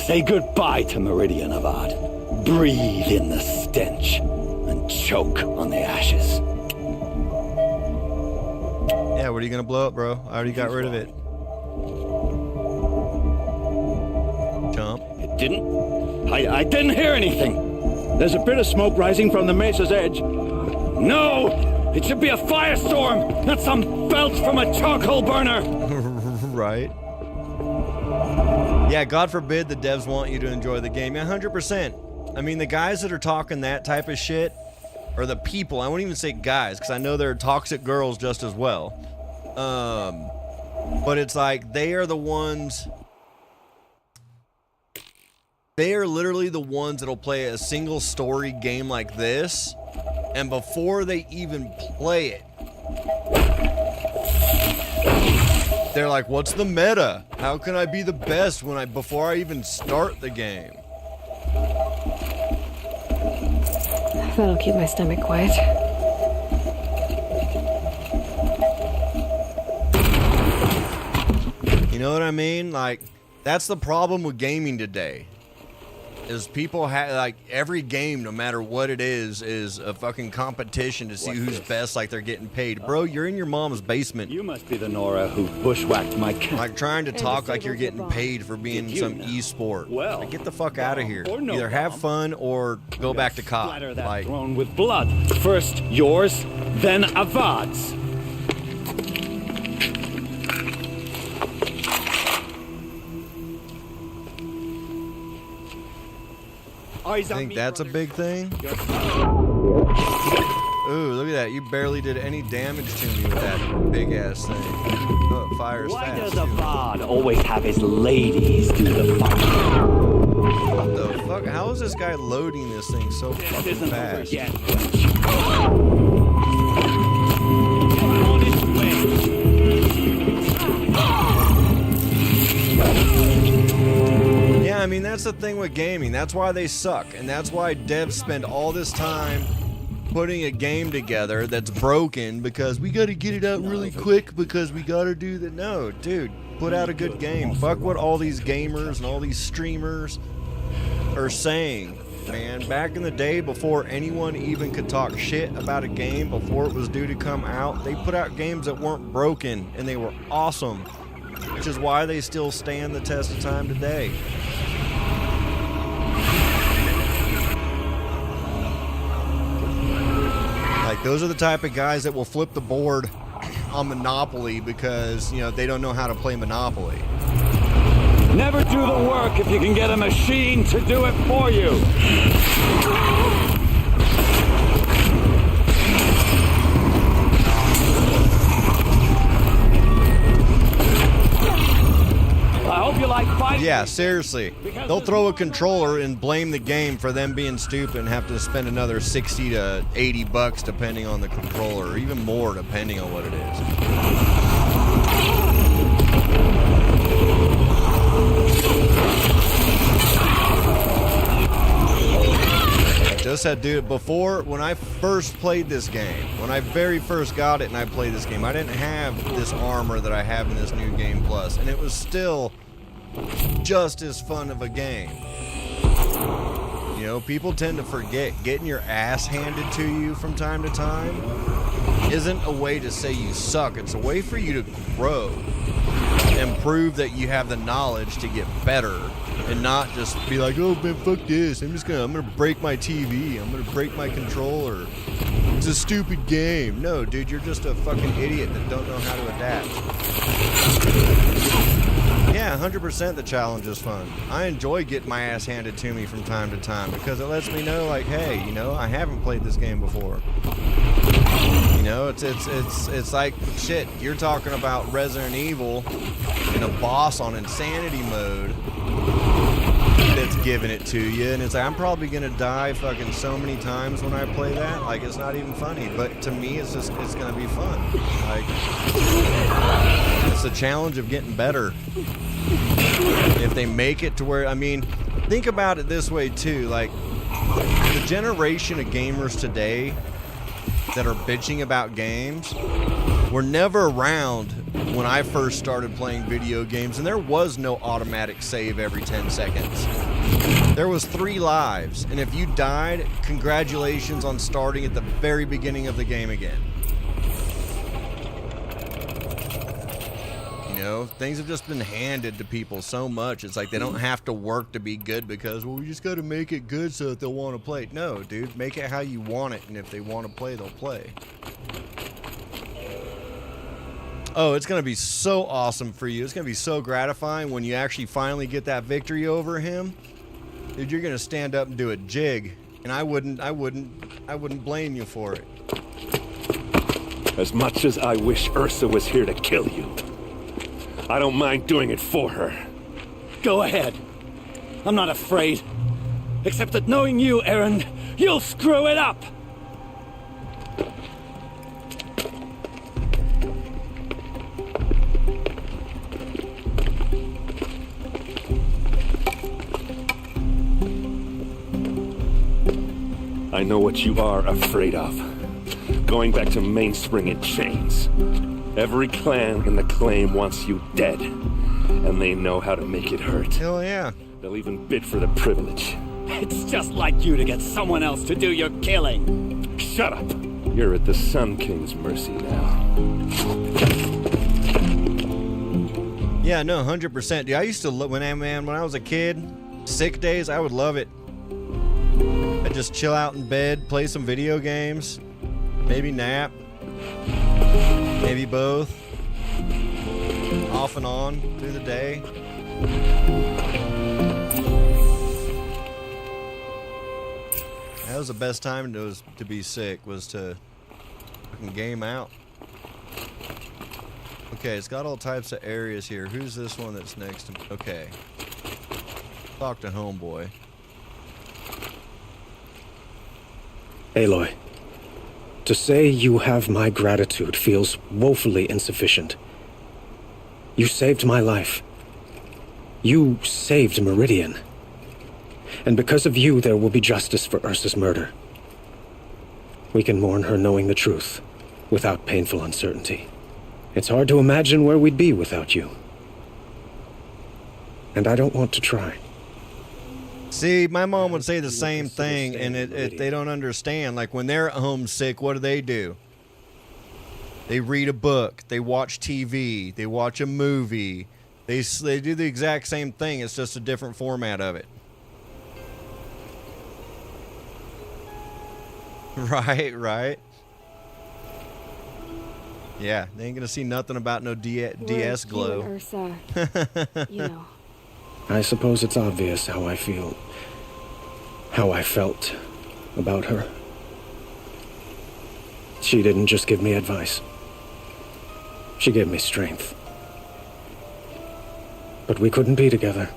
Say goodbye to Meridian, Avad. Breathe in the stench and choke on the ashes. Yeah, what are you gonna blow up, bro? I already got rid of it. Jump. It didn't? I didn't hear anything. There's a bit of smoke rising from the mesa's edge. No! It should be a firestorm, not some belch from a charcoal burner. Right. Yeah, God forbid the devs want you to enjoy the game. 100%. I mean, the guys that are talking that type of shit, or the people, I won't even say guys, because I know there are toxic girls just as well. But it's like they are the ones. They are literally the ones that'll play a single story game like this, and before they even play it, they're like, what's the meta? How can I be the best before I even start the game? That'll keep my stomach quiet. You know what I mean? Like, that's the problem with gaming today. Is people have, like, every game, no matter what it is a fucking competition to see who's best, like they're getting paid. Bro, you're in your mom's basement. You must be the Nora who bushwhacked my cat. Like, trying to talk like you're getting paid for being some e-sport. Well, like, get the fuck out of here. No Either have fun or go back to COD. Splatter that Like, throne with blood. First yours, then Avad's. I think that's a big thing. Ooh, look at that. You barely did any damage to me with that big ass thing. Oh, it fires Why fast. does Avad always have his ladies do the fighting? What the fuck? How is this guy loading this thing so fucking fast? Yeah, I mean, that's the thing with gaming. That's why they suck. And that's why devs spend all this time putting a game together that's broken because we got to get it out really quick because we got to do that. No, dude, put out a good game. Fuck what all these gamers and all these streamers are saying. Man, back in the day, before anyone even could talk shit about a game, before it was due to come out, they put out games that weren't broken and they were awesome, which is why they still stand the test of time today. Like, those are the type of guys that will flip the board on Monopoly because, you know, they don't know how to play Monopoly. Never do the work if you can get a machine to do it for you. I hope you like fighting. Yeah, seriously. They'll throw a controller and blame the game for them being stupid and have to spend another 60 to 80 bucks depending on the controller, or even more depending on what it is. Just had to do it before. When I first played this game, when I very first got it and I played this game, I didn't have this armor that I have in this new game plus, and it was still just as fun of a game. You know, people tend to forget getting your ass handed to you from time to time isn't a way to say you suck. It's a way for you to grow and prove that you have the knowledge to get better, and not just be like, oh man, fuck this, I'm gonna break my TV, I'm gonna break my controller, it's a stupid game. No, dude, you're just a fucking idiot that don't know how to adapt. Yeah, 100% the challenge is fun. I enjoy getting my ass handed to me from time to time because it lets me know, like, hey, you know, I haven't played this game before. You know, it's like, shit, you're talking about Resident Evil and a boss on insanity mode that's giving it to you, and it's like, I'm probably gonna die fucking so many times when I play that, like, it's not even funny, but to me it's gonna be fun. Like, it's the challenge of getting better. If they make it to where, I mean, think about it this way too, like, the generation of gamers today that are bitching about games were never around when I first started playing video games, and there was no automatic save every 10 seconds. There was 3 lives, and if you died, congratulations on starting at the very beginning of the game again. You know, things have just been handed to people so much. It's like they don't have to work to be good because, well, we just got to make it good so that they'll want to play. No, dude, make it how you want it, and if they want to play, they'll play. Oh, it's going to be so awesome for you. It's going to be so gratifying when you actually finally get that victory over him. Dude, you're going to stand up and do a jig. And I wouldn't I wouldn't blame you for it. As much as I wish Ursa was here to kill you, I don't mind doing it for her. Go ahead. I'm not afraid. Except that knowing you, Aaron, you'll screw it up! I know what you are afraid of. Going back to Mainspring in chains. Every clan in the claim wants you dead. And they know how to make it hurt. Hell yeah. They'll even bid for the privilege. It's just like you to get someone else to do your killing. Shut up. You're at the Sun King's mercy now. Yeah, no, 100%. Dude, I used to when I was a kid, sick days, I would love it. I'd just chill out in bed, play some video games, maybe nap, maybe both, off and on through the day. That was the best time to be sick, was to fucking game out. Okay, it's got all types of areas here. Who's this one that's next to me? Okay. Talk to homeboy. Aloy, to say you have my gratitude feels woefully insufficient. You saved my life. You saved Meridian. And because of you, there will be justice for Ursa's murder. We can mourn her knowing the truth, without painful uncertainty. It's hard to imagine where we'd be without you. And I don't want to try. See, my mom would say the same thing, and they don't understand. Like, when they're homesick, what do? They read a book, they watch TV, they watch a movie. They do the exact same thing, it's just a different format of it. Right. Yeah, they ain't gonna see nothing about no DS glow. Ursa, you know. I suppose it's obvious how I feel, how I felt about her. She didn't just give me advice. She gave me strength. But we couldn't be together.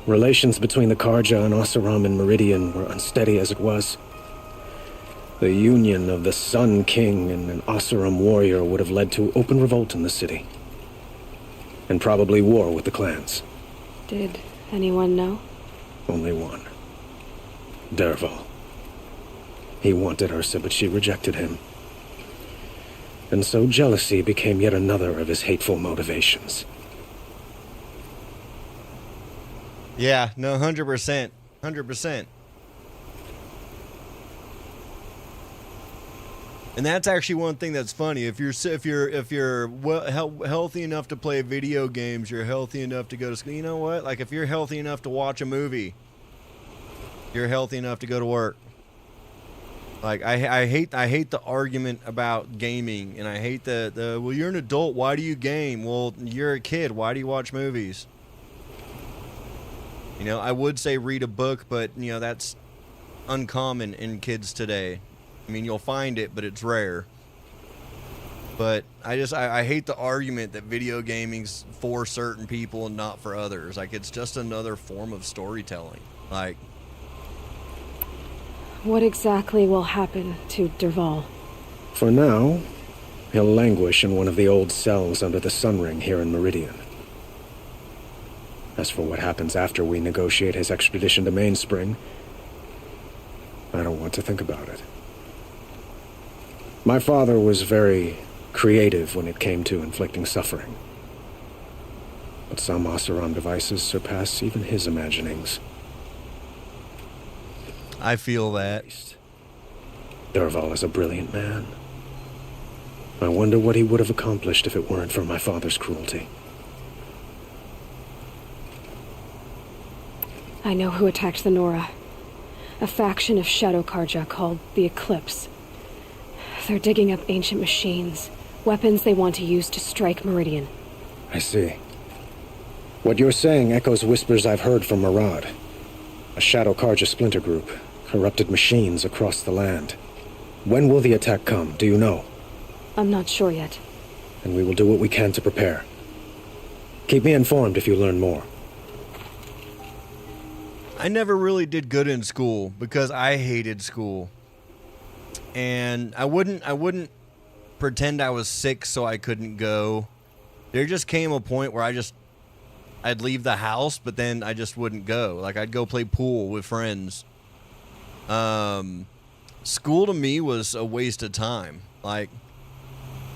Relations between the Karja and Oseram and Meridian were unsteady as it was. The union of the Sun King and an Oseram warrior would have led to open revolt in the city. And probably war with the clans. Did anyone know? Only one. Dervahl. He wanted Ursa, but she rejected him. And so jealousy became yet another of his hateful motivations. Yeah, no, 100%. 100%. And that's actually one thing that's funny. If you're healthy enough to play video games, you're healthy enough to go to school. You know what? Like, if you're healthy enough to watch a movie, you're healthy enough to go to work. Like, I hate the argument about gaming, and I hate the well, you're an adult, why do you game? Well, you're a kid, why do you watch movies? You know, I would say read a book, but you know, that's uncommon in kids today. I mean, you'll find it, but it's rare. But I hate the argument that video gaming's for certain people and not for others. Like, it's just another form of storytelling. Like, what exactly will happen to Dervahl? For now, he'll languish in one of the old cells under the Sun Ring here in Meridian. As for what happens after we negotiate his extradition to Mainspring, I don't want to think about it. My father was very creative when it came to inflicting suffering. But some Oseram devices surpass even his imaginings. I feel that. Dervahl is a brilliant man. I wonder what he would have accomplished if it weren't for my father's cruelty. I know who attacked the Nora. A faction of Shadow Karja called the Eclipse. They're digging up ancient machines, weapons they want to use to strike Meridian. I see. What you're saying echoes whispers I've heard from Murad, a Shadow Karja splinter group, corrupted machines across the land. When will the attack come, do you know? I'm not sure yet. And we will do what we can to prepare. Keep me informed if you learn more. I never really did good in school because I hated school. And I wouldn't pretend I was sick so I couldn't go. There just came a point where I'd leave the house, but then I just wouldn't go. Like, I'd go play pool with friends. School to me was a waste of time. Like,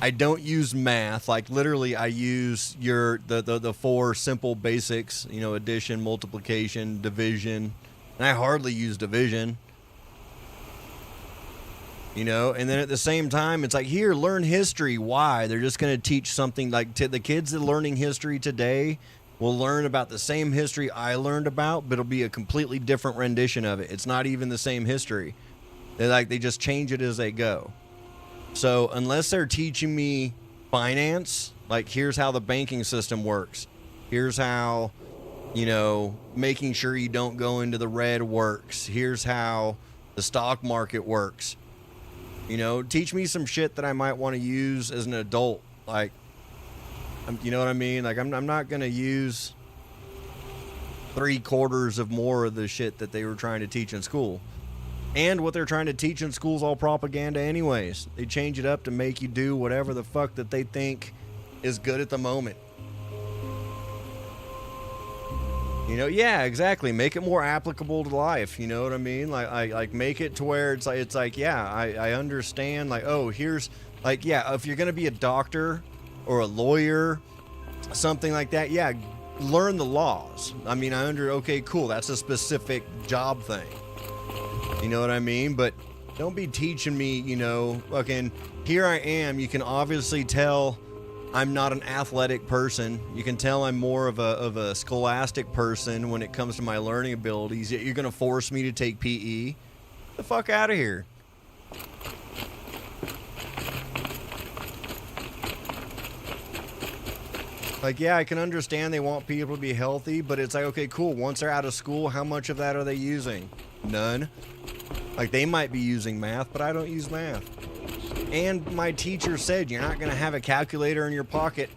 I don't use math. Like, literally, I use the four simple basics, you know, addition, multiplication, division. And I hardly use division. You know, and then at the same time, it's like, here, learn history. Why? They're just going to teach something like the kids that are learning history today will learn about the same history I learned about, but it'll be a completely different rendition of it. It's not even the same history. They just change it as they go. So unless they're teaching me finance, like here's how the banking system works. Here's how, you know, making sure you don't go into the red works. Here's how the stock market works. You know, teach me some shit that I might want to use as an adult. Like, you know what I mean? Like, I'm not going to use 3/4 of more of the shit that they were trying to teach in school. And what they're trying to teach in school is all propaganda anyways. They change it up to make you do whatever the fuck that they think is good at the moment. You know, yeah, exactly. Make it more applicable to life. You know what I mean? Like make it to where it's like, yeah, I understand. Like, oh, here's like, yeah, if you're gonna be a doctor or a lawyer, something like that, yeah, learn the laws. I mean, okay, cool. That's a specific job thing. You know what I mean? But don't be teaching me, you know, fucking, here I am. You can obviously tell I'm not an athletic person. You can tell I'm more of a scholastic person when it comes to my learning abilities. Yet you're going to force me to take PE? Get the fuck out of here. Like, yeah, I can understand they want people to be healthy, but it's like, okay, cool. Once they're out of school, how much of that are they using? None. Like, they might be using math, but I don't use math. And my teacher said you're not going to have a calculator in your pocket.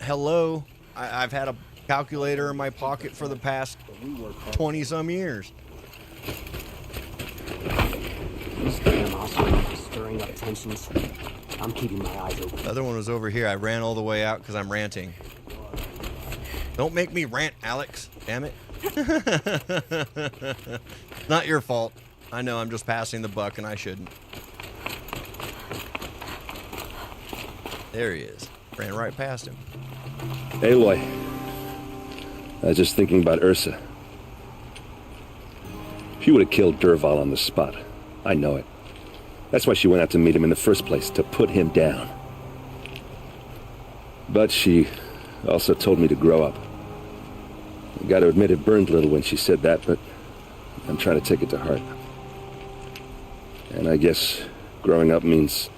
Hello. I've had a calculator in my pocket for the past 20-some years. These damn Austrians are stirring up tensions. I'm keeping my eyes open. The other one was over here. I ran all the way out because I'm ranting. Don't make me rant, Alex. Damn it. Not your fault. I know I'm just passing the buck and I shouldn't. There he is. Ran right past him. Aloy. I was just thinking about Ursa. She would have killed Derval on the spot. I know it. That's why she went out to meet him in the first place, to put him down. But she also told me to grow up. I gotta admit it burned a little when she said that, but I'm trying to take it to heart. And I guess growing up means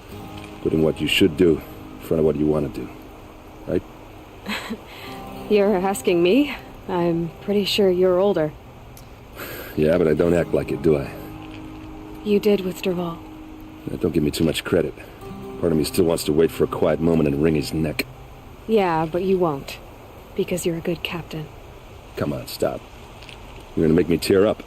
putting what you should do in front of what you want to do, right? You're asking me? I'm pretty sure you're older. Yeah, but I don't act like it, do I? You did with Derval. Don't give me too much credit. Part of me still wants to wait for a quiet moment and wring his neck. Yeah, but you won't. Because you're a good captain. Come on, stop. You're gonna make me tear up.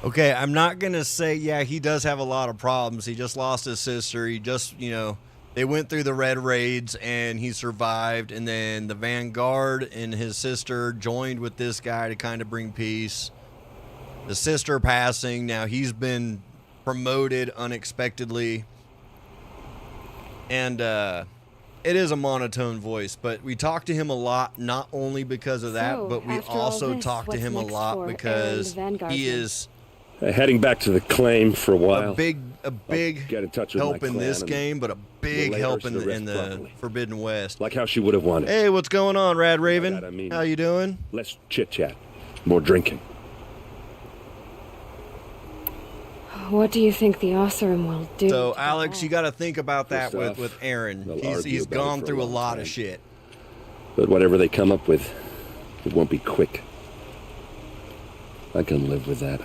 Okay, I'm not going to say, yeah, he does have a lot of problems. He just lost his sister. He just, you know, they went through the Red Raids and he survived. And then the Vanguard and his sister joined with this guy to kind of bring peace. The sister passing. Now he's been promoted unexpectedly. And it is a monotone voice, but we talk to him a lot, not only because of that, but we also talk to him a lot because he is... heading back to the claim for a while. A big get in touch with help my in clan this game, but a big help in the properly. Forbidden West. Like how she would have wanted. Hey, what's going on, Rad Raven? How you doing? Less chit-chat, more drinking. What do you think the Oseram will do? So, Alex, you got to think about that with Aaron. He's gone through a lot of shit. But whatever they come up with, it won't be quick. I can live with that.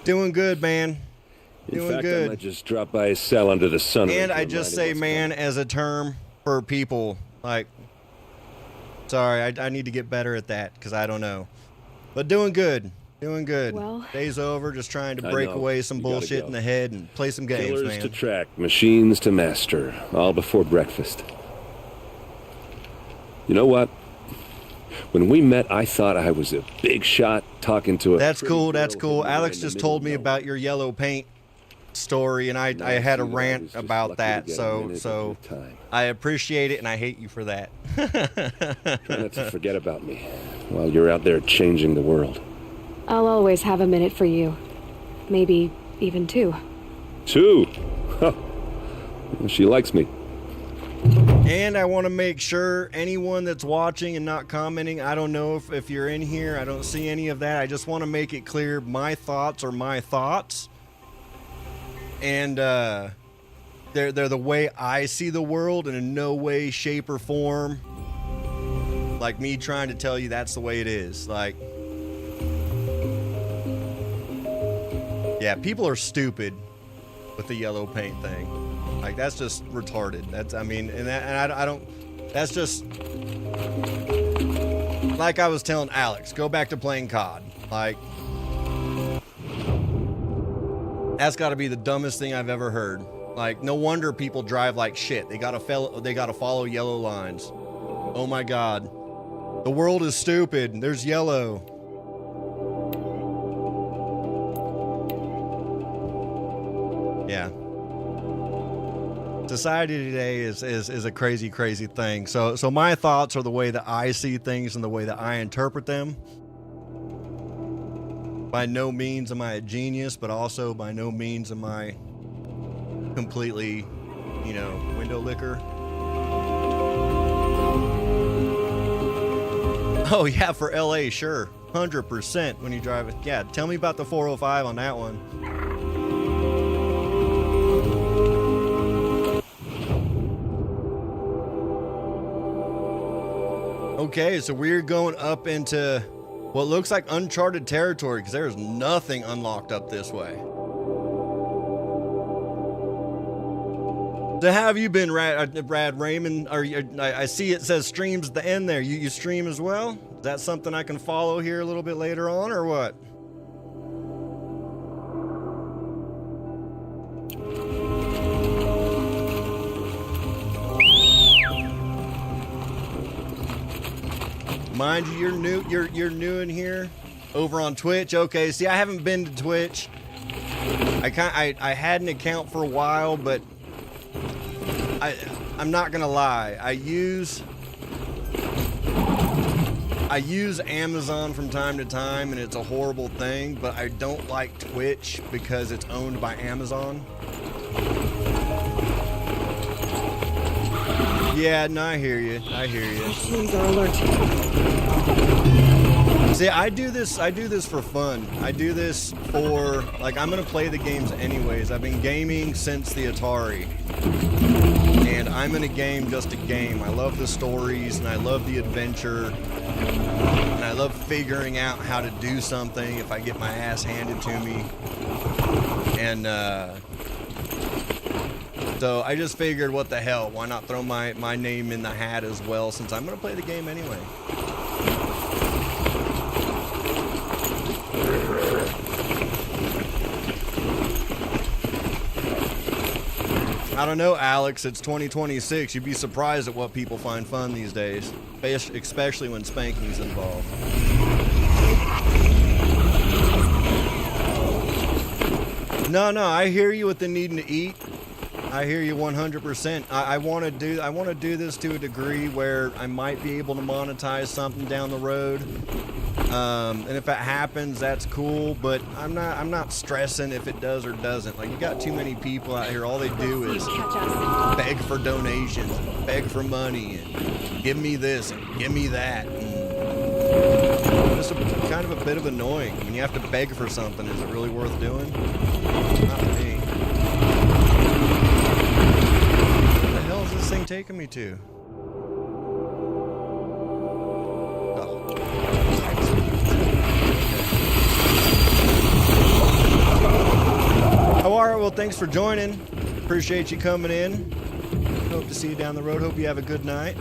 Doing good, man. In fact, I might just drop by his cell under the sun. And I just say man as a term for people. Like, sorry, I need to get better at that because I don't know. But doing good. Doing good. Well, day's over, just trying to break away some bullshit in the head and play some games, Killers man. to track, machines to master, all before breakfast. You know what? When we met, I thought I was a big shot talking to a... That's cool, that's cool. Alex just told me about your yellow paint story, and I had a rant about that, so I appreciate it, and I hate you for that. Try not to forget about me while you're out there changing the world. I'll always have a minute for you. Maybe even 2. 2? Huh. She likes me. And I want to make sure anyone that's watching and not commenting, I don't know if you're in here, I don't see any of that. I just want to make it clear my thoughts are my thoughts. And they're the way I see the world, and in no way, shape, or form like me trying to tell you that's the way it is. Like, yeah, people are stupid with the yellow paint thing. Like, that's just retarded. That's, I mean, and I don't, that's just, like I was telling Alex, go back to playing COD. Like, that's got to be the dumbest thing I've ever heard. Like, no wonder people drive like shit. They gotta follow yellow lines. Oh my God. The world is stupid. There's yellow. Yeah. Society today is a crazy, crazy thing. So my thoughts are the way that I see things and the way that I interpret them. By no means am I a genius, but also by no means am I completely, window licker. Oh yeah, for LA, sure. 100% when you drive it. Yeah, tell me about the 405 on that one. Okay, so we're going up into what looks like uncharted territory because there's nothing unlocked up this way. So how have you been, Brad Raymond? I see it says streams at the end there. You stream as well? Is that something I can follow here a little bit later on, or what? Mind you, you're new in here, over on Twitch. Okay, see, I haven't been to Twitch. I had an account for a while, but I'm not gonna lie. I use Amazon from time to time, and it's a horrible thing. But I don't like Twitch because it's owned by Amazon. Yeah, no, I hear you. Machines are alert. See, I do this for fun. I do this for, like, I'm gonna play the games anyways. I've been gaming since the Atari. And I'm in a game just to game. I love the stories, and I love the adventure. And I love figuring out how to do something if I get my ass handed to me. And, so I just figured, what the hell, why not throw my name in the hat as well, since I'm going to play the game anyway. I don't know, Alex, it's 2026. You'd be surprised at what people find fun these days, especially when spanking's involved. No, I hear you with the needing to eat. I hear you 100%. I want to do this to a degree where I might be able to monetize something down the road. And if it happens, that's cool, but I'm not stressing if it does or doesn't. Like, you got too many people out here, all they do is beg for donations, beg for money, and give me this and give me that. And it's kind of a bit of annoying. When you have to beg for something, is it really worth doing? Not for me. Where the hell is this thing taking me to? well, thanks for joining. Appreciate you coming in. Hope to see you down the road. Hope you have a good night.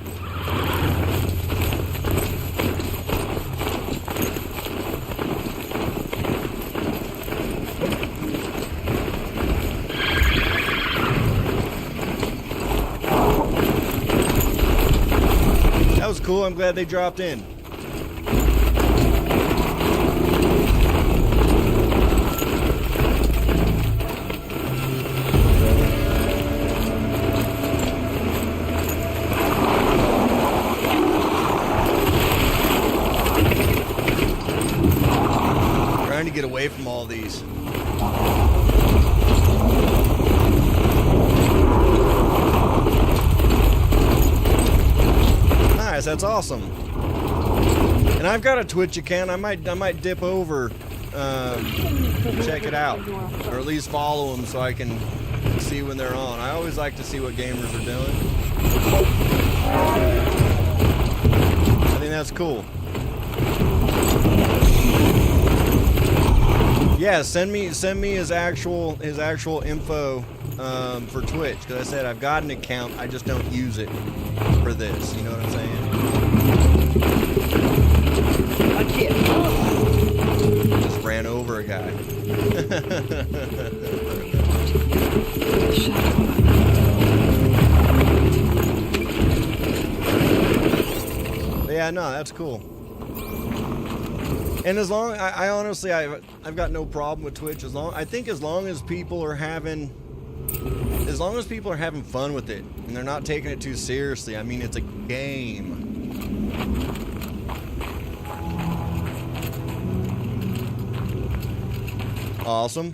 That was cool. I'm glad they dropped in. Trying to get away from all these. Nice, that's awesome. And I've got a Twitch account. I might dip over, check it out, or at least follow them so I can see when they're on. I always like to see what gamers are doing. I think that's cool. Yeah, send me his actual info for Twitch, because I said I've got an account, I just don't use it for this. You know what I'm saying? Just ran over a guy. But yeah, no, that's cool. And as long, I honestly, I've got no problem with Twitch. As long as people are having fun with it and they're not taking it too seriously. I mean, it's a game. Awesome.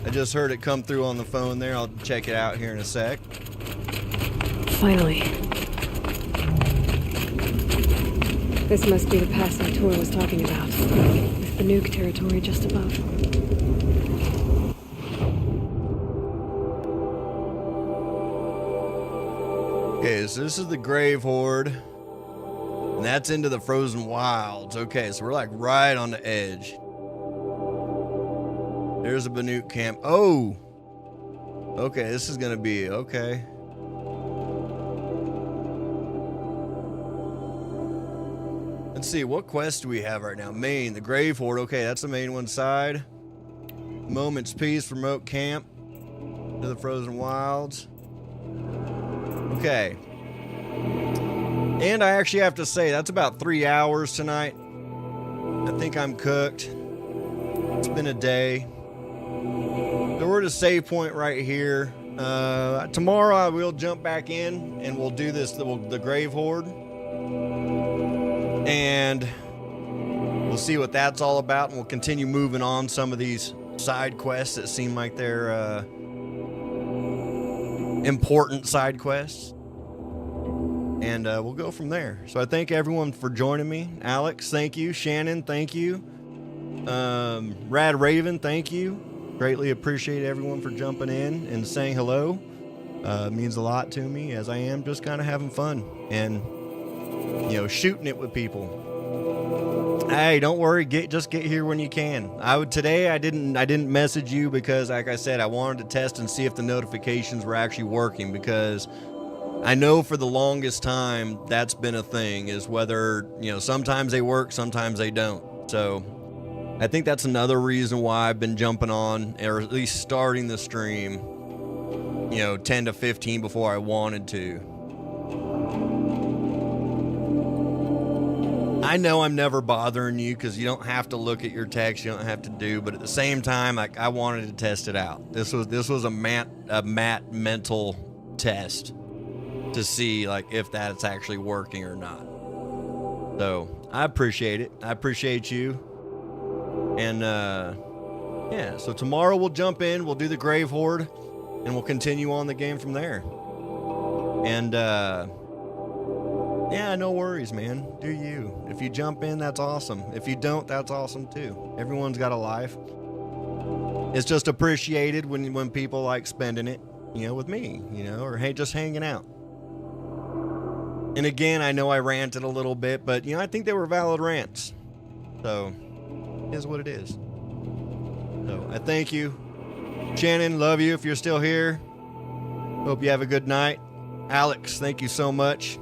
I just heard it come through on the phone there. I'll check it out here in a sec. Finally. This must be the pass that Tor was talking about, with the nuke territory just above. Okay, so this is the Grave Horde, and that's into the Frozen Wilds. Okay, so we're like right on the edge. There's a Banuk camp. Oh! Okay, this is gonna be, okay. Let's see, what quest do we have right now? Main, the Grave Horde. Okay, that's the main one side. Moment's Peace, remote camp to the Frozen Wilds. Okay. And I actually have to say, that's about 3 hours tonight. I think I'm cooked. It's been a day. So we're at a save point right here. Tomorrow I will jump back in and we'll do this, the Grave Horde. And we'll see what that's all about, and we'll continue moving on some of these side quests that seem like they're important side quests. And we'll go from there. So I thank everyone for joining me. Alex, thank you. Shannon, thank you. Rad Raven, thank you. Greatly appreciate everyone for jumping in and saying hello. It means a lot to me, as I am just kind of having fun and, you know, shooting it with people. Hey, don't worry. Just get here when you can. Today I didn't message you because, like I said, I wanted to test and see if the notifications were actually working, because I know for the longest time that's been a thing, is whether, you know, sometimes they work, sometimes they don't. So I think that's another reason why I've been jumping on, or at least starting the stream, you know, 10 to 15 before I wanted to. I know I'm never bothering you because you don't have to look at your text, you don't have to do, but at the same time, I wanted to test it out. This was a Matt mental test to see like if that's actually working or not. So I appreciate it. I appreciate you. And yeah, so tomorrow we'll jump in, we'll do the Grave Horde, and we'll continue on the game from there. And yeah, no worries, man. Do you. If you jump in, that's awesome. If you don't, that's awesome too. Everyone's got a life. It's just appreciated when people like spending it, you know, with me, you know, or hey, just hanging out. And again, I know I ranted a little bit, but you know, I think they were valid rants. So, it is what it is. So, I thank you. Shannon, love you if you're still here. Hope you have a good night. Alex, thank you so much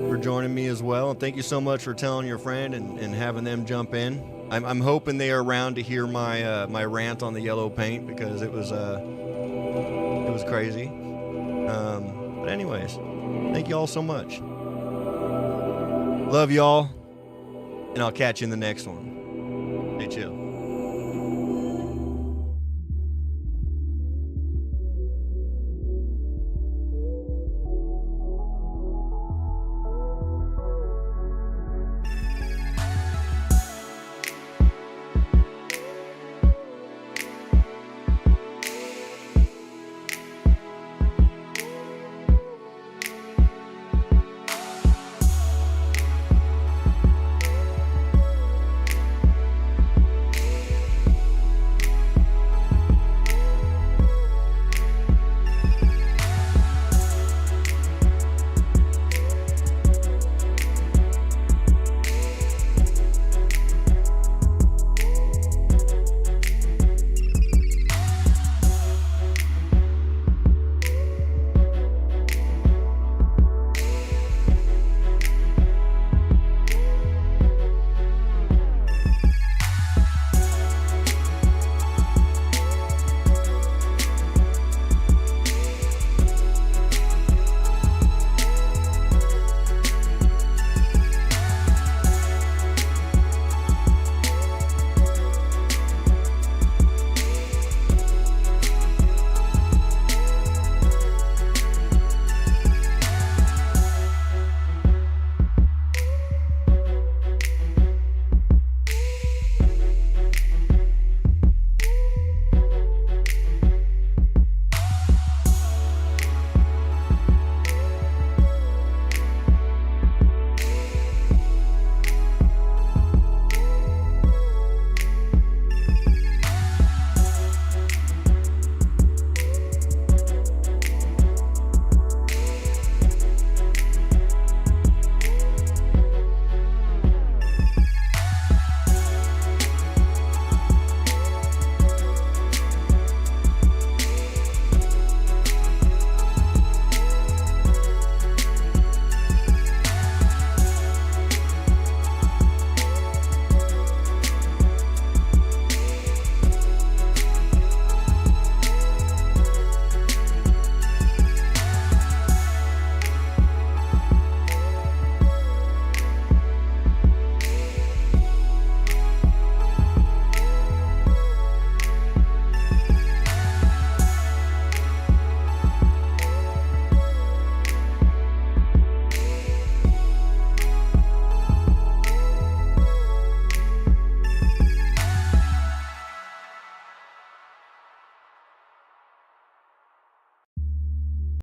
for joining me as well. And thank you so much for telling your friend and having them jump in. I'm hoping they are around to hear my my rant on the yellow paint, because it was crazy. But anyways, thank you all so much. Love y'all, and I'll catch you in the next one. Stay chill.